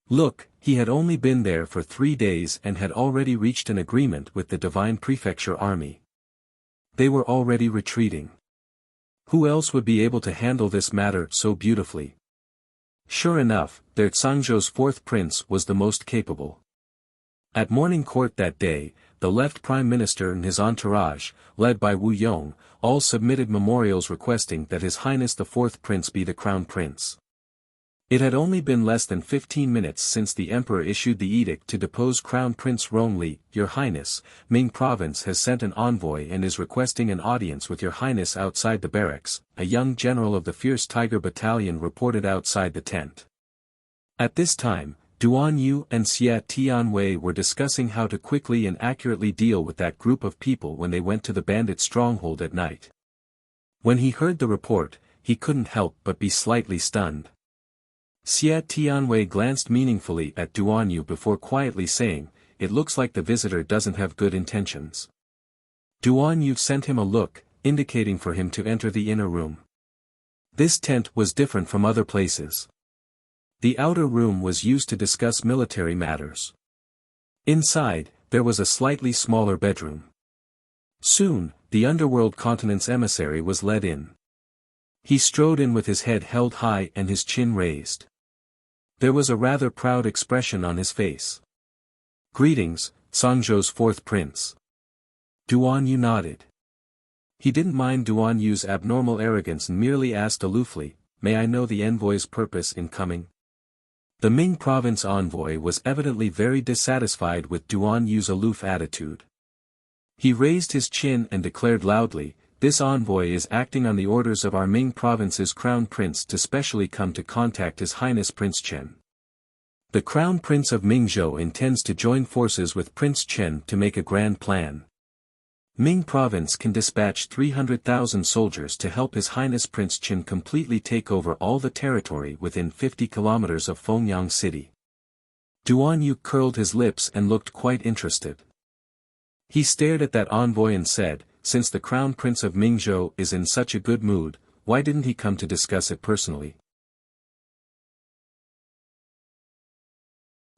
Look, he had only been there for 3 days and had already reached an agreement with the Divine Prefecture army. They were already retreating. Who else would be able to handle this matter so beautifully? Sure enough, their Sangzhou's fourth prince was the most capable. At morning court that day, the left prime minister and his entourage, led by Wu Yong, all submitted memorials requesting that His Highness the Fourth Prince be the crown prince. It had only been less than 15 minutes since the emperor issued the edict to depose Crown Prince Rongli. Your Highness, Ming Province has sent an envoy and is requesting an audience with Your Highness outside the barracks, a young general of the Fierce Tiger Battalion reported outside the tent. At this time, Duan Yu and Xia Tianwei were discussing how to quickly and accurately deal with that group of people when they went to the bandit stronghold at night. When he heard the report, he couldn't help but be slightly stunned. Xia Tianwei glanced meaningfully at Duan Yu before quietly saying, it looks like the visitor doesn't have good intentions. Duan Yu sent him a look, indicating for him to enter the inner room. This tent was different from other places. The outer room was used to discuss military matters. Inside, there was a slightly smaller bedroom. Soon, the underworld continent's emissary was led in. He strode in with his head held high and his chin raised. There was a rather proud expression on his face. Greetings, Sangzhou's fourth prince. Duan Yu nodded. He didn't mind Duan Yu's abnormal arrogance and merely asked aloofly, may I know the envoy's purpose in coming? The Ming province envoy was evidently very dissatisfied with Duan Yu's aloof attitude. He raised his chin and declared loudly, this envoy is acting on the orders of our Ming province's crown prince to specially come to contact His Highness Prince Chen. The crown prince of Mingzhou intends to join forces with Prince Chen to make a grand plan. Ming province can dispatch 300,000 soldiers to help His Highness Prince Chen completely take over all the territory within 50 kilometers of Fengyang City. Duan Yu curled his lips and looked quite interested. He stared at that envoy and said, since the crown prince of Mingzhou is in such a good mood, why didn't he come to discuss it personally?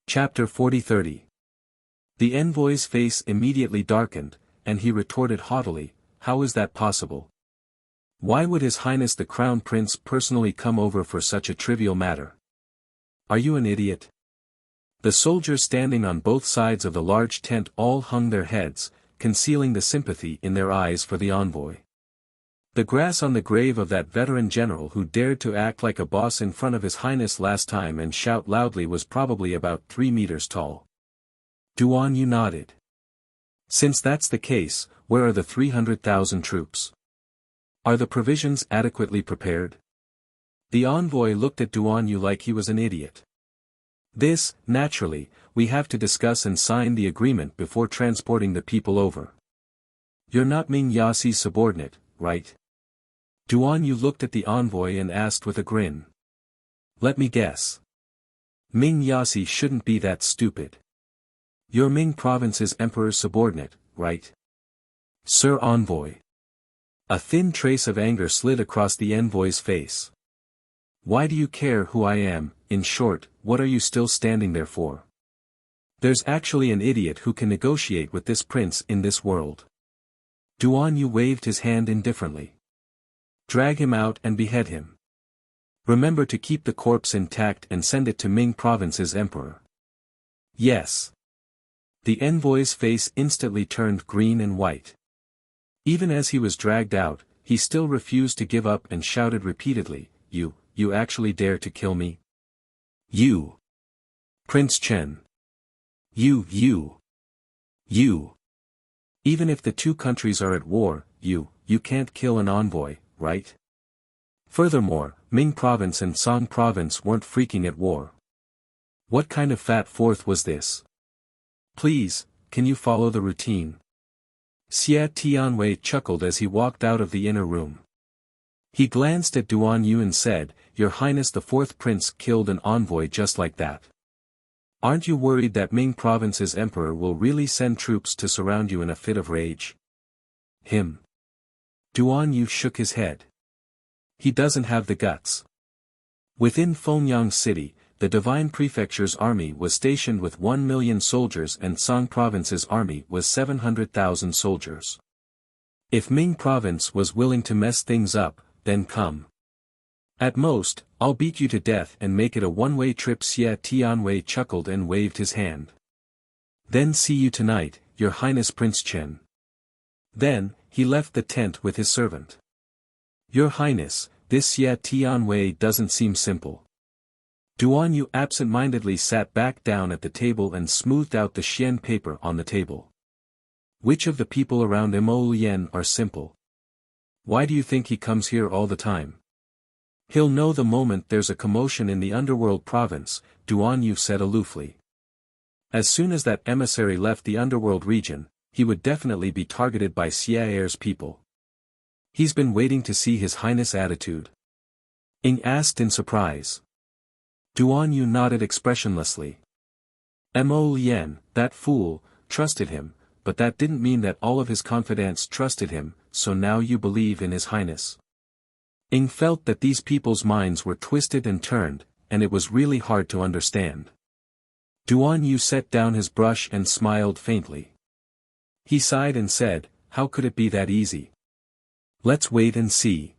Chapter 40-30. The envoy's face immediately darkened, and he retorted haughtily, how is that possible? Why would His Highness the Crown Prince personally come over for such a trivial matter? Are you an idiot? The soldiers standing on both sides of the large tent all hung their heads, concealing the sympathy in their eyes for the envoy. The grass on the grave of that veteran general who dared to act like a boss in front of His Highness last time and shout loudly was probably about 3 meters tall. Duan Yu nodded. Since that's the case, where are the 300,000 troops? Are the provisions adequately prepared? The envoy looked at Duan Yu like he was an idiot. This, naturally, we have to discuss and sign the agreement before transporting the people over. You're not Ming Yasi's subordinate, right? Duan Yu looked at the envoy and asked with a grin. Let me guess. Ming Yasi shouldn't be that stupid. You're Ming province's emperor's subordinate, right? Sir envoy. A thin trace of anger slid across the envoy's face. Why do you care who I am? In short, what are you still standing there for? There's actually an idiot who can negotiate with this prince in this world. Duan Yu waved his hand indifferently. Drag him out and behead him. Remember to keep the corpse intact and send it to Ming Province's emperor. Yes. The envoy's face instantly turned green and white. Even as he was dragged out, he still refused to give up and shouted repeatedly, You actually dare to kill me? You! Prince Chen! You! Even if the two countries are at war, you can't kill an envoy, right? Furthermore, Ming Province and Song Province weren't freaking at war. What kind of fat fourth was this? Please, can you follow the routine? Xia Tianwei chuckled as he walked out of the inner room. He glanced at Duan Yu and said, Your Highness the fourth prince killed an envoy just like that. Aren't you worried that Ming Province's emperor will really send troops to surround you in a fit of rage? Him. Duan Yu shook his head. He doesn't have the guts. Within Fengyang City, the Divine Prefecture's army was stationed with 1 million soldiers and Song Province's army was 700,000 soldiers. If Ming Province was willing to mess things up, then come. At most, I'll beat you to death and make it a one-way trip. Xia Tianwei chuckled and waved his hand. Then see you tonight, Your Highness Prince Chen. Then, he left the tent with his servant. Your Highness, this Xia Tianwei doesn't seem simple. Duan Yu absent-mindedly sat back down at the table and smoothed out the xian paper on the table. Which of the people around Mo Lian are simple? Why do you think he comes here all the time? He'll know the moment there's a commotion in the underworld province, Duan Yu said aloofly. As soon as that emissary left the underworld region, he would definitely be targeted by Xiao's people. He's been waiting to see His Highness' attitude. Ing asked in surprise. Duan Yu nodded expressionlessly. Mo Lian, that fool, trusted him, but that didn't mean that all of his confidants trusted him, so now you believe in His Highness. Ing felt that these people's minds were twisted and turned, and it was really hard to understand. Duan Yu set down his brush and smiled faintly. He sighed and said, How could it be that easy? Let's wait and see.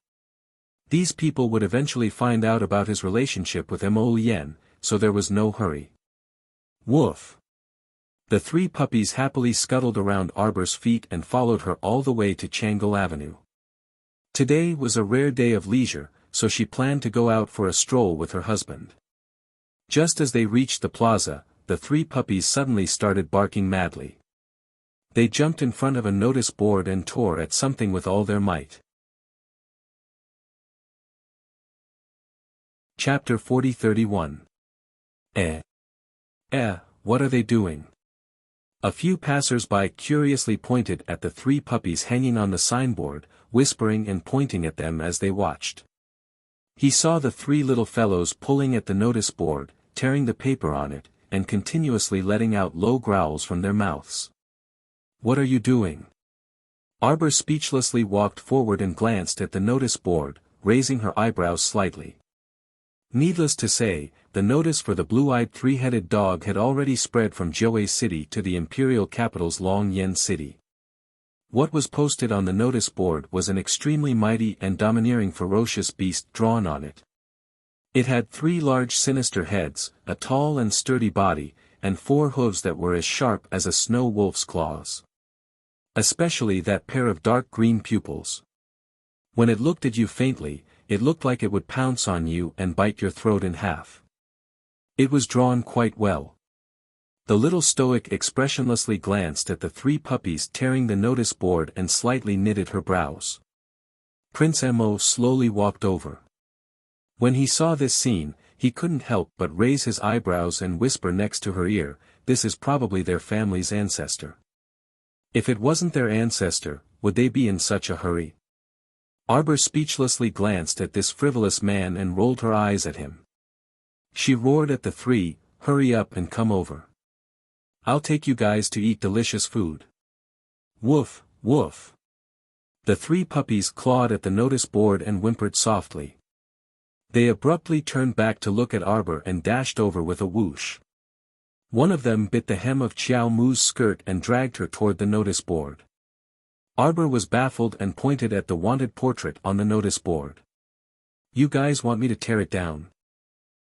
These people would eventually find out about his relationship with Mo Lian, so there was no hurry. Woof! The three puppies happily scuttled around Arbor's feet and followed her all the way to Changle Avenue. Today was a rare day of leisure, so she planned to go out for a stroll with her husband. Just as they reached the plaza, the three puppies suddenly started barking madly. They jumped in front of a notice board and tore at something with all their might. Chapter 40-31. What are they doing? A few passers-by curiously pointed at the three puppies hanging on the signboard, whispering and pointing at them as they watched. He saw the three little fellows pulling at the notice board, tearing the paper on it, and continuously letting out low growls from their mouths. What are you doing? Arbor speechlessly walked forward and glanced at the notice board, raising her eyebrows slightly. Needless to say, the notice for the blue-eyed three-headed dog had already spread from Jiuwei City to the imperial capital's Longyan City. What was posted on the notice board was an extremely mighty and domineering ferocious beast drawn on it. It had 3 large sinister heads, a tall and sturdy body, and 4 hooves that were as sharp as a snow wolf's claws. Especially that pair of dark green pupils. When it looked at you faintly, it looked like it would pounce on you and bite your throat in half. It was drawn quite well. The little stoic expressionlessly glanced at the 3 puppies tearing the notice board and slightly knitted her brows. Prince Mo slowly walked over. When he saw this scene, he couldn't help but raise his eyebrows and whisper next to her ear, This is probably their family's ancestor. If it wasn't their ancestor, would they be in such a hurry? Arbor speechlessly glanced at this frivolous man and rolled her eyes at him. She roared at the 3, Hurry up and come over. I'll take you guys to eat delicious food. Woof, woof. The 3 puppies clawed at the notice board and whimpered softly. They abruptly turned back to look at Arbor and dashed over with a whoosh. One of them bit the hem of Qiao Mu's skirt and dragged her toward the notice board. Arbor was baffled and pointed at the wanted portrait on the notice board. You guys want me to tear it down?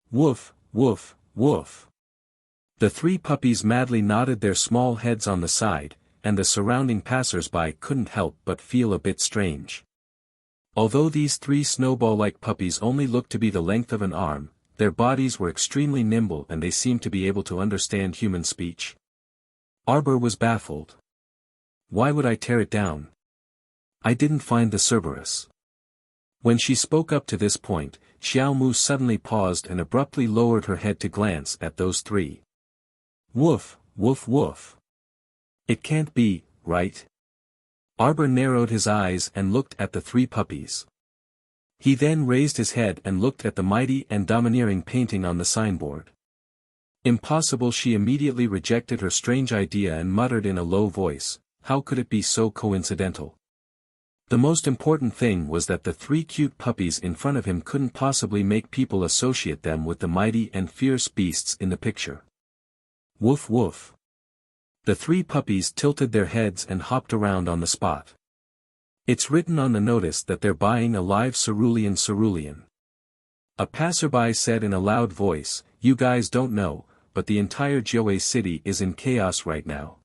Woof, woof, woof. The three puppies madly nodded their small heads on the side, and the surrounding passers-by couldn't help but feel a bit strange. Although these three snowball-like puppies only looked to be the length of an arm, their bodies were extremely nimble and they seemed to be able to understand human speech. Arbor was baffled. Why would I tear it down? I didn't find the Cerberus. When she spoke up to this point, Xiao Mu suddenly paused and abruptly lowered her head to glance at those three. Woof, woof, woof. It can't be, right? Arbor narrowed his eyes and looked at the three puppies. He then raised his head and looked at the mighty and domineering painting on the signboard. Impossible. She immediately rejected her strange idea and muttered in a low voice, how could it be so coincidental? The most important thing was that the three cute puppies in front of him couldn't possibly make people associate them with the mighty and fierce beasts in the picture. Woof woof. The three puppies tilted their heads and hopped around on the spot. It's written on the notice that they're buying a live cerulean. A passerby said in a loud voice, you guys don't know, but the entire Jiuei city is in chaos right now.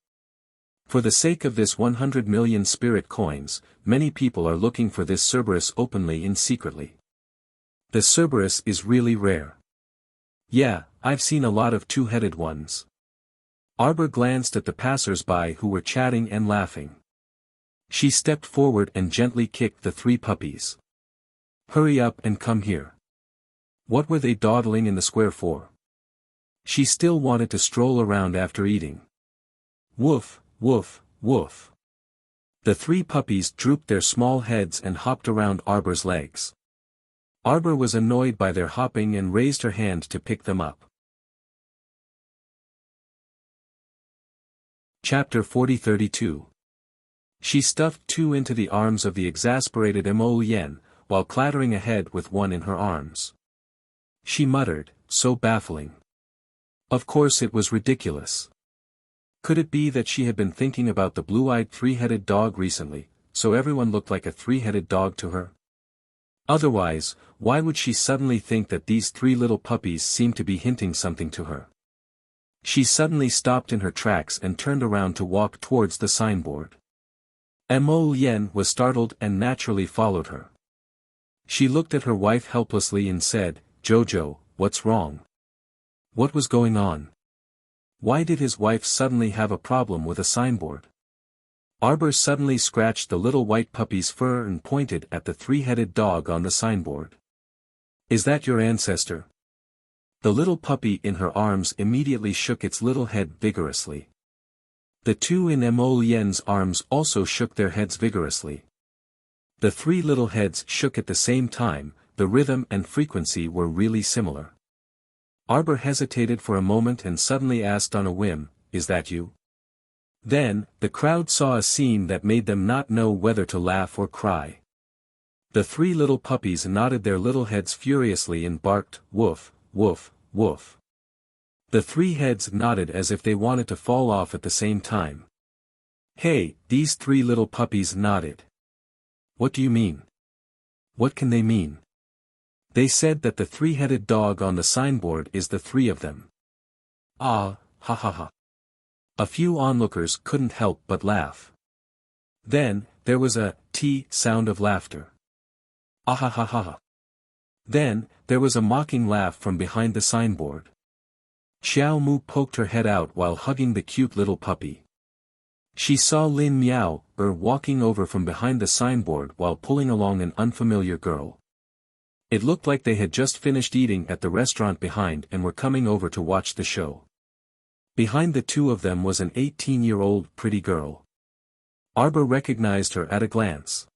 For the sake of this 100 million spirit coins, many people are looking for this Cerberus openly and secretly. The Cerberus is really rare. Yeah, I've seen a lot of two-headed ones. Arbor glanced at the passers-by who were chatting and laughing. She stepped forward and gently kicked the three puppies. Hurry up and come here. What were they dawdling in the square for? She still wanted to stroll around after eating. Woof, woof, woof. The three puppies drooped their small heads and hopped around Arbor's legs. Arbor was annoyed by their hopping and raised her hand to pick them up. Chapter 40-32. She stuffed two into the arms of the exasperated Mo Yen, while clattering ahead with one in her arms. She muttered, so baffling. Of course it was ridiculous. Could it be that she had been thinking about the blue-eyed three-headed dog recently, so everyone looked like a three-headed dog to her? Otherwise, why would she suddenly think that these three little puppies seemed to be hinting something to her? She suddenly stopped in her tracks and turned around to walk towards the signboard. Mo Yen was startled and naturally followed her. She looked at her wife helplessly and said, Jojo, what's wrong? What was going on? Why did his wife suddenly have a problem with a signboard? Arbor suddenly scratched the little white puppy's fur and pointed at the three-headed dog on the signboard. Is that your ancestor? The little puppy in her arms immediately shook its little head vigorously. The two in Mo Yen's arms also shook their heads vigorously. The three little heads shook at the same time, the rhythm and frequency were really similar. Arbor hesitated for a moment and suddenly asked on a whim, is that you? Then, the crowd saw a scene that made them not know whether to laugh or cry. The three little puppies nodded their little heads furiously and barked, woof, woof, woof. The three heads nodded as if they wanted to fall off at the same time. Hey, these three little puppies nodded. What do you mean? What can they mean? They said that the three-headed dog on the signboard is the three of them. Ah, ha ha ha. A few onlookers couldn't help but laugh. Then, there was a T sound of laughter. Ah ha ha ha ha. Then, there was a mocking laugh from behind the signboard. Xiao Mu poked her head out while hugging the cute little puppy. She saw Lin Miao walking over from behind the signboard while pulling along an unfamiliar girl. It looked like they had just finished eating at the restaurant behind and were coming over to watch the show. Behind the two of them was an 18-year-old pretty girl. Arbor recognized her at a glance.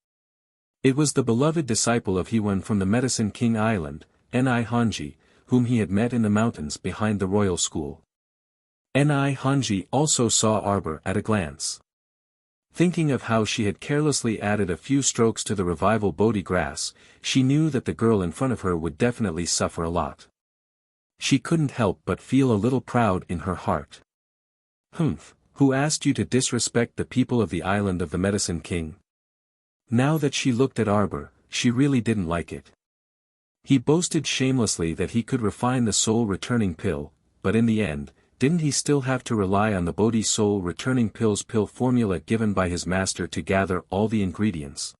It was the beloved disciple of Hewan from the Medicine King Island, Ni Hanji, whom he had met in the mountains behind the royal school. Ni Hanji also saw Arbor at a glance. Thinking of how she had carelessly added a few strokes to the revival Bodhi grass, she knew that the girl in front of her would definitely suffer a lot. She couldn't help but feel a little proud in her heart. Who asked you to disrespect the people of the island of the Medicine King? Now that she looked at Arbor, she really didn't like it. He boasted shamelessly that he could refine the soul-returning pill, but in the end, didn't he still have to rely on the Bodhi soul-returning pill's pill formula given by his master to gather all the ingredients?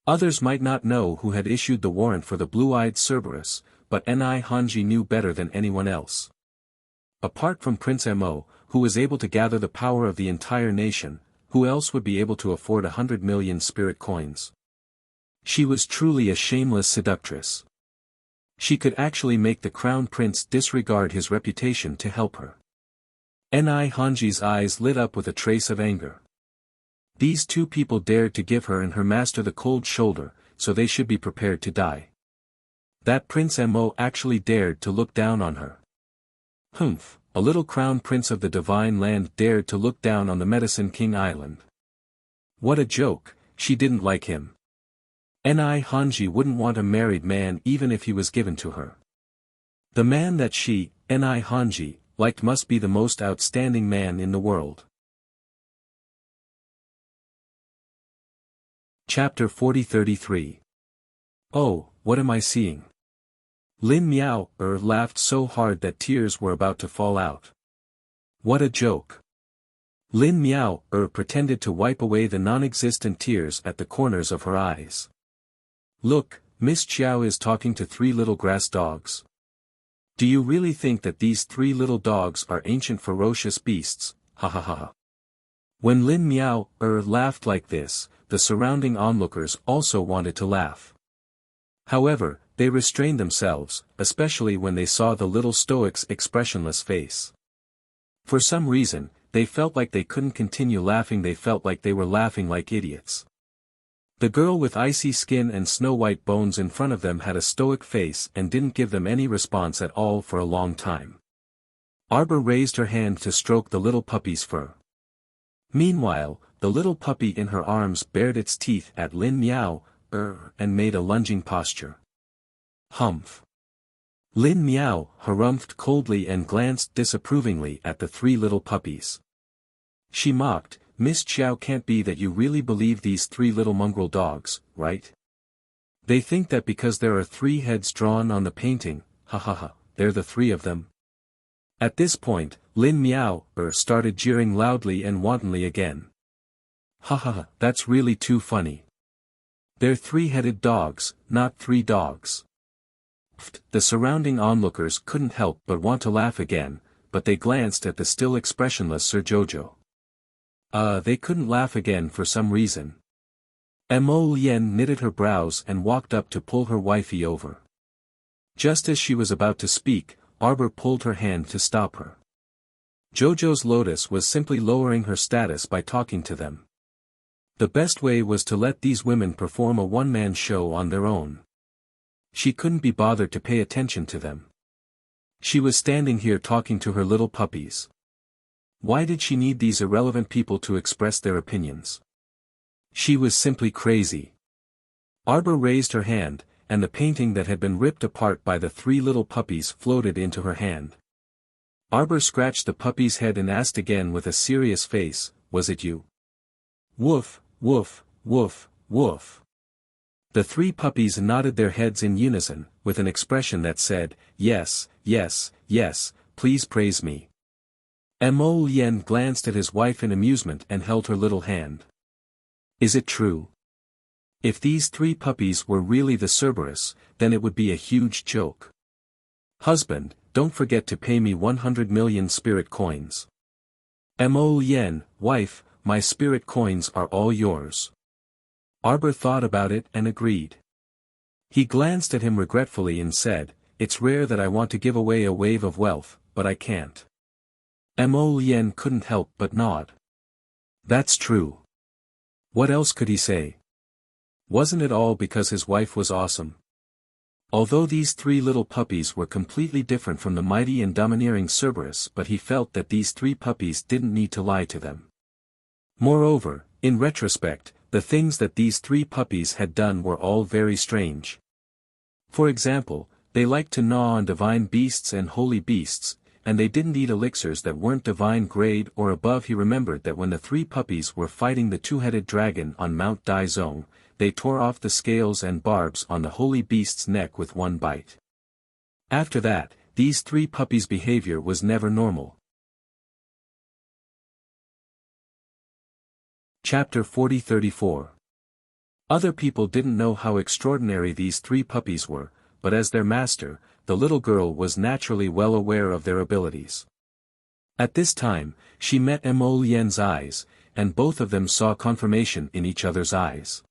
Others might not know who had issued the warrant for the blue-eyed Cerberus, but Ni Hanji knew better than anyone else. Apart from Prince Mo, who was able to gather the power of the entire nation, who else would be able to afford 100 million spirit coins? She was truly a shameless seductress. She could actually make the crown prince disregard his reputation to help her. Ni Hanji's eyes lit up with a trace of anger. These two people dared to give her and her master the cold shoulder, so they should be prepared to die. That Prince Mo actually dared to look down on her. Humph, a little crown prince of the divine land dared to look down on the Medicine King Island. What a joke, she didn't like him. Ni Hanji wouldn't want a married man even if he was given to her. The man that she, Ni Hanji, liked must be the most outstanding man in the world. Chapter 40-33. Oh, what am I seeing? Lin Miao laughed so hard that tears were about to fall out. What a joke. Lin Miao pretended to wipe away the non-existent tears at the corners of her eyes. Look, Miss Chiao is talking to 3 little grass dogs. Do you really think that these 3 little dogs are ancient ferocious beasts? Ha ha ha. When Lin Miao laughed like this, the surrounding onlookers also wanted to laugh. However, they restrained themselves, especially when they saw the little stoic's expressionless face. For some reason, they felt like they couldn't continue laughing. They felt like they were laughing like idiots. The girl with icy skin and snow-white bones in front of them had a stoic face and didn't give them any response at all for a long time. Arbor raised her hand to stroke the little puppy's fur. Meanwhile, the little puppy in her arms bared its teeth at Lin Miao, and made a lunging posture. Humph. Lin Miao harumphed coldly and glanced disapprovingly at the 3 little puppies. She mocked, Miss Chiao, can't be that you really believe these 3 little mongrel dogs, right? They think that because there are 3 heads drawn on the painting, ha ha ha, they're the 3 of them. At this point, Lin Miao started jeering loudly and wantonly again. Ha ha ha, that's really too funny. They're 3-headed dogs, not 3 dogs. The surrounding onlookers couldn't help but want to laugh again, but they glanced at the still expressionless Sir Jojo. They couldn't laugh again for some reason. Mo Lien knitted her brows and walked up to pull her wifey over. Just as she was about to speak, Arbor pulled her hand to stop her. Jojo's lotus was simply lowering her status by talking to them. The best way was to let these women perform a one-man show on their own. She couldn't be bothered to pay attention to them. She was standing here talking to her little puppies. Why did she need these irrelevant people to express their opinions? She was simply crazy. Arbor raised her hand, and the painting that had been ripped apart by the 3 little puppies floated into her hand. Arbor scratched the puppy's head and asked again with a serious face, was it you? Woof, woof, woof, woof. The 3 puppies nodded their heads in unison, with an expression that said, yes, yes, yes, please praise me. Mo Lien glanced at his wife in amusement and held her little hand. Is it true? If these 3 puppies were really the Cerberus, then it would be a huge joke. Husband, don't forget to pay me 100 million spirit coins. Mo Lien, wife, my spirit coins are all yours. Arbor thought about it and agreed. He glanced at him regretfully and said, it's rare that I want to give away a wave of wealth, but I can't. Mo Lien couldn't help but nod. That's true. What else could he say? Wasn't it all because his wife was awesome? Although these 3 little puppies were completely different from the mighty and domineering Cerberus, but he felt that these 3 puppies didn't need to lie to them. Moreover, in retrospect, the things that these 3 puppies had done were all very strange. For example, they liked to gnaw on divine beasts and holy beasts, and they didn't eat elixirs that weren't divine grade or above. He remembered that when the three puppies were fighting the two-headed dragon on Mount Daizong, they tore off the scales and barbs on the holy beast's neck with one bite. After that, these three puppies' behavior was never normal. Chapter 40-34. Other people didn't know how extraordinary these three puppies were, but as their master, the little girl was naturally well aware of their abilities. At this time, she met Mo Lian's eyes, and both of them saw confirmation in each other's eyes.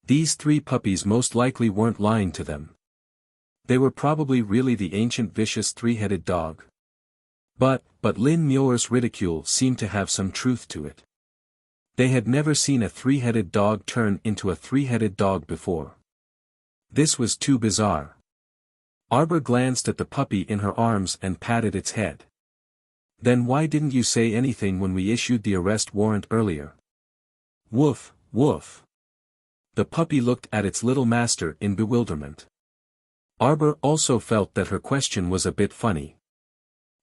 These three puppies most likely weren't lying to them. They were probably really the ancient vicious three-headed dog. But Lin Muir's ridicule seemed to have some truth to it. They had never seen a three-headed dog turn into a three-headed dog before. This was too bizarre. Arbor glanced at the puppy in her arms and patted its head. Then why didn't you say anything when we issued the arrest warrant earlier? Woof, woof. The puppy looked at its little master in bewilderment. Arbor also felt that her question was a bit funny.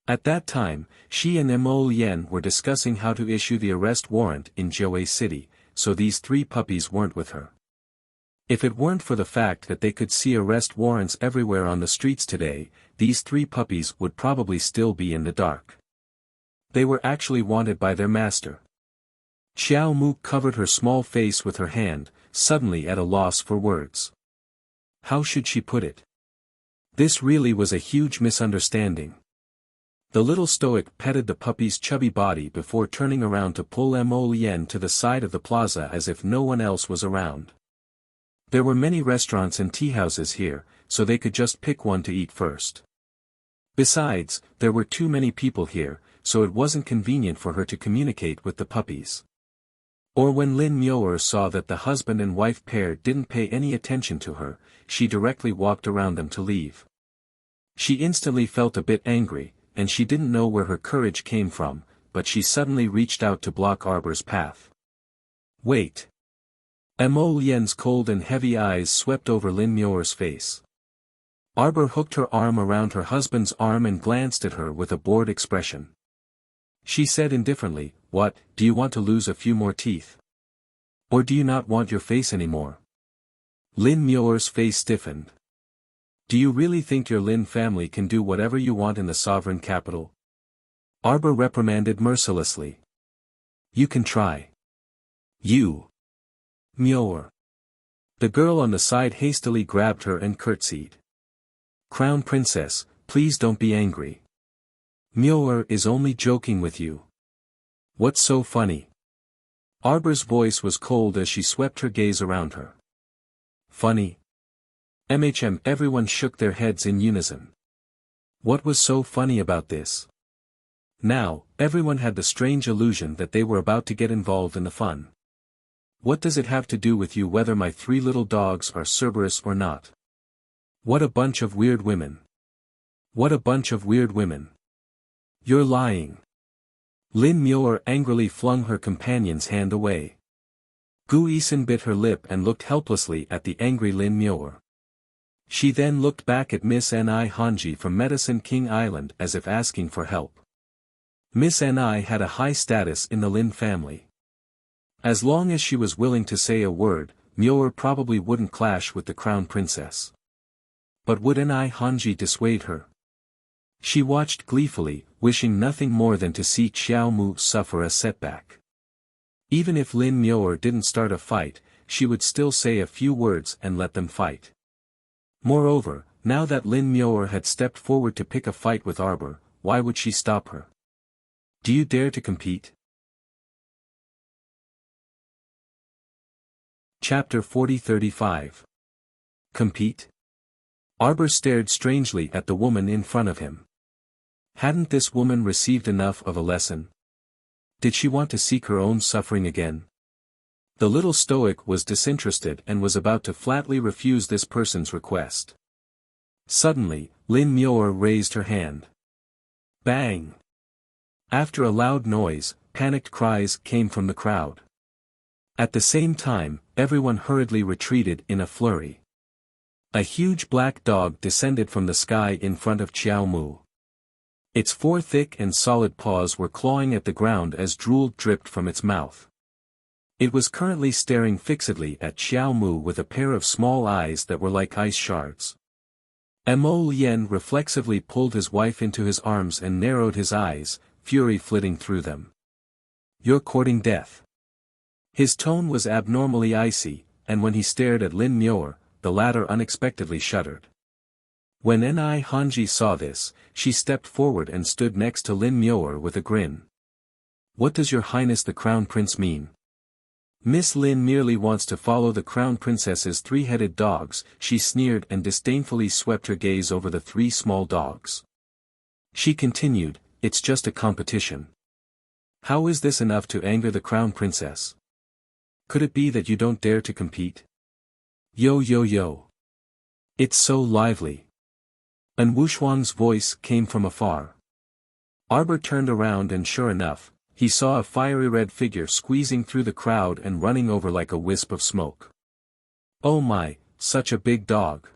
At that time, she and Mo Lian were discussing how to issue the arrest warrant in Jiawei City, so these three puppies weren't with her. If it weren't for the fact that they could see arrest warrants everywhere on the streets today, these three puppies would probably still be in the dark. They were actually wanted by their master. Xiao Mu covered her small face with her hand, suddenly at a loss for words. How should she put it? This really was a huge misunderstanding. The little stoic petted the puppy's chubby body before turning around to pull Mo Lian to the side of the plaza as if no one else was around. There were many restaurants and teahouses here, so they could just pick one to eat first. Besides, there were too many people here, so it wasn't convenient for her to communicate with the puppies. Or when Lin Muir saw that the husband and wife pair didn't pay any attention to her, she directly walked around them to leave. She instantly felt a bit angry, and she didn't know where her courage came from, but she suddenly reached out to block Arbor's path. Wait. Mo Lian's cold and heavy eyes swept over Lin Muir's face. Arbor hooked her arm around her husband's arm and glanced at her with a bored expression. She said indifferently, "What, do you want to lose a few more teeth? Or do you not want your face anymore?" Lin Muir's face stiffened. "Do you really think your Lin family can do whatever you want in the sovereign capital?" Arbor reprimanded mercilessly. "You can try. You. Muir." The girl on the side hastily grabbed her and curtsied. "Crown Princess, please don't be angry. Muir is only joking with you. What's so funny?" Arbor's voice was cold as she swept her gaze around her. "Funny?" Everyone shook their heads in unison. What was so funny about this? Now, everyone had the strange illusion that they were about to get involved in the fun. What does it have to do with you whether my three little dogs are Cerberus or not? What a bunch of weird women. What a bunch of weird women. You're lying. Lin Muir angrily flung her companion's hand away. Gu Yixin bit her lip and looked helplessly at the angry Lin Muir. She then looked back at Miss Ni Hanji from Medicine King Island as if asking for help. Miss Ni had a high status in the Lin family. As long as she was willing to say a word, Muir probably wouldn't clash with the Crown Princess. But would Ni Hanji dissuade her? She watched gleefully, wishing nothing more than to see Xiao Mu suffer a setback. Even if Lin Muir didn't start a fight, she would still say a few words and let them fight. Moreover, now that Lin Muir had stepped forward to pick a fight with Arbor, why would she stop her? Do you dare to compete? Chapter 40-35. Compete? Arbor stared strangely at the woman in front of him. Hadn't this woman received enough of a lesson? Did she want to seek her own suffering again? The little stoic was disinterested and was about to flatly refuse this person's request. Suddenly, Lin Muir raised her hand. Bang! After a loud noise, panicked cries came from the crowd. At the same time, everyone hurriedly retreated in a flurry. A huge black dog descended from the sky in front of Xiao Mu. Its 4 thick and solid paws were clawing at the ground as drool dripped from its mouth. It was currently staring fixedly at Xiao Mu with a pair of small eyes that were like ice shards. Mo Yen reflexively pulled his wife into his arms and narrowed his eyes, fury flitting through them. "You're courting death." His tone was abnormally icy, and when he stared at Lin Muir, the latter unexpectedly shuddered. When Ni Hanji saw this, she stepped forward and stood next to Lin Muir with a grin. "What does your highness the crown prince mean?" "Miss Lin merely wants to follow the crown princess's 3-headed dogs," she sneered and disdainfully swept her gaze over the 3 small dogs. She continued, "It's just a competition. How is this enough to anger the crown princess? Could it be that you don't dare to compete? Yo yo yo. It's so lively." An Wushuang's voice came from afar. Arbor turned around and sure enough, he saw a fiery red figure squeezing through the crowd and running over like a wisp of smoke. "Oh my, such a big dog.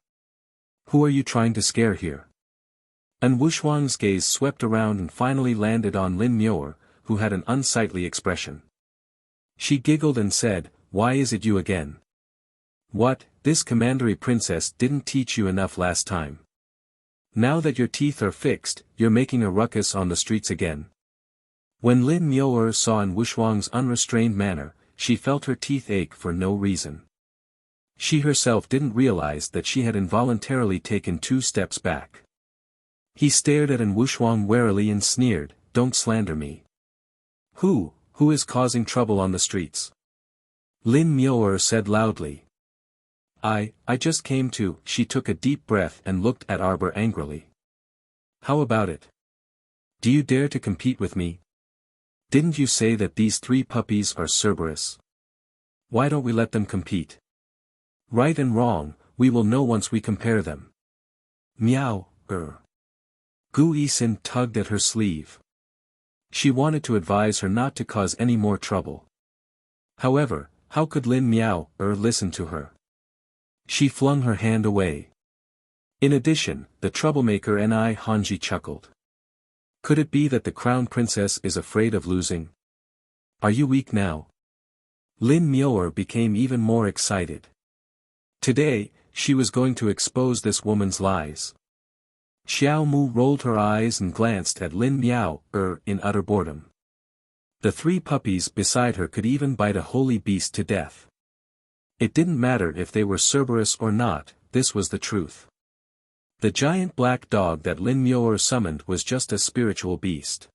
Who are you trying to scare here?" An Wushuang's gaze swept around and finally landed on Lin Muir, who had an unsightly expression. She giggled and said, "Why is it you again? What, this commandery princess didn't teach you enough last time? Now that your teeth are fixed, you're making a ruckus on the streets again." When Lin Muir saw An Wushuang's unrestrained manner, she felt her teeth ache for no reason. She herself didn't realize that she had involuntarily taken 2 steps back. He stared at An Wushuang warily and sneered, "Don't slander me. Who is causing trouble on the streets?" Lin Muir said loudly. I just came to." She took a deep breath and looked at Arbor angrily. "How about it? Do you dare to compete with me? Didn't you say that these 3 puppies are Cerberus? Why don't we let them compete? Right and wrong, we will know once we compare them." "Meow, Gu Yisin tugged at her sleeve. She wanted to advise her not to cause any more trouble. However, how could Lin Meow listen to her? She flung her hand away. In addition, the troublemaker Ni Hanji chuckled. Could it be that the crown princess is afraid of losing? Are you weak now? Lin Muir became even more excited. Today, she was going to expose this woman's lies. Xiao Mu rolled her eyes and glanced at Lin Miao, in utter boredom. The 3 puppies beside her could even bite a holy beast to death. It didn't matter if they were Cerberus or not, this was the truth. The giant black dog that Lin Muir summoned was just a spiritual beast.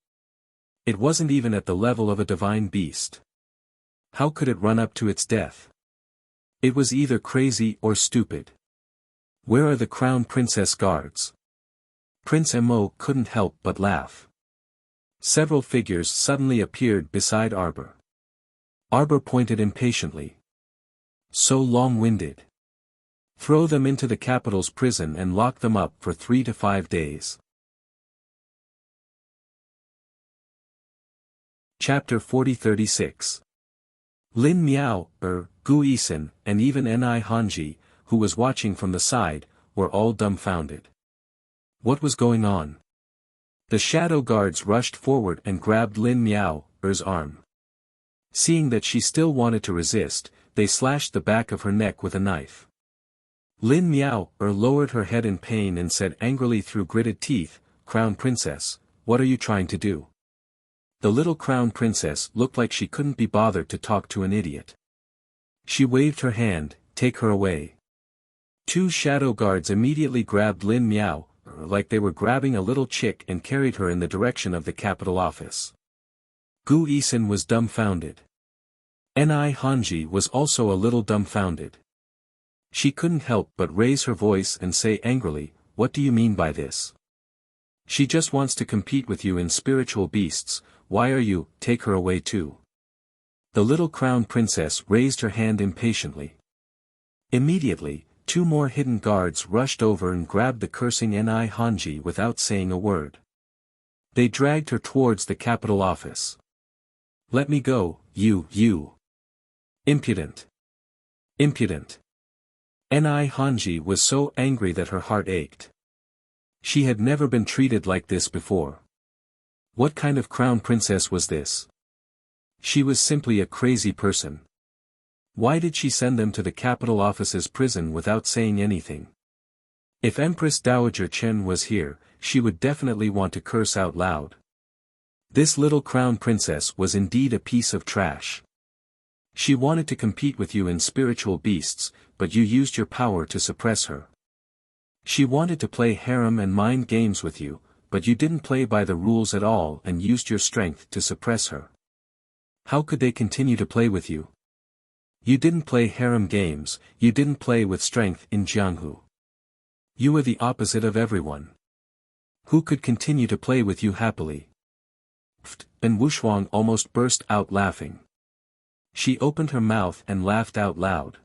It wasn't even at the level of a divine beast. How could it run up to its death? It was either crazy or stupid. Where are the crown princess guards? Prince Mo couldn't help but laugh. Several figures suddenly appeared beside Arbor. Arbor pointed impatiently. So long-winded. Throw them into the capital's prison and lock them up for 3 to 5 days. Chapter 40-36. Lin Miao, Gu Yisin, and even Ni Hanji, who was watching from the side, were all dumbfounded. What was going on? The shadow guards rushed forward and grabbed Lin Miao's arm. Seeing that she still wanted to resist, they slashed the back of her neck with a knife. Lin Miao lowered her head in pain and said angrily through gritted teeth, "Crown Princess, what are you trying to do?" The little crown princess looked like she couldn't be bothered to talk to an idiot. She waved her hand, "Take her away." 2 shadow guards immediately grabbed Lin Miao, like they were grabbing a little chick, and carried her in the direction of the capital office. Gu Yisin was dumbfounded. Ni Hanji was also a little dumbfounded. She couldn't help but raise her voice and say angrily, "What do you mean by this? She just wants to compete with you in spiritual beasts, why are you, take her away too?" The little crown princess raised her hand impatiently. Immediately, 2 more hidden guards rushed over and grabbed the cursing Ni Hanji without saying a word. They dragged her towards the capital office. "Let me go, you. Impudent. Impudent." Ni Hanji was so angry that her heart ached. She had never been treated like this before. What kind of crown princess was this? She was simply a crazy person. Why did she send them to the capital office's prison without saying anything? If Empress Dowager Chen was here, she would definitely want to curse out loud. This little crown princess was indeed a piece of trash. She wanted to compete with you in spiritual beasts, but you used your power to suppress her. She wanted to play harem and mind games with you, but you didn't play by the rules at all and used your strength to suppress her. How could they continue to play with you? You didn't play harem games, you didn't play with strength in Jianghu. You were the opposite of everyone. Who could continue to play with you happily? And Wushuang almost burst out laughing. She opened her mouth and laughed out loud.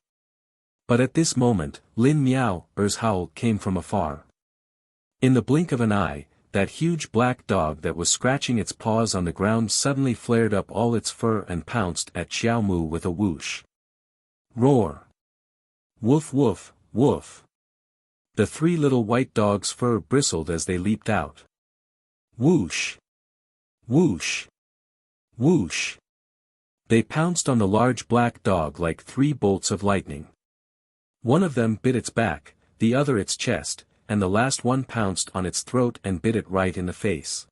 But at this moment, Lin Miao's howl came from afar. In the blink of an eye, that huge black dog that was scratching its paws on the ground suddenly flared up all its fur and pounced at Xiaomu with a whoosh. Roar! Woof woof, woof! The three little white dogs' fur bristled as they leaped out. Whoosh! Whoosh! Whoosh! They pounced on the large black dog like 3 bolts of lightning. One of them bit its back, the other its chest, and the last one pounced on its throat and bit it right in the face.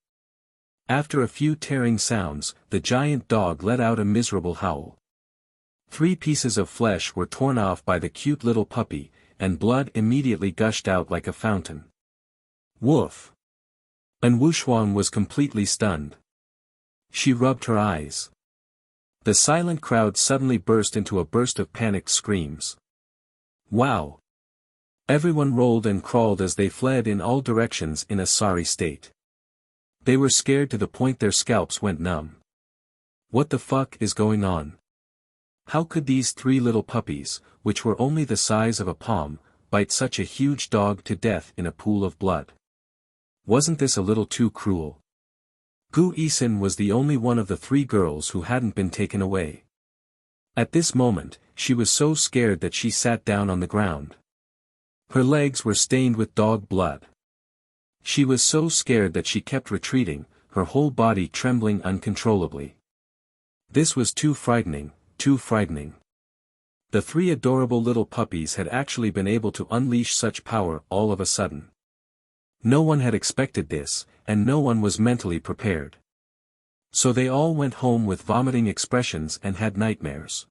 After a few tearing sounds, the giant dog let out a miserable howl. 3 pieces of flesh were torn off by the cute little puppy, and blood immediately gushed out like a fountain. Woof! And Wushuang was completely stunned. She rubbed her eyes. The silent crowd suddenly burst into a burst of panicked screams. Wow! Everyone rolled and crawled as they fled in all directions in a sorry state. They were scared to the point their scalps went numb. What the fuck is going on? How could these 3 little puppies, which were only the size of a palm, bite such a huge dog to death in a pool of blood? Wasn't this a little too cruel? Gu Yisin was the only one of the 3 girls who hadn't been taken away. At this moment, she was so scared that she sat down on the ground. Her legs were stained with dog blood. She was so scared that she kept retreating, her whole body trembling uncontrollably. This was too frightening, too frightening. The 3 adorable little puppies had actually been able to unleash such power all of a sudden. No one had expected this, and no one was mentally prepared. So they all went home with vomiting expressions and had nightmares.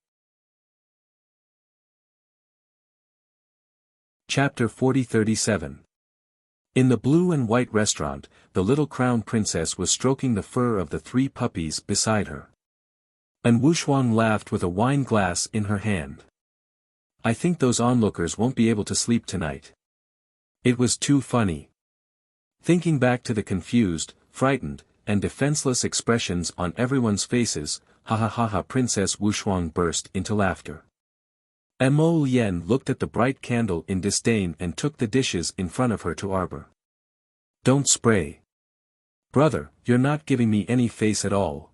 Chapter 40-37. In the blue and white restaurant, the little crown princess was stroking the fur of the 3 puppies beside her. And Wushuang laughed with a wine glass in her hand. I think those onlookers won't be able to sleep tonight. It was too funny. Thinking back to the confused, frightened, and defenseless expressions on everyone's faces, ha ha ha ha, Princess Wushuang burst into laughter. Mo Lien looked at the bright candle in disdain and took the dishes in front of her to arbor. Don't spray. Brother, you're not giving me any face at all.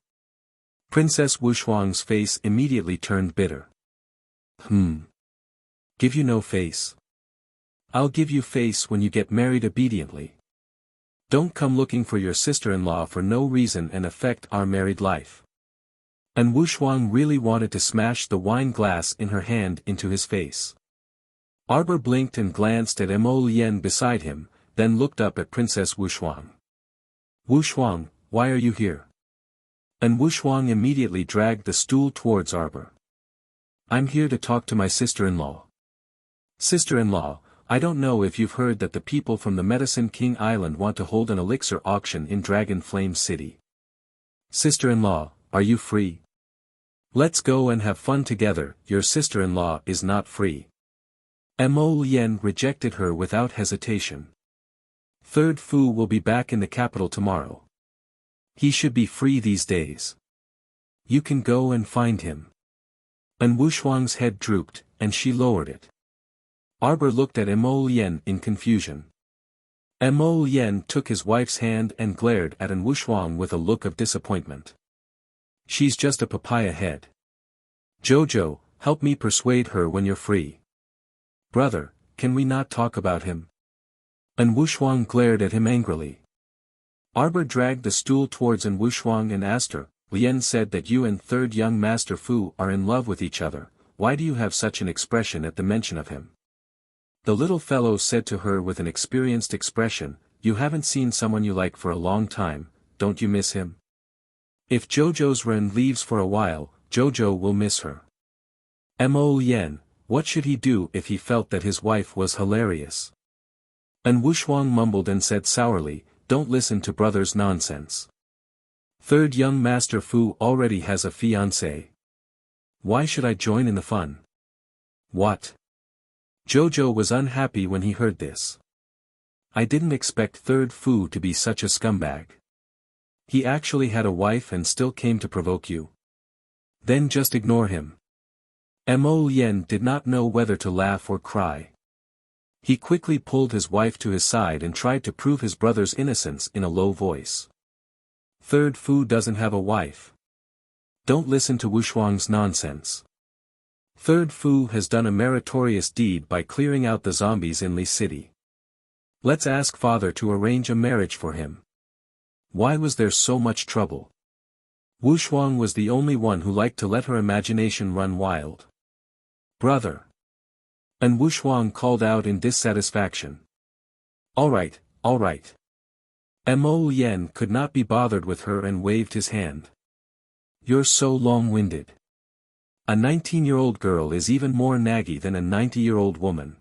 Princess Wushuang's face immediately turned bitter. Give you no face. I'll give you face when you get married obediently. Don't come looking for your sister-in-law for no reason and affect our married life. And Wushuang really wanted to smash the wine glass in her hand into his face. Arbor blinked and glanced at Mo Lien beside him, then looked up at Princess Wushuang. Wushuang, why are you here? And Wushuang immediately dragged the stool towards Arbor. I'm here to talk to my sister-in-law. Sister-in-law, I don't know if you've heard that the people from the Medicine King Island want to hold an elixir auction in Dragon Flame City. Sister-in-law, are you free? Let's go and have fun together. Your sister-in-law is not free. Mo Lien rejected her without hesitation. Third Fu will be back in the capital tomorrow. He should be free these days. You can go and find him. And Wushuang's head drooped, and she lowered it. Arbor looked at Mo Lien in confusion. Mo Lien took his wife's hand and glared at An Wushuang with a look of disappointment. She's just a papaya head. Jojo, help me persuade her when you're free. Brother, can we not talk about him? An Wushuang glared at him angrily. Arbor dragged the stool towards An Wushuang and asked her, Lien said that you and third young Master Fu are in love with each other, why do you have such an expression at the mention of him? The little fellow said to her with an experienced expression, you haven't seen someone you like for a long time, don't you miss him? If Jojo's Ren leaves for a while, Jojo will miss her. Mo Lien, what should he do if he felt that his wife was hilarious? An Wushuang mumbled and said sourly, don't listen to brother's nonsense. Third young Master Fu already has a fiancée. Why should I join in the fun? What? Jojo was unhappy when he heard this. I didn't expect third Fu to be such a scumbag. He actually had a wife and still came to provoke you. Then just ignore him. Mo Lien did not know whether to laugh or cry. He quickly pulled his wife to his side and tried to prove his brother's innocence in a low voice. Third Fu doesn't have a wife. Don't listen to Wushuang's nonsense. Third Fu has done a meritorious deed by clearing out the zombies in Li City. Let's ask father to arrange a marriage for him. Why was there so much trouble? Wushuang was the only one who liked to let her imagination run wild. Brother. And Wushuang called out in dissatisfaction. All right. Mo Lien could not be bothered with her and waved his hand. You're so long-winded. A 19-year-old girl is even more naggy than a 90-year-old woman.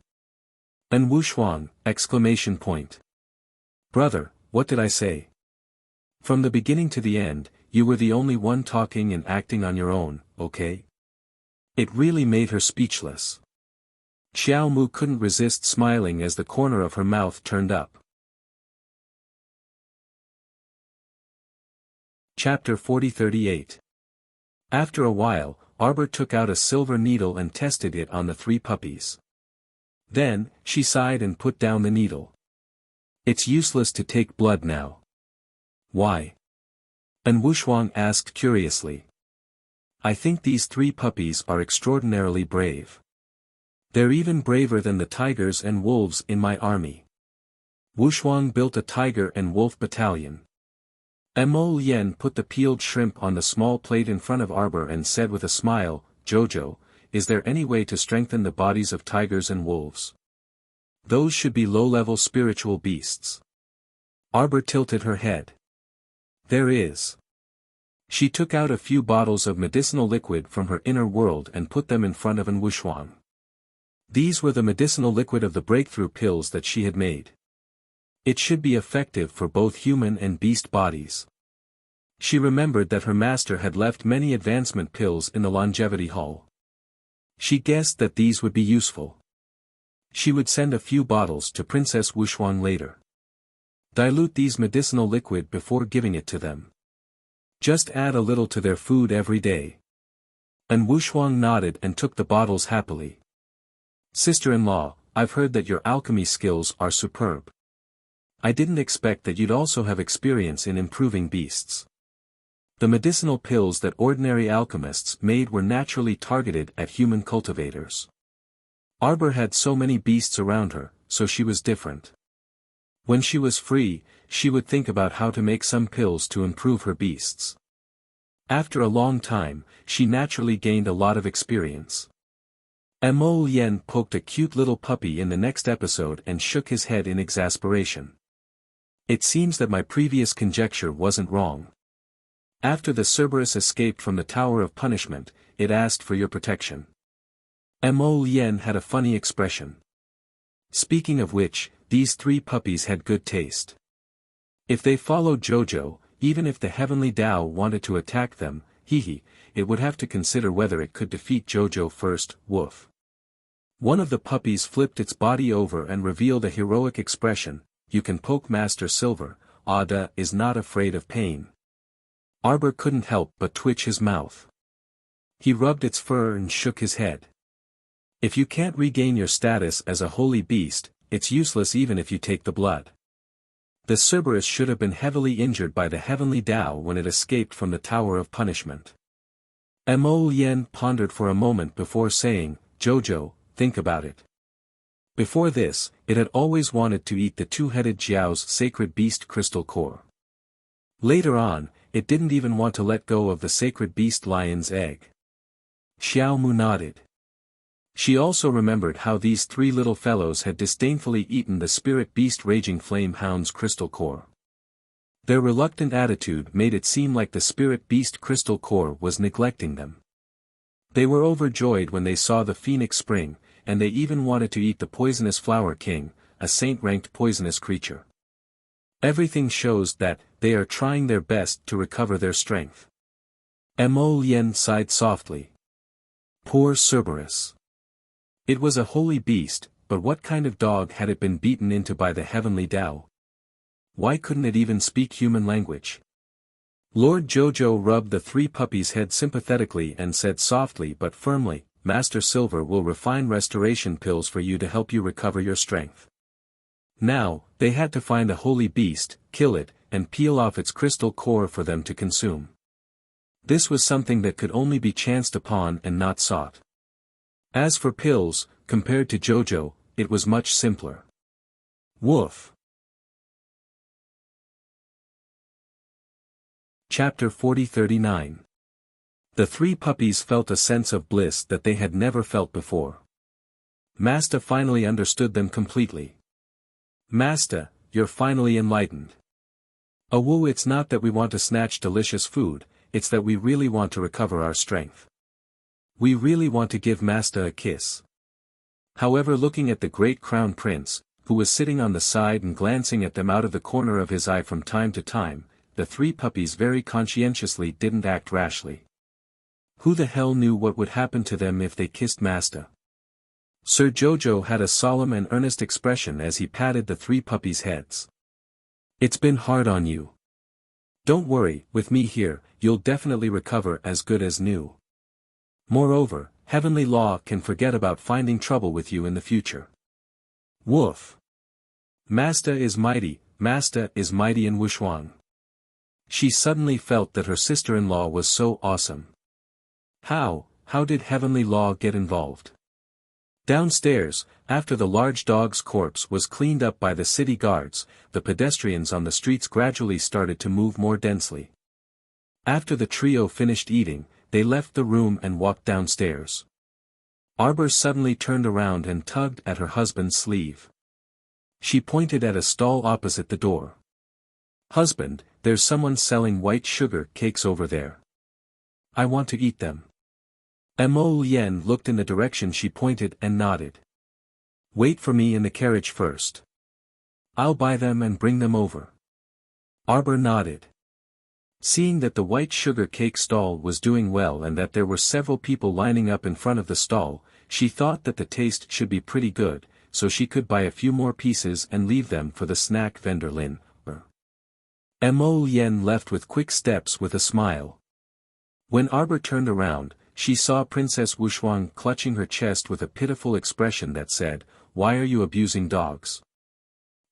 An Wushuang, exclamation point. Brother, what did I say? From the beginning to the end, you were the only one talking and acting on your own, okay? It really made her speechless. Xiao Mu couldn't resist smiling as the corner of her mouth turned up. Chapter 40-38. After a while, Arbor took out a silver needle and tested it on the three puppies. Then, she sighed and put down the needle. It's useless to take blood now. Why? An Wushuang asked curiously. I think these three puppies are extraordinarily brave. They're even braver than the tigers and wolves in my army. Wushuang built a tiger and wolf battalion. Mo Lien put the peeled shrimp on the small plate in front of Arbor and said with a smile, Jojo, is there any way to strengthen the bodies of tigers and wolves? Those should be low-level spiritual beasts. Arbor tilted her head. There is. She took out a few bottles of medicinal liquid from her inner world and put them in front of An Wushuang. These were the medicinal liquid of the breakthrough pills that she had made. It should be effective for both human and beast bodies. She remembered that her master had left many advancement pills in the longevity hall. She guessed that these would be useful. She would send a few bottles to Princess Wushuang later. Dilute these medicinal liquid before giving it to them. Just add a little to their food every day. An Wushuang nodded and took the bottles happily. Sister-in-law, I've heard that your alchemy skills are superb. I didn't expect that you'd also have experience in improving beasts. The medicinal pills that ordinary alchemists made were naturally targeted at human cultivators. Arbor had so many beasts around her, so she was different. When she was free, she would think about how to make some pills to improve her beasts. After a long time, she naturally gained a lot of experience. Mo Lien poked a cute little puppy in the next episode and shook his head in exasperation. It seems that my previous conjecture wasn't wrong. After the Cerberus escaped from the Tower of Punishment, it asked for your protection. Mo Lien had a funny expression. Speaking of which, these three puppies had good taste. If they followed Jojo, even if the Heavenly Tao wanted to attack them, it would have to consider whether it could defeat Jojo first, woof. One of the puppies flipped its body over and revealed a heroic expression, you can poke Master Silver, Ada is not afraid of pain. Arbor couldn't help but twitch his mouth. He rubbed its fur and shook his head. If you can't regain your status as a holy beast, it's useless even if you take the blood. The Cerberus should have been heavily injured by the Heavenly Tao when it escaped from the Tower of Punishment. Mo Lien pondered for a moment before saying, Jojo, think about it. Before this, it had always wanted to eat the two-headed Jiao's sacred beast crystal core. Later on, it didn't even want to let go of the sacred beast lion's egg. Xiao Mu nodded. She also remembered how these three little fellows had disdainfully eaten the spirit beast Raging Flame Hound's crystal core. Their reluctant attitude made it seem like the spirit beast crystal core was neglecting them. They were overjoyed when they saw the phoenix spring, and they even wanted to eat the poisonous flower king, a saint-ranked poisonous creature. Everything shows that they are trying their best to recover their strength. Mo Lien sighed softly. Poor Cerberus. It was a holy beast, but what kind of dog had it been beaten into by the heavenly Tao? Why couldn't it even speak human language? Lord Jojo rubbed the three puppies' heads sympathetically and said softly but firmly, Master Silver will refine restoration pills for you to help you recover your strength. Now, they had to find a holy beast, kill it, and peel off its crystal core for them to consume. This was something that could only be chanced upon and not sought. As for pills, compared to Jojo, it was much simpler. Woof. Chapter 40-39. The three puppies felt a sense of bliss that they had never felt before. Masta finally understood them completely. Masta, you're finally enlightened. Woo, it's not that we want to snatch delicious food, it's that we really want to recover our strength. We really want to give Masta a kiss. However, looking at the great crown prince, who was sitting on the side and glancing at them out of the corner of his eye from time to time, the three puppies very conscientiously didn't act rashly. Who the hell knew what would happen to them if they kissed Masta? Sir Jojo had a solemn and earnest expression as he patted the three puppies' heads. It's been hard on you. Don't worry, with me here, you'll definitely recover as good as new. Moreover, Heavenly Law can forget about finding trouble with you in the future. Woof. Masta is mighty in Wuxia. She suddenly felt that her sister-in-law was so awesome. How did Heavenly Law get involved? Downstairs, after the large dog's corpse was cleaned up by the city guards, the pedestrians on the streets gradually started to move more densely. After the trio finished eating, they left the room and walked downstairs. Arbor suddenly turned around and tugged at her husband's sleeve. She pointed at a stall opposite the door. Husband, there's someone selling white sugar cakes over there. I want to eat them. Mo Lien looked in the direction she pointed and nodded. Wait for me in the carriage first. I'll buy them and bring them over. Arbor nodded. Seeing that the white sugar cake stall was doing well and that there were several people lining up in front of the stall, she thought that the taste should be pretty good, so she could buy a few more pieces and leave them for the snack vendor Lin. Mo Lien left with quick steps with a smile. When Arbor turned around, she saw Princess Wuxia clutching her chest with a pitiful expression that said, "Why are you abusing dogs?"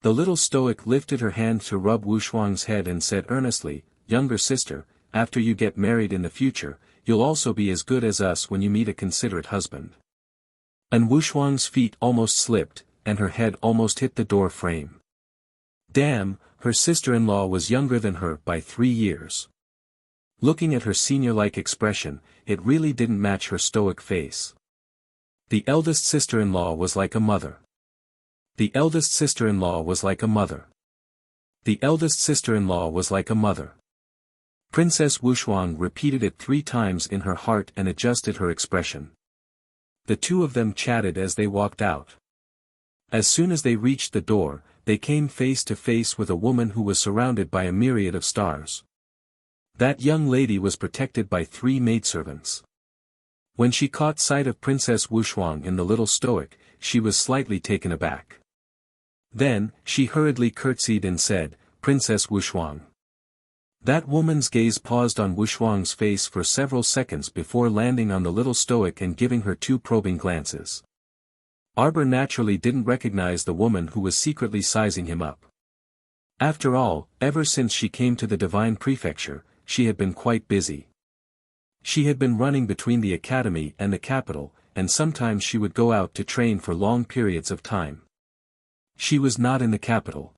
The little stoic lifted her hand to rub Wuxia's head and said earnestly, "Younger sister, after you get married in the future, you'll also be as good as us when you meet a considerate husband." And Wuxia's feet almost slipped, and her head almost hit the door frame. Damn, her sister-in-law was younger than her by 3 years. Looking at her senior-like expression, it really didn't match her stoic face. The eldest sister-in-law was like a mother. The eldest sister-in-law was like a mother. The eldest sister-in-law was like a mother. Princess Wuxia repeated it 3 times in her heart and adjusted her expression. The two of them chatted as they walked out. As soon as they reached the door, they came face to face with a woman who was surrounded by a myriad of stars. That young lady was protected by 3 maidservants. When she caught sight of Princess Wuxia in the little stoic, she was slightly taken aback. Then, she hurriedly curtsied and said, "Princess Wuxia." That woman's gaze paused on Wuxia's face for several seconds before landing on the little stoic and giving her 2 probing glances. Arbor naturally didn't recognize the woman who was secretly sizing him up. After all, ever since she came to the Divine Prefecture, she had been quite busy. She had been running between the academy and the capital, and sometimes she would go out to train for long periods of time. She was not in the capital.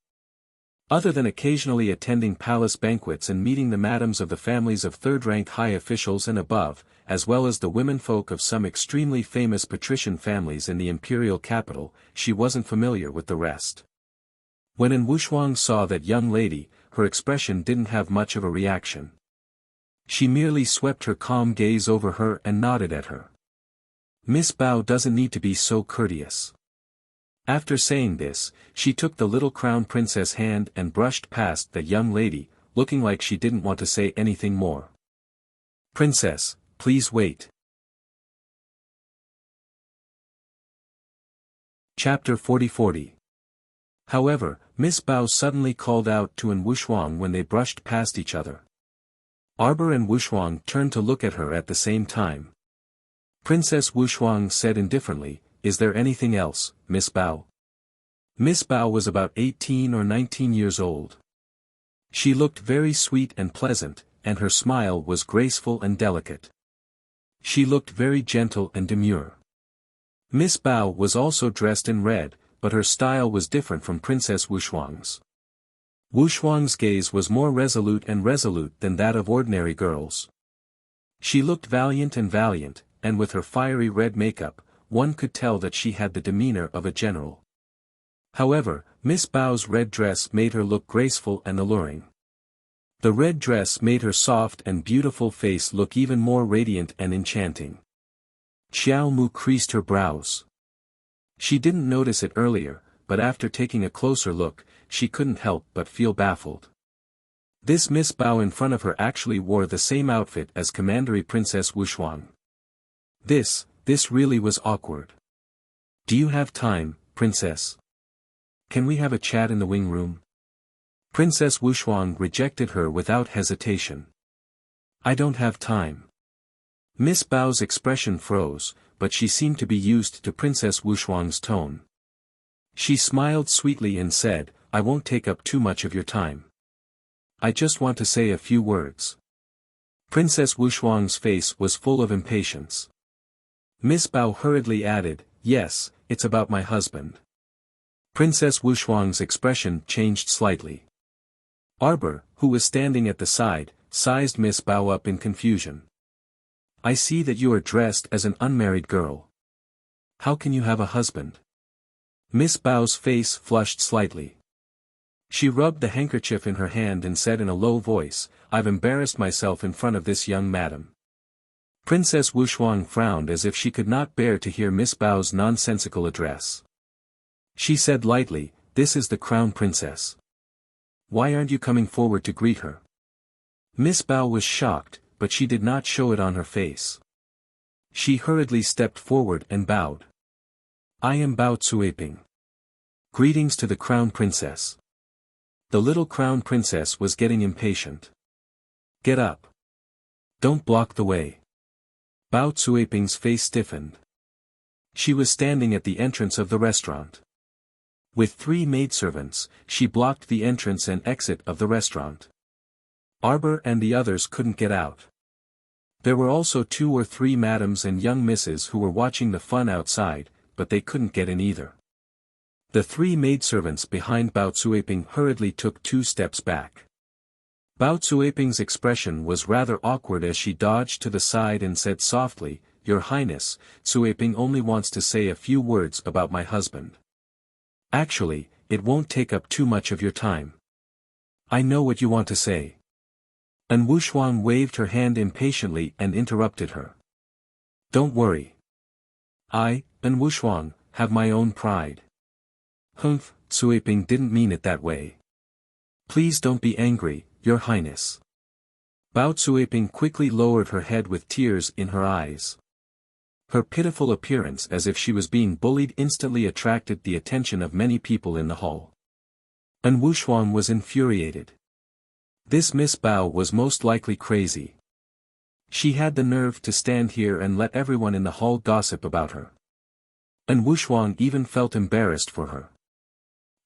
Other than occasionally attending palace banquets and meeting the madams of the families of third-rank high officials and above, as well as the womenfolk of some extremely famous patrician families in the imperial capital, she wasn't familiar with the rest. When An Wushuang saw that young lady, her expression didn't have much of a reaction. She merely swept her calm gaze over her and nodded at her. Miss Bao doesn't need to be so courteous. After saying this, she took the little crown princess' hand and brushed past the young lady, looking like she didn't want to say anything more. Princess, please wait. Chapter 40. However, Miss Bao suddenly called out to An Wushuang when they brushed past each other. Arbor and Wushuang turned to look at her at the same time. Princess Wushuang said indifferently, "Is there anything else, Miss Bao?" Miss Bao was about 18 or 19 years old. She looked very sweet and pleasant, and her smile was graceful and delicate. She looked very gentle and demure. Miss Bao was also dressed in red, but her style was different from Princess Wushuang's. Wushuang's gaze was more resolute than that of ordinary girls. She looked valiant, and with her fiery red makeup, one could tell that she had the demeanor of a general. However, Miss Bao's red dress made her look graceful and alluring. The red dress made her soft and beautiful face look even more radiant and enchanting. Xiao Mu creased her brows. She didn't notice it earlier, but after taking a closer look, she couldn't help but feel baffled. This Miss Bao in front of her actually wore the same outfit as Commandery Princess Wushuang. This really was awkward. "Do you have time, Princess? Can we have a chat in the wing room?" Princess Wushuang rejected her without hesitation. "I don't have time." Miss Bao's expression froze, but she seemed to be used to Princess Wushuang's tone. She smiled sweetly and said, "I won't take up too much of your time. I just want to say a few words." Princess Wushuang's face was full of impatience. Miss Bao hurriedly added, "Yes, it's about my husband." Princess Wushuang's expression changed slightly. Arbor, who was standing at the side, sized Miss Bao up in confusion. "I see that you are dressed as an unmarried girl. How can you have a husband?" Miss Bao's face flushed slightly. She rubbed the handkerchief in her hand and said in a low voice, "I've embarrassed myself in front of this young madam." Princess Wushuang frowned as if she could not bear to hear Miss Bao's nonsensical address. She said lightly, "This is the crown princess. Why aren't you coming forward to greet her?" Miss Bao was shocked, but she did not show it on her face. She hurriedly stepped forward and bowed. "I am Bao Cuiping. Greetings to the crown princess." The little crown princess was getting impatient. "Get up. Don't block the way." Bao Cuiping's face stiffened. She was standing at the entrance of the restaurant. With 3 maidservants, she blocked the entrance and exit of the restaurant. Arbor and the others couldn't get out. There were also 2 or 3 madams and young misses who were watching the fun outside, but they couldn't get in either. The 3 maidservants behind Bao Cuiping hurriedly took 2 steps back. Bao Cuiping's expression was rather awkward as she dodged to the side and said softly, "Your Highness, Cuiping only wants to say a few words about my husband. Actually, it won't take up too much of your time. I know what you want to say." An Wushuang waved her hand impatiently and interrupted her. "Don't worry. I, An Wushuang, have my own pride." "Humph, Cuiping didn't mean it that way. Please don't be angry, Your Highness." Bao Cuiping quickly lowered her head with tears in her eyes. Her pitiful appearance as if she was being bullied instantly attracted the attention of many people in the hall. An Wushuang was infuriated. This Miss Bao was most likely crazy. She had the nerve to stand here and let everyone in the hall gossip about her. An Wushuang even felt embarrassed for her.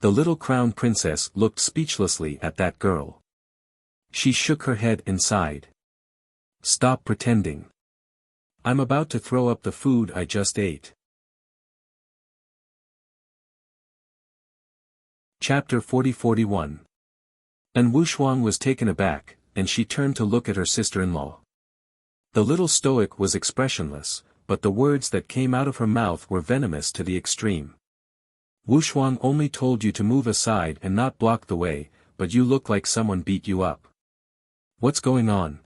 The little crown princess looked speechlessly at that girl. She shook her head and sighed. "Stop pretending. I'm about to throw up the food I just ate." Chapter 40-41 And Wushuang was taken aback, and she turned to look at her sister-in-law. The little stoic was expressionless, but the words that came out of her mouth were venomous to the extreme. Wushuang only told you to move aside and not block the way, but you look like someone beat you up. What's going on?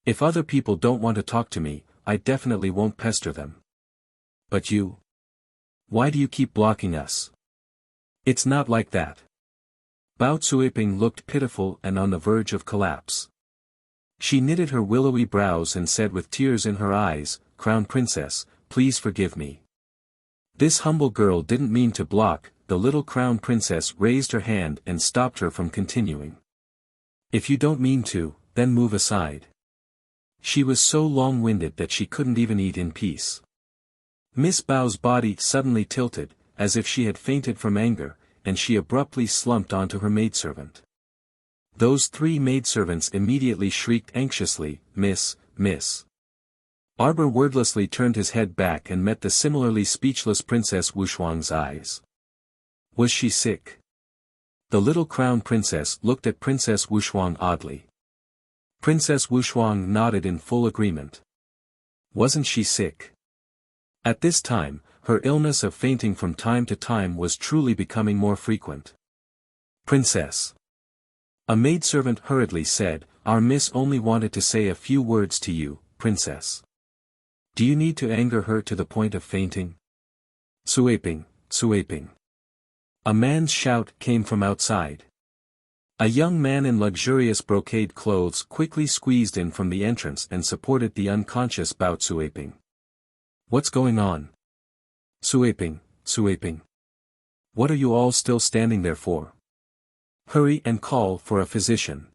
If other people don't want to talk to me, I definitely won't pester them. But you? Why do you keep blocking us? It's not like that. Bao Cuiping looked pitiful and on the verge of collapse. She knitted her willowy brows and said with tears in her eyes, "Crown Princess, please forgive me." This humble girl didn't mean to block. The little Crown Princess raised her hand and stopped her from continuing. "If you don't mean to, then move aside." She was so long-winded that she couldn't even eat in peace. Miss Bao's body suddenly tilted, as if she had fainted from anger, and she abruptly slumped onto her maidservant. Those 3 maidservants immediately shrieked anxiously, "Miss, Miss." Arbor wordlessly turned his head back and met the similarly speechless Princess Wushuang's eyes. Was she sick? The little Crown Princess looked at Princess Wushuang oddly. Princess Wushuang nodded in full agreement. Wasn't she sick? At this time, her illness of fainting from time to time was truly becoming more frequent. "Princess." A maidservant hurriedly said, "Our miss only wanted to say a few words to you, Princess. Do you need to anger her to the point of fainting?" "Cuiping, Cuiping." A man's shout came from outside. A young man in luxurious brocade clothes quickly squeezed in from the entrance and supported the unconscious Bao Cuiping. "What's going on?" "Cuiping, Cuiping. What are you all still standing there for? Hurry and call for a physician."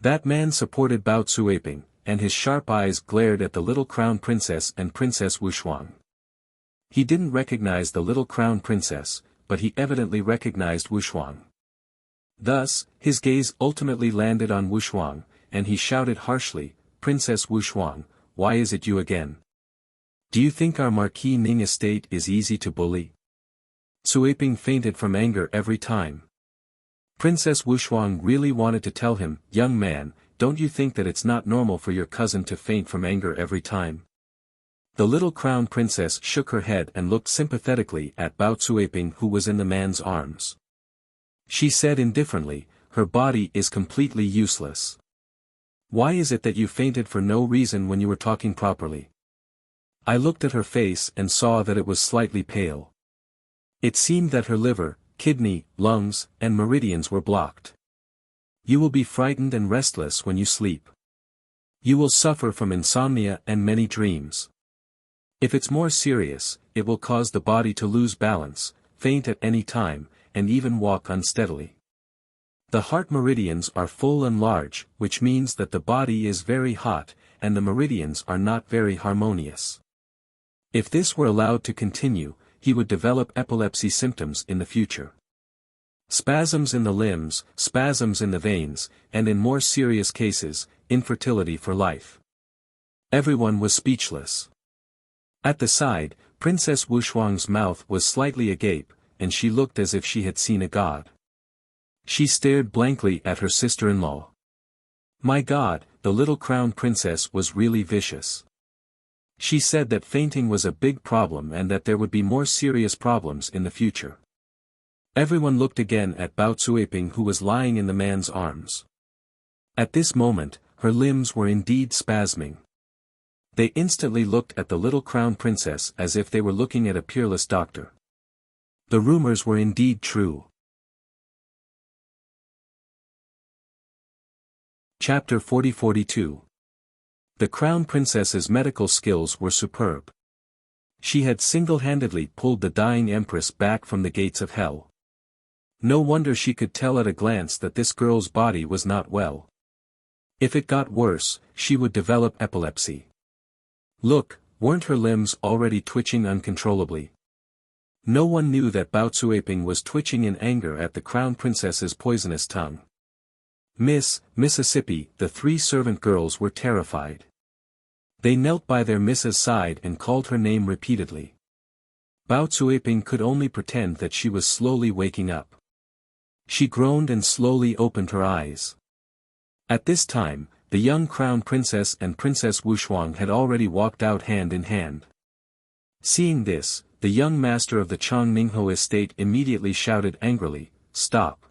That man supported Bao Cuiping, and his sharp eyes glared at the little Crown Princess and Princess Wushuang. He didn't recognize the little Crown Princess, but he evidently recognized Wushuang. Thus, his gaze ultimately landed on Wushuang, and he shouted harshly, "Princess Wushuang, why is it you again? Do you think our Marquis Ning estate is easy to bully?" Cuiping fainted from anger every time. Princess Wushuang really wanted to tell him, "Young man, don't you think that it's not normal for your cousin to faint from anger every time?" The little Crown Princess shook her head and looked sympathetically at Bao Cuiping who was in the man's arms. She said indifferently, "Her body is completely useless. Why is it that you fainted for no reason when you were talking properly?" I looked at her face and saw that it was slightly pale. It seemed that her liver, kidney, lungs, and meridians were blocked. You will be frightened and restless when you sleep. You will suffer from insomnia and many dreams. If it's more serious, it will cause the body to lose balance, faint at any time, and even walk unsteadily. The heart meridians are full and large, which means that the body is very hot, and the meridians are not very harmonious. If this were allowed to continue, he would develop epilepsy symptoms in the future. Spasms in the limbs, spasms in the veins, and in more serious cases, infertility for life. Everyone was speechless. At the side, Princess Wushuang's mouth was slightly agape, and she looked as if she had seen a god. She stared blankly at her sister-in-law. My God, the little Crown Princess was really vicious. She said that fainting was a big problem and that there would be more serious problems in the future. Everyone looked again at Bao Cuiping who was lying in the man's arms. At this moment, her limbs were indeed spasming. They instantly looked at the little Crown Princess as if they were looking at a peerless doctor. The rumors were indeed true. Chapter 40-42. The Crown Princess's medical skills were superb. She had single-handedly pulled the dying empress back from the gates of hell. No wonder she could tell at a glance that this girl's body was not well. If it got worse, she would develop epilepsy. Look, weren't her limbs already twitching uncontrollably? No one knew that Bao Cuiping was twitching in anger at the Crown Princess's poisonous tongue. Miss, Mississippi, the 3 servant girls were terrified. They knelt by their miss's side and called her name repeatedly. Bao Cuiping could only pretend that she was slowly waking up. She groaned and slowly opened her eyes. At this time, the young crown princess and Princess Wuxia had already walked out hand in hand. Seeing this, the young master of the Changningho estate immediately shouted angrily, "Stop!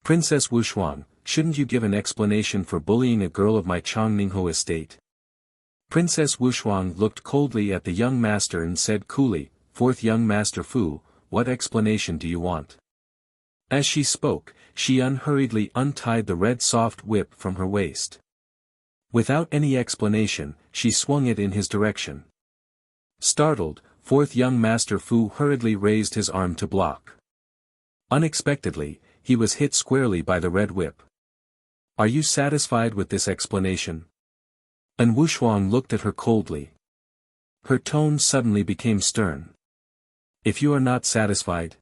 Princess Wuxia, shouldn't you give an explanation for bullying a girl of my Changningho estate?" Princess Wuxia looked coldly at the young master and said coolly, "Fourth young master Fu, what explanation do you want?" As she spoke, she unhurriedly untied the red soft whip from her waist. Without any explanation, she swung it in his direction. Startled, fourth young master Fu hurriedly raised his arm to block. Unexpectedly, he was hit squarely by the red whip. "Are you satisfied with this explanation?" And Wuxia looked at her coldly. Her tone suddenly became stern. "If you are not satisfied,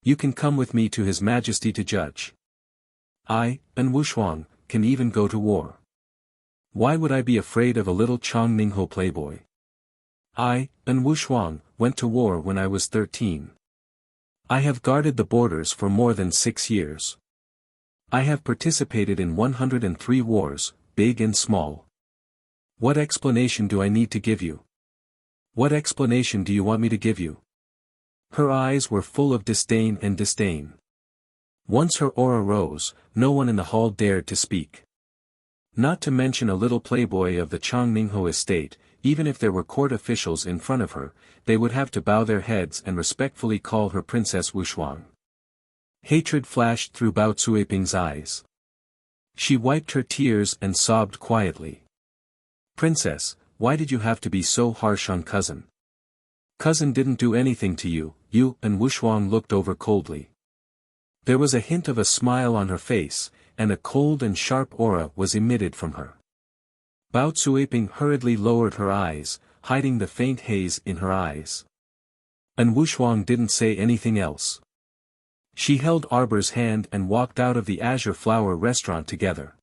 you can come with me to His Majesty to judge. I, and Wuxia, can even go to war. Why would I be afraid of a little Changningho playboy? I, and Wuxia, went to war when I was 13. I have guarded the borders for more than 6 years. I have participated in 103 wars, big and small. What explanation do I need to give you? What explanation do you want me to give you?" Her eyes were full of disdain and disdain. Once her aura rose, no one in the hall dared to speak. Not to mention a little playboy of the Changningho estate, even if there were court officials in front of her, they would have to bow their heads and respectfully call her Princess Wuxia. Hatred flashed through Bao Cuiping's eyes. She wiped her tears and sobbed quietly. "Princess, why did you have to be so harsh on cousin? Cousin didn't do anything to you," you and Wuxia looked over coldly. There was a hint of a smile on her face, and a cold and sharp aura was emitted from her. Bao Cuiping hurriedly lowered her eyes, hiding the faint haze in her eyes. And Wuxia didn't say anything else. She held Arbor's hand and walked out of the Azure Flower restaurant together.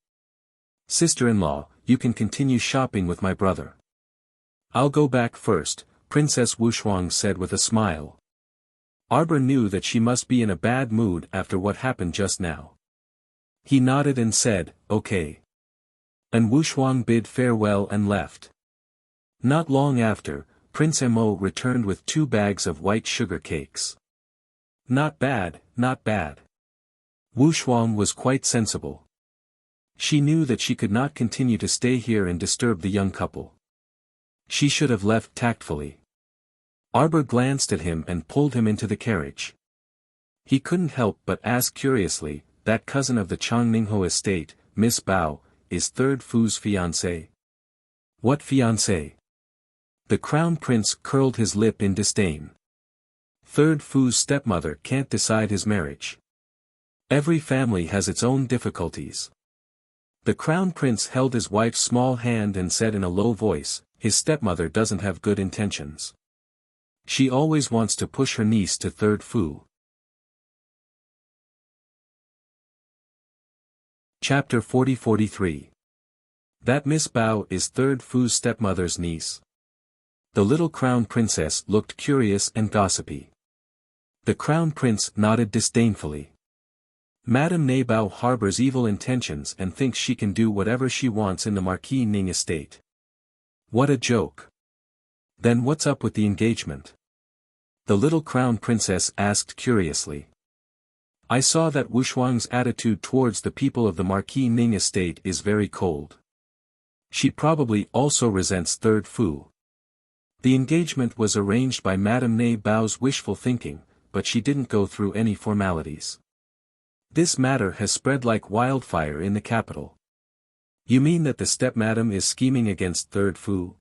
"Sister-in-law, you can continue shopping with my brother. I'll go back first," Princess Wuxia said with a smile. Arbor knew that she must be in a bad mood after what happened just now. He nodded and said, "Okay." And Wuxia bid farewell and left. Not long after, Prince Mo returned with 2 bags of white sugar cakes. "Not bad, not bad." Wuxia was quite sensible. She knew that she could not continue to stay here and disturb the young couple. She should have left tactfully. Arbor glanced at him and pulled him into the carriage. He couldn't help but ask curiously, "That cousin of the Changningho estate, Miss Bao, is Third Fu's fiancé?" "What fiancé?" The crown prince curled his lip in disdain. Third Fu's stepmother can't decide his marriage. Every family has its own difficulties. The crown prince held his wife's small hand and said in a low voice, "His stepmother doesn't have good intentions. She always wants to push her niece to Third Fu." Chapter 40-43. That Miss Bao is Third Fu's stepmother's niece. The little crown princess looked curious and gossipy. The crown prince nodded disdainfully. Madame Ne Bao harbors evil intentions and thinks she can do whatever she wants in the Marquis Ning estate. What a joke. Then what's up with the engagement? The little crown princess asked curiously. I saw that Wuxuang's attitude towards the people of the Marquis Ning estate is very cold. She probably also resents Third Fu. The engagement was arranged by Madame Ne Bao's wishful thinking, but she didn't go through any formalities. This matter has spread like wildfire in the capital. You mean that the stepmadam is scheming against Third Fu?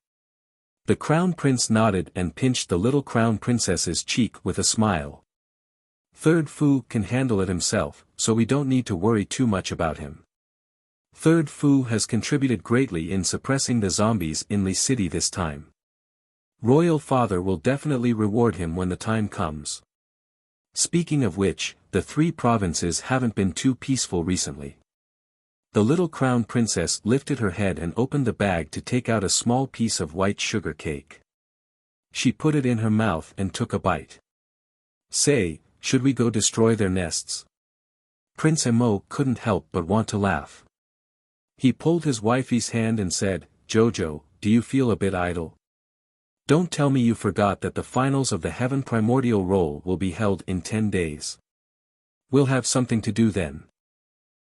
The crown prince nodded and pinched the little crown princess's cheek with a smile. Third Fu can handle it himself, so we don't need to worry too much about him. Third Fu has contributed greatly in suppressing the zombies in Li City this time. Royal Father will definitely reward him when the time comes. Speaking of which, the 3 provinces haven't been too peaceful recently. The little crown princess lifted her head and opened the bag to take out a small piece of white sugar cake. She put it in her mouth and took a bite. Say, should we go destroy their nests? Prince Mo couldn't help but want to laugh. He pulled his wifey's hand and said, "Jojo, do you feel a bit idle? Don't tell me you forgot that the finals of the Heaven Primordial Roll will be held in 10 days. We'll have something to do then."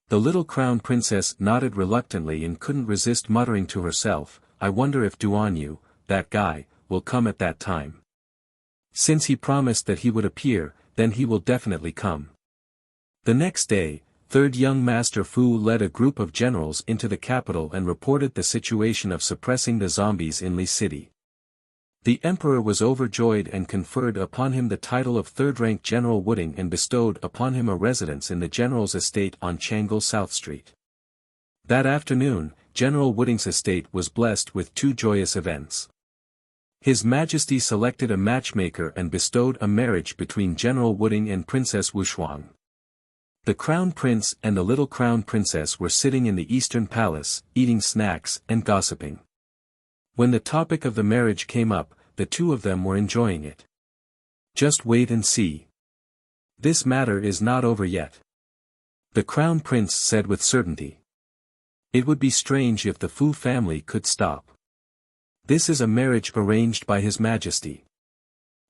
The little crown princess nodded reluctantly and couldn't resist muttering to herself, "I wonder if Duanyu, that guy, will come at that time. Since he promised that he would appear, then he will definitely come." The next day, Third Young Master Fu led a group of generals into the capital and reported the situation of suppressing the zombies in Li City. The emperor was overjoyed and conferred upon him the title of third-rank General Wooding and bestowed upon him a residence in the general's estate on Changle South Street. That afternoon, General Wooding's estate was blessed with 2 joyous events. His Majesty selected a matchmaker and bestowed a marriage between General Wooding and Princess Wushuang. The Crown Prince and the little Crown Princess were sitting in the Eastern Palace, eating snacks and gossiping. When the topic of the marriage came up, the two of them were enjoying it. "Just wait and see. This matter is not over yet," the Crown Prince said with certainty. "It would be strange if the Fu family could stop. This is a marriage arranged by His Majesty.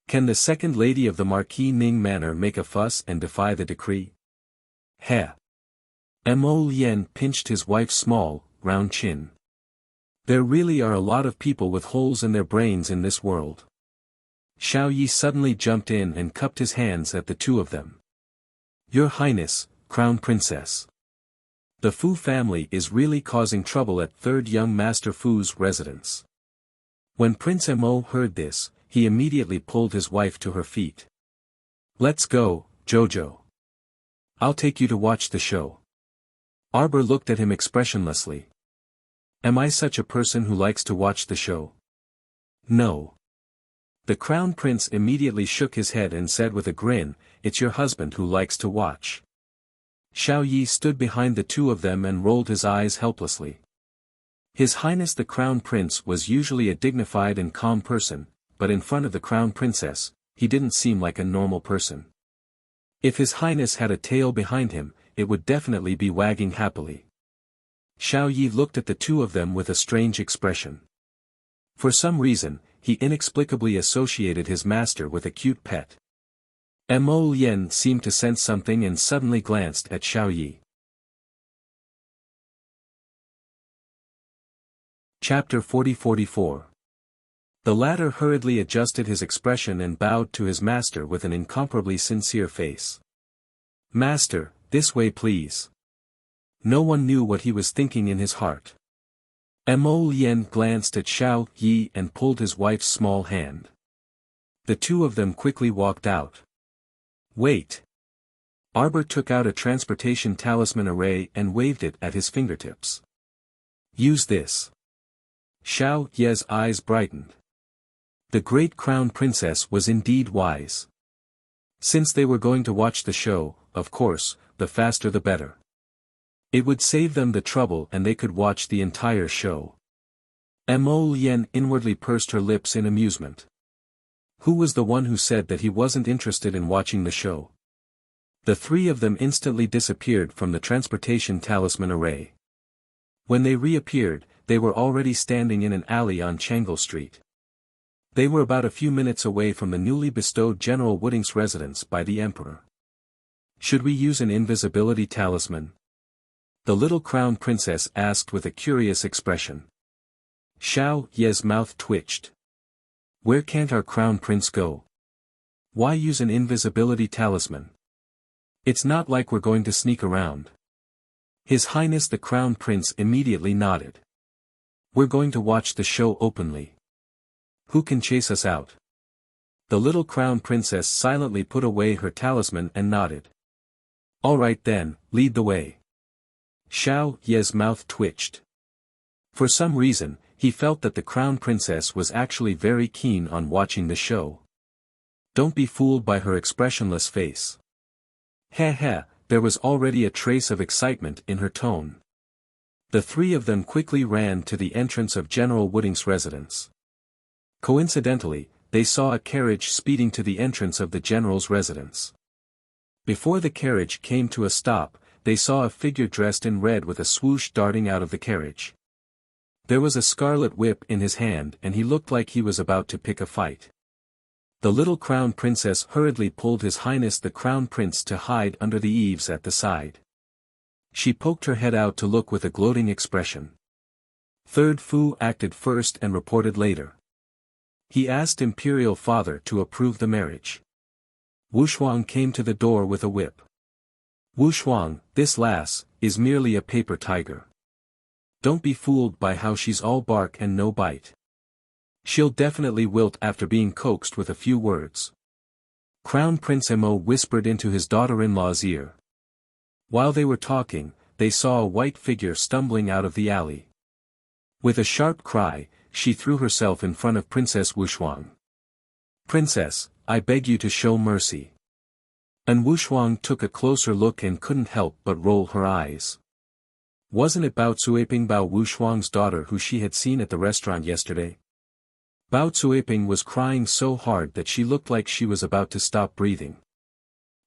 Can the second lady of the Marquis Ning Manor make a fuss and defy the decree?" Heh. Mo Lien pinched his wife's small, round chin. "There really are a lot of people with holes in their brains in this world." Xiao Yi suddenly jumped in and cupped his hands at the two of them. "Your Highness, Crown Princess. The Fu family is really causing trouble at Third Young Master Fu's residence." When Prince Mo heard this, he immediately pulled his wife to her feet. "Let's go, Jojo. I'll take you to watch the show." Arbor looked at him expressionlessly. "Am I such a person who likes to watch the show?" "No." The Crown Prince immediately shook his head and said with a grin, "It's your husband who likes to watch." Xiao Yi stood behind the two of them and rolled his eyes helplessly. His Highness the Crown Prince was usually a dignified and calm person, but in front of the Crown Princess, he didn't seem like a normal person. If His Highness had a tail behind him, it would definitely be wagging happily. Xiao Yi looked at the two of them with a strange expression. For some reason, he inexplicably associated his master with a cute pet. Mo Lien seemed to sense something and suddenly glanced at Xiao Yi. Chapter 40-44. The latter hurriedly adjusted his expression and bowed to his master with an incomparably sincere face. "Master, this way please." No one knew what he was thinking in his heart. Mo Lien glanced at Xiao Yi and pulled his wife's small hand. The two of them quickly walked out. "Wait." Arbor took out a transportation talisman array and waved it at his fingertips. "Use this." Xiao Ye's eyes brightened. The great Crown Princess was indeed wise. Since they were going to watch the show, of course, the faster the better. It would save them the trouble and they could watch the entire show. Mo Lien inwardly pursed her lips in amusement. Who was the one who said that he wasn't interested in watching the show? The three of them instantly disappeared from the transportation talisman array. When they reappeared, they were already standing in an alley on Changle Street. They were about a few minutes away from the newly bestowed General Wooding's residence by the Emperor. "Should we use an invisibility talisman?" the little Crown Princess asked with a curious expression. Xiao Ye's mouth twitched. "Where can't our Crown Prince go? Why use an invisibility talisman? It's not like we're going to sneak around." His Highness the Crown Prince immediately nodded. "We're going to watch the show openly. Who can chase us out?" The little Crown Princess silently put away her talisman and nodded. "All right then, lead the way." Xiao Ye's mouth twitched. For some reason, he felt that the Crown Princess was actually very keen on watching the show. Don't be fooled by her expressionless face. Heh, there was already a trace of excitement in her tone. The three of them quickly ran to the entrance of General Wooding's residence. Coincidentally, they saw a carriage speeding to the entrance of the general's residence. Before the carriage came to a stop, they saw a figure dressed in red with a swoosh darting out of the carriage. There was a scarlet whip in his hand and he looked like he was about to pick a fight. The little crown princess hurriedly pulled His Highness the Crown Prince to hide under the eaves at the side. She poked her head out to look with a gloating expression. Third Fu acted first and reported later. He asked Imperial Father to approve the marriage. Wushuang came to the door with a whip. Wushuang, this lass, is merely a paper tiger. Don't be fooled by how she's all bark and no bite. She'll definitely wilt after being coaxed with a few words. Crown Prince Mo whispered into his daughter-in-law's ear. While they were talking, they saw a white figure stumbling out of the alley. With a sharp cry, she threw herself in front of Princess Wushuang. Princess, I beg you to show mercy. And Wushuang took a closer look and couldn't help but roll her eyes. Wasn't it Bao Cuiping, Bao Wushuang's daughter, who she had seen at the restaurant yesterday? Bao Cuiping was crying so hard that she looked like she was about to stop breathing.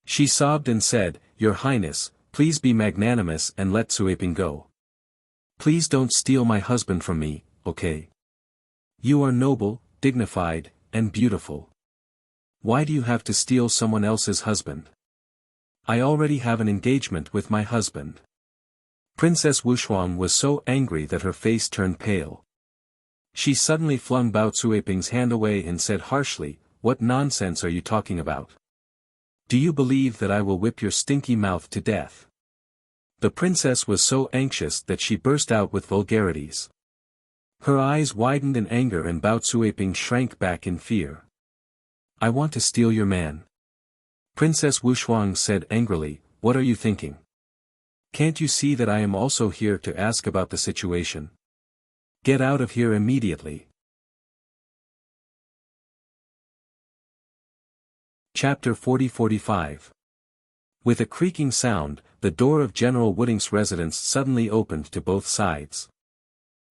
She sobbed and said, Your Highness, please be magnanimous and let Cuiping go. Please don't steal my husband from me, okay? You are noble, dignified, and beautiful. Why do you have to steal someone else's husband? I already have an engagement with my husband. Princess Wushuang was so angry that her face turned pale. She suddenly flung Bao Cuiping's hand away and said harshly, What nonsense are you talking about? Do you believe that I will whip your stinky mouth to death? The princess was so anxious that she burst out with vulgarities. Her eyes widened in anger and Bao Cuiping shrank back in fear. I want to steal your man. Princess Wushuang said angrily, What are you thinking? Can't you see that I am also here to ask about the situation? Get out of here immediately. Chapter 40-45. With a creaking sound, the door of General Wooding's residence suddenly opened to both sides.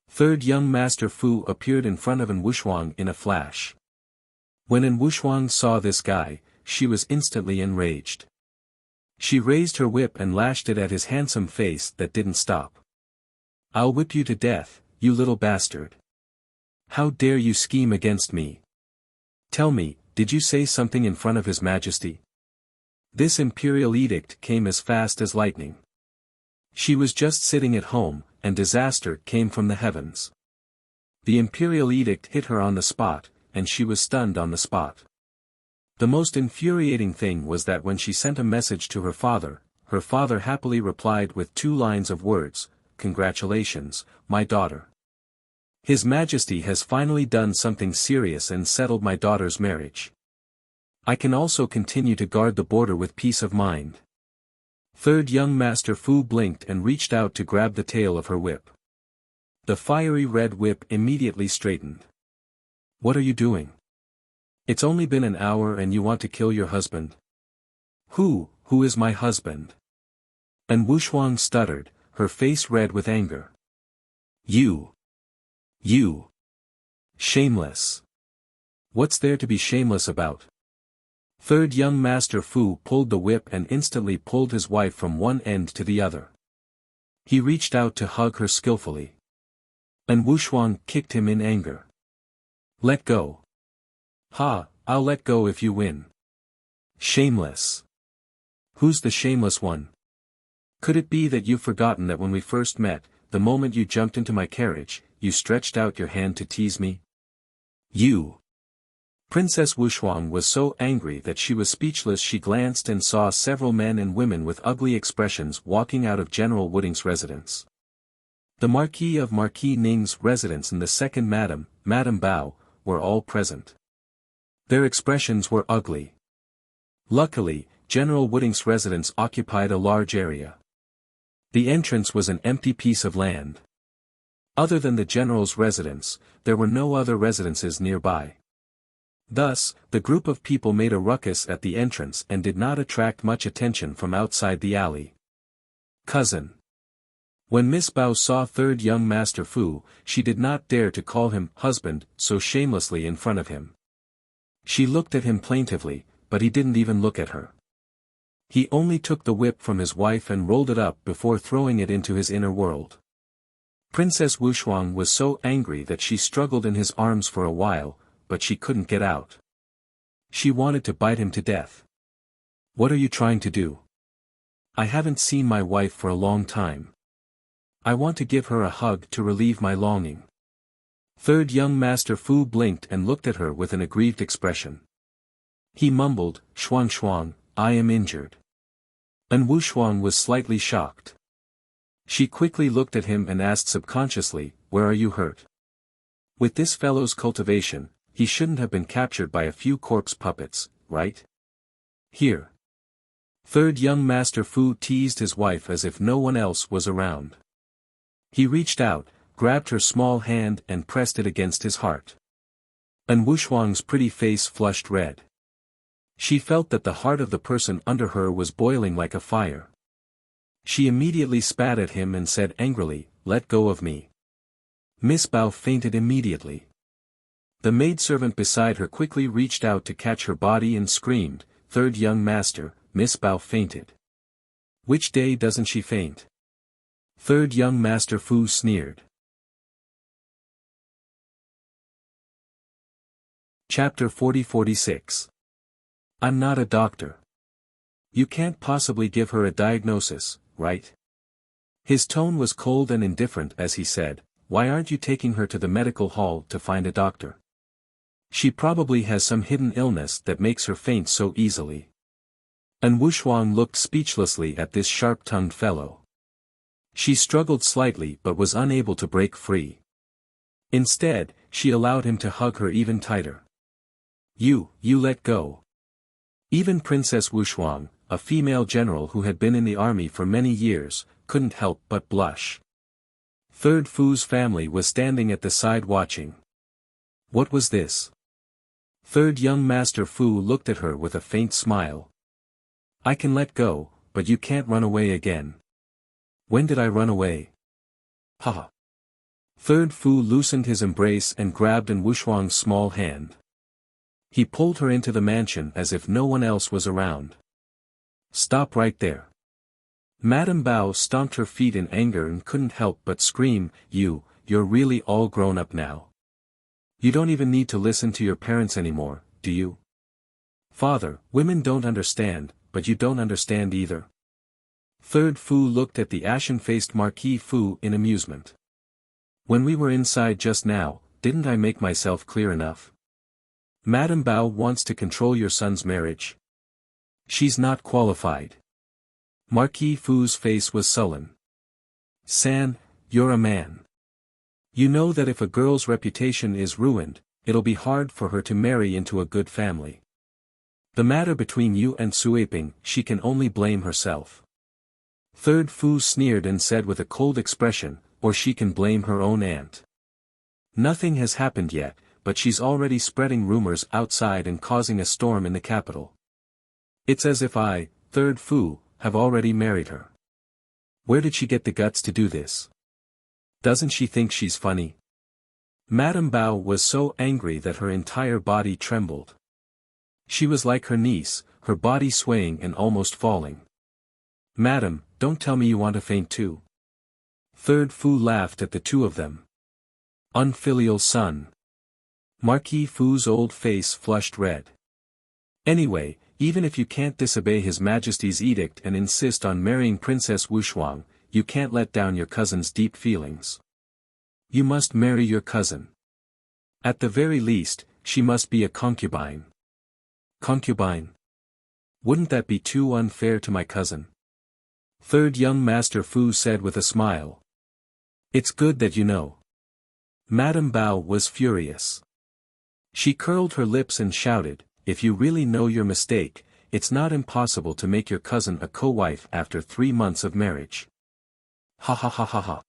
Third young Master Fu appeared in front of An Wushuang in a flash. When An Wushuang saw this guy, she was instantly enraged. She raised her whip and lashed it at his handsome face that didn't stop. I'll whip you to death, you little bastard. How dare you scheme against me? Tell me, did you say something in front of His Majesty? This imperial edict came as fast as lightning. She was just sitting at home, and disaster came from the heavens. The imperial edict hit her on the spot, and she was stunned on the spot. The most infuriating thing was that when she sent a message to her father happily replied with 2 lines of words, Congratulations, my daughter. His Majesty has finally done something serious and settled my daughter's marriage. I can also continue to guard the border with peace of mind. Third young Master Fu blinked and reached out to grab the tail of her whip. The fiery red whip immediately straightened. What are you doing? It's only been an hour and you want to kill your husband? Who is my husband? And Wushuang stuttered, her face red with anger. You. Shameless. What's there to be shameless about? Third young Master Fu pulled the whip and instantly pulled his wife from one end to the other. He reached out to hug her skillfully. And Wushuang kicked him in anger. Let go. Ha, I'll let go if you win. Shameless. Who's the shameless one? Could it be that you've forgotten that when we first met, the moment you jumped into my carriage, you stretched out your hand to tease me? You. Princess Wushuang was so angry that she was speechless. She glanced and saw several men and women with ugly expressions walking out of General Wooding's residence. The Marquis of Marquis Ning's residence and the second Madame Bao, were all present. Their expressions were ugly. Luckily, General Wooding's residence occupied a large area. The entrance was an empty piece of land. Other than the general's residence, there were no other residences nearby. Thus, the group of people made a ruckus at the entrance and did not attract much attention from outside the alley. Cousin. When Miss Bao saw third young Master Fu, she did not dare to call him husband so shamelessly in front of him. She looked at him plaintively, but he didn't even look at her. He only took the whip from his wife and rolled it up before throwing it into his inner world. Princess Wuxia was so angry that she struggled in his arms for a while, but she couldn't get out. She wanted to bite him to death. What are you trying to do? I haven't seen my wife for a long time. I want to give her a hug to relieve my longing. Third young Master Fu blinked and looked at her with an aggrieved expression. He mumbled, "Shuang Shuang, I am injured." And Wuxia was slightly shocked. She quickly looked at him and asked subconsciously, "Where are you hurt?" With this fellow's cultivation, he shouldn't have been captured by a few corpse puppets, right? Here. Third young Master Fu teased his wife as if no one else was around. He reached out, grabbed her small hand and pressed it against his heart. And Wuxia's pretty face flushed red. She felt that the heart of the person under her was boiling like a fire. She immediately spat at him and said angrily, "Let go of me." Miss Bao fainted immediately. The maidservant beside her quickly reached out to catch her body and screamed, "Third young master, Miss Bao fainted." "Which day doesn't she faint?" Third young Master Fu sneered. Chapter 40-46. I'm not a doctor. You can't possibly give her a diagnosis, right? His tone was cold and indifferent as he said, "Why aren't you taking her to the medical hall to find a doctor? She probably has some hidden illness that makes her faint so easily." And Wuxia looked speechlessly at this sharp-tongued fellow. She struggled slightly but was unable to break free. Instead, she allowed him to hug her even tighter. You let go." Even Princess Wuxia, a female general who had been in the army for many years, couldn't help but blush. Third Fu's family was standing at the side watching. What was this? Third young Master Fu looked at her with a faint smile. "I can let go, but you can't run away again." "When did I run away?" "Haha." Third Fu loosened his embrace and grabbed Wuxia's small hand. He pulled her into the mansion as if no one else was around. "Stop right there." Madame Bao stomped her feet in anger and couldn't help but scream, You're really all grown up now. You don't even need to listen to your parents anymore, do you?" "Father, women don't understand, but you don't understand either." Third Fu looked at the ashen-faced Marquis Fu in amusement. "When we were inside just now, didn't I make myself clear enough? Madame Bao wants to control your son's marriage. She's not qualified." Marquis Fu's face was sullen. "San, you're a man. You know that if a girl's reputation is ruined, it'll be hard for her to marry into a good family. The matter between you and Suiping, she can only blame herself." Third Fu sneered and said with a cold expression, "Or she can blame her own aunt. Nothing has happened yet, but she's already spreading rumors outside and causing a storm in the capital. It's as if I, Third Fu, have already married her. Where did she get the guts to do this? Doesn't she think she's funny?" Madame Bao was so angry that her entire body trembled. She was like her niece, her body swaying and almost falling. "Madam, don't tell me you want to faint too." Third Fu laughed at the two of them. "Unfilial son." Marquis Fu's old face flushed red. "Anyway, even if you can't disobey His Majesty's edict and insist on marrying Princess Wuxia, you can't let down your cousin's deep feelings. You must marry your cousin. At the very least, she must be a concubine." "Concubine? Wouldn't that be too unfair to my cousin?" Third young Master Fu said with a smile. "It's good that you know." Madame Bao was furious. She curled her lips and shouted, "If you really know your mistake, it's not impossible to make your cousin a co-wife after 3 months of marriage." Ha ha ha ha ha.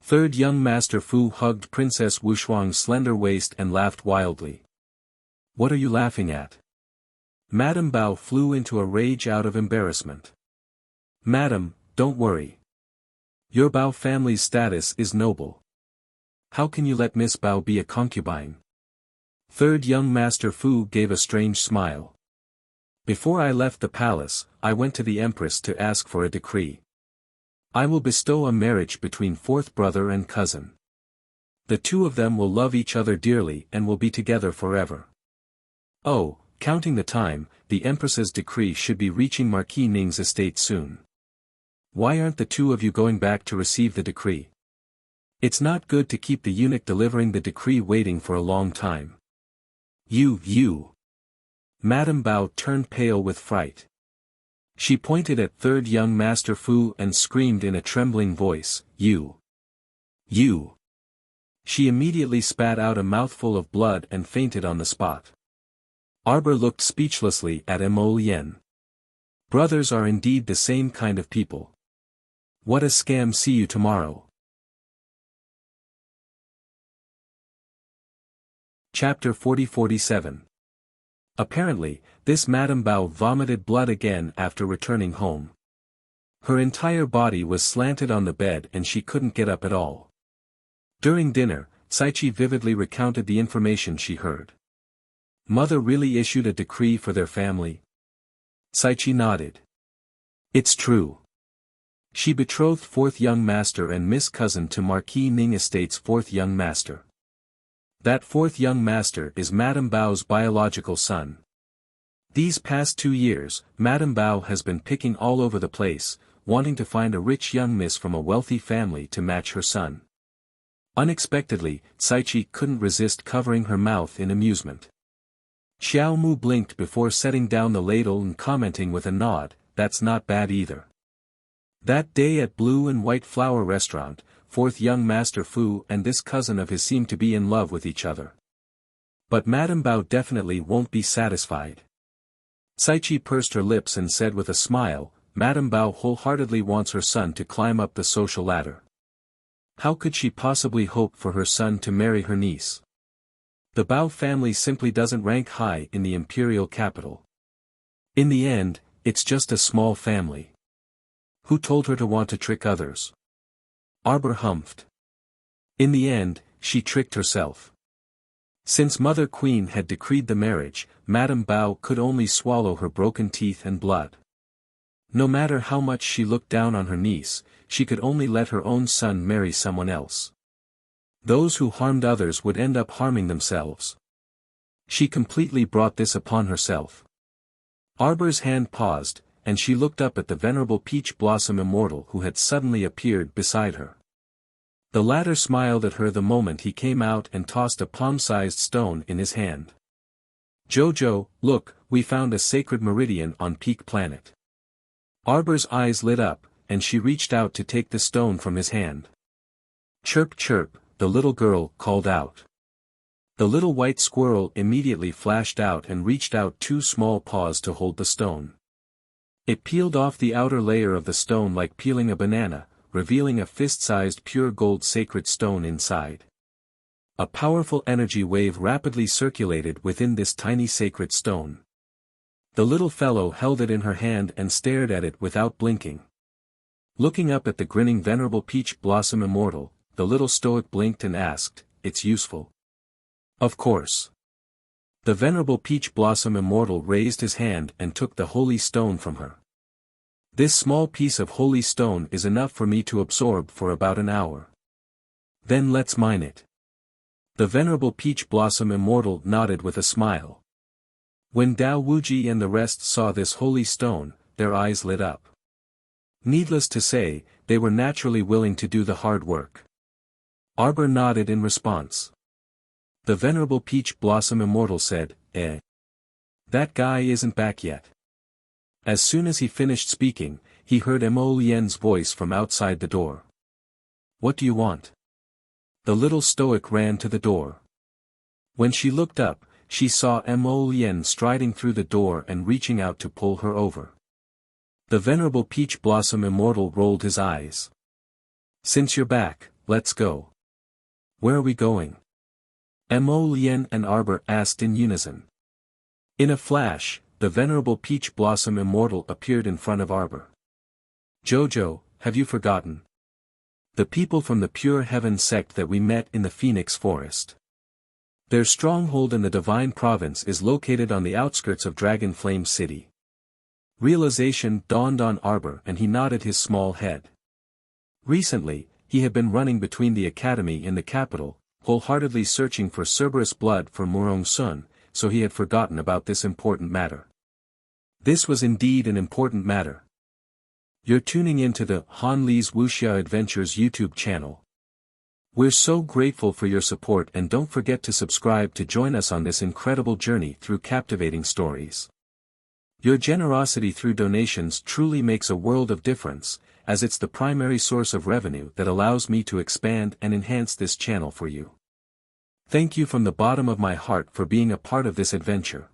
Third young Master Fu hugged Princess Wuxia's slender waist and laughed wildly. "What are you laughing at?" Madame Bao flew into a rage out of embarrassment. "Madam, don't worry. Your Bao family's status is noble. How can you let Miss Bao be a concubine?" Third young Master Fu gave a strange smile. Before I left the palace, I went to the Empress to ask for a decree. I will bestow a marriage between fourth brother and cousin. The two of them will love each other dearly and will be together forever. Oh, counting the time, the Empress's decree should be reaching Marquis Ning's estate soon. Why aren't the two of you going back to receive the decree? It's not good to keep the eunuch delivering the decree waiting for a long time. You. Madame Bao turned pale with fright. She pointed at third young Master Fu and screamed in a trembling voice, You! She immediately spat out a mouthful of blood and fainted on the spot. Arbor looked speechlessly at Mo Lien. Brothers are indeed the same kind of people. What a scam. See you tomorrow. Chapter 40-47. Apparently, this Madame Bao vomited blood again after returning home. Her entire body was slanted on the bed and she couldn't get up at all. During dinner, Saichi vividly recounted the information she heard. Mother really issued a decree for their family? Saichi nodded. It's true. She betrothed fourth young master and Miss Cousin to Marquis Ning Estate's fourth young master. That fourth young master is Madame Bao's biological son. These past 2 years, Madame Bao has been picking all over the place, wanting to find a rich young miss from a wealthy family to match her son. Unexpectedly, Saichi couldn't resist covering her mouth in amusement. Xiao Mu blinked before setting down the ladle and commenting with a nod, that's not bad either. That day at Blue and White Flower Restaurant, fourth young Master Fu and this cousin of his seemed to be in love with each other. But Madame Bao definitely won't be satisfied. Saichi pursed her lips and said with a smile, Madame Bao wholeheartedly wants her son to climb up the social ladder. How could she possibly hope for her son to marry her niece? The Bao family simply doesn't rank high in the imperial capital. In the end, it's just a small family. Who told her to want to trick others? Arbor humphed. In the end, she tricked herself. Since Mother Queen had decreed the marriage, Madame Bao could only swallow her broken teeth and blood. No matter how much she looked down on her niece, she could only let her own son marry someone else. Those who harmed others would end up harming themselves. She completely brought this upon herself. Arbor's hand paused, and she looked up at the venerable Peach Blossom Immortal who had suddenly appeared beside her. The latter smiled at her the moment he came out and tossed a palm-sized stone in his hand. Jojo, look, we found a sacred meridian on Peak Planet. Arbor's eyes lit up, and she reached out to take the stone from his hand. Chirp chirp, the little girl called out. The little white squirrel immediately flashed out and reached out 2 small paws to hold the stone. It peeled off the outer layer of the stone like peeling a banana, revealing a fist-sized pure gold sacred stone inside. A powerful energy wave rapidly circulated within this tiny sacred stone. The little fellow held it in her hand and stared at it without blinking. Looking up at the grinning venerable Peach Blossom Immortal, the little stoic blinked and asked, "It's useful?" "Of course." The venerable Peach Blossom Immortal raised his hand and took the holy stone from her. "This small piece of holy stone is enough for me to absorb for about an hour. Then let's mine it." The venerable Peach Blossom Immortal nodded with a smile. When Dao Wuji and the rest saw this holy stone, their eyes lit up. Needless to say, they were naturally willing to do the hard work. Arbor nodded in response. The venerable Peach Blossom Immortal said, That guy isn't back yet." As soon as he finished speaking, he heard Mo Lien's voice from outside the door. "What do you want?" The little stoic ran to the door. When she looked up, she saw Mo Lien striding through the door and reaching out to pull her over. The venerable Peach Blossom Immortal rolled his eyes. "Since you're back, let's go." "Where are we going?" Mo Lien and Arbor asked in unison. In a flash, the venerable Peach Blossom Immortal appeared in front of Arbor. "Jojo, have you forgotten? The people from the Pure Heaven sect that we met in the Phoenix Forest. Their stronghold in the Divine Province is located on the outskirts of Dragon Flame City. Realization dawned on Arbor and he nodded his small head. Recently, he had been running between the academy and the capital, wholeheartedly searching for Cerberus blood for Murong Sun, so he had forgotten about this important matter. This was indeed an important matter. You're tuning into the Han Li's Wuxia Adventures YouTube channel. We're so grateful for your support and don't forget to subscribe to join us on this incredible journey through captivating stories. Your generosity through donations truly makes a world of difference, as it's the primary source of revenue that allows me to expand and enhance this channel for you. Thank you from the bottom of my heart for being a part of this adventure.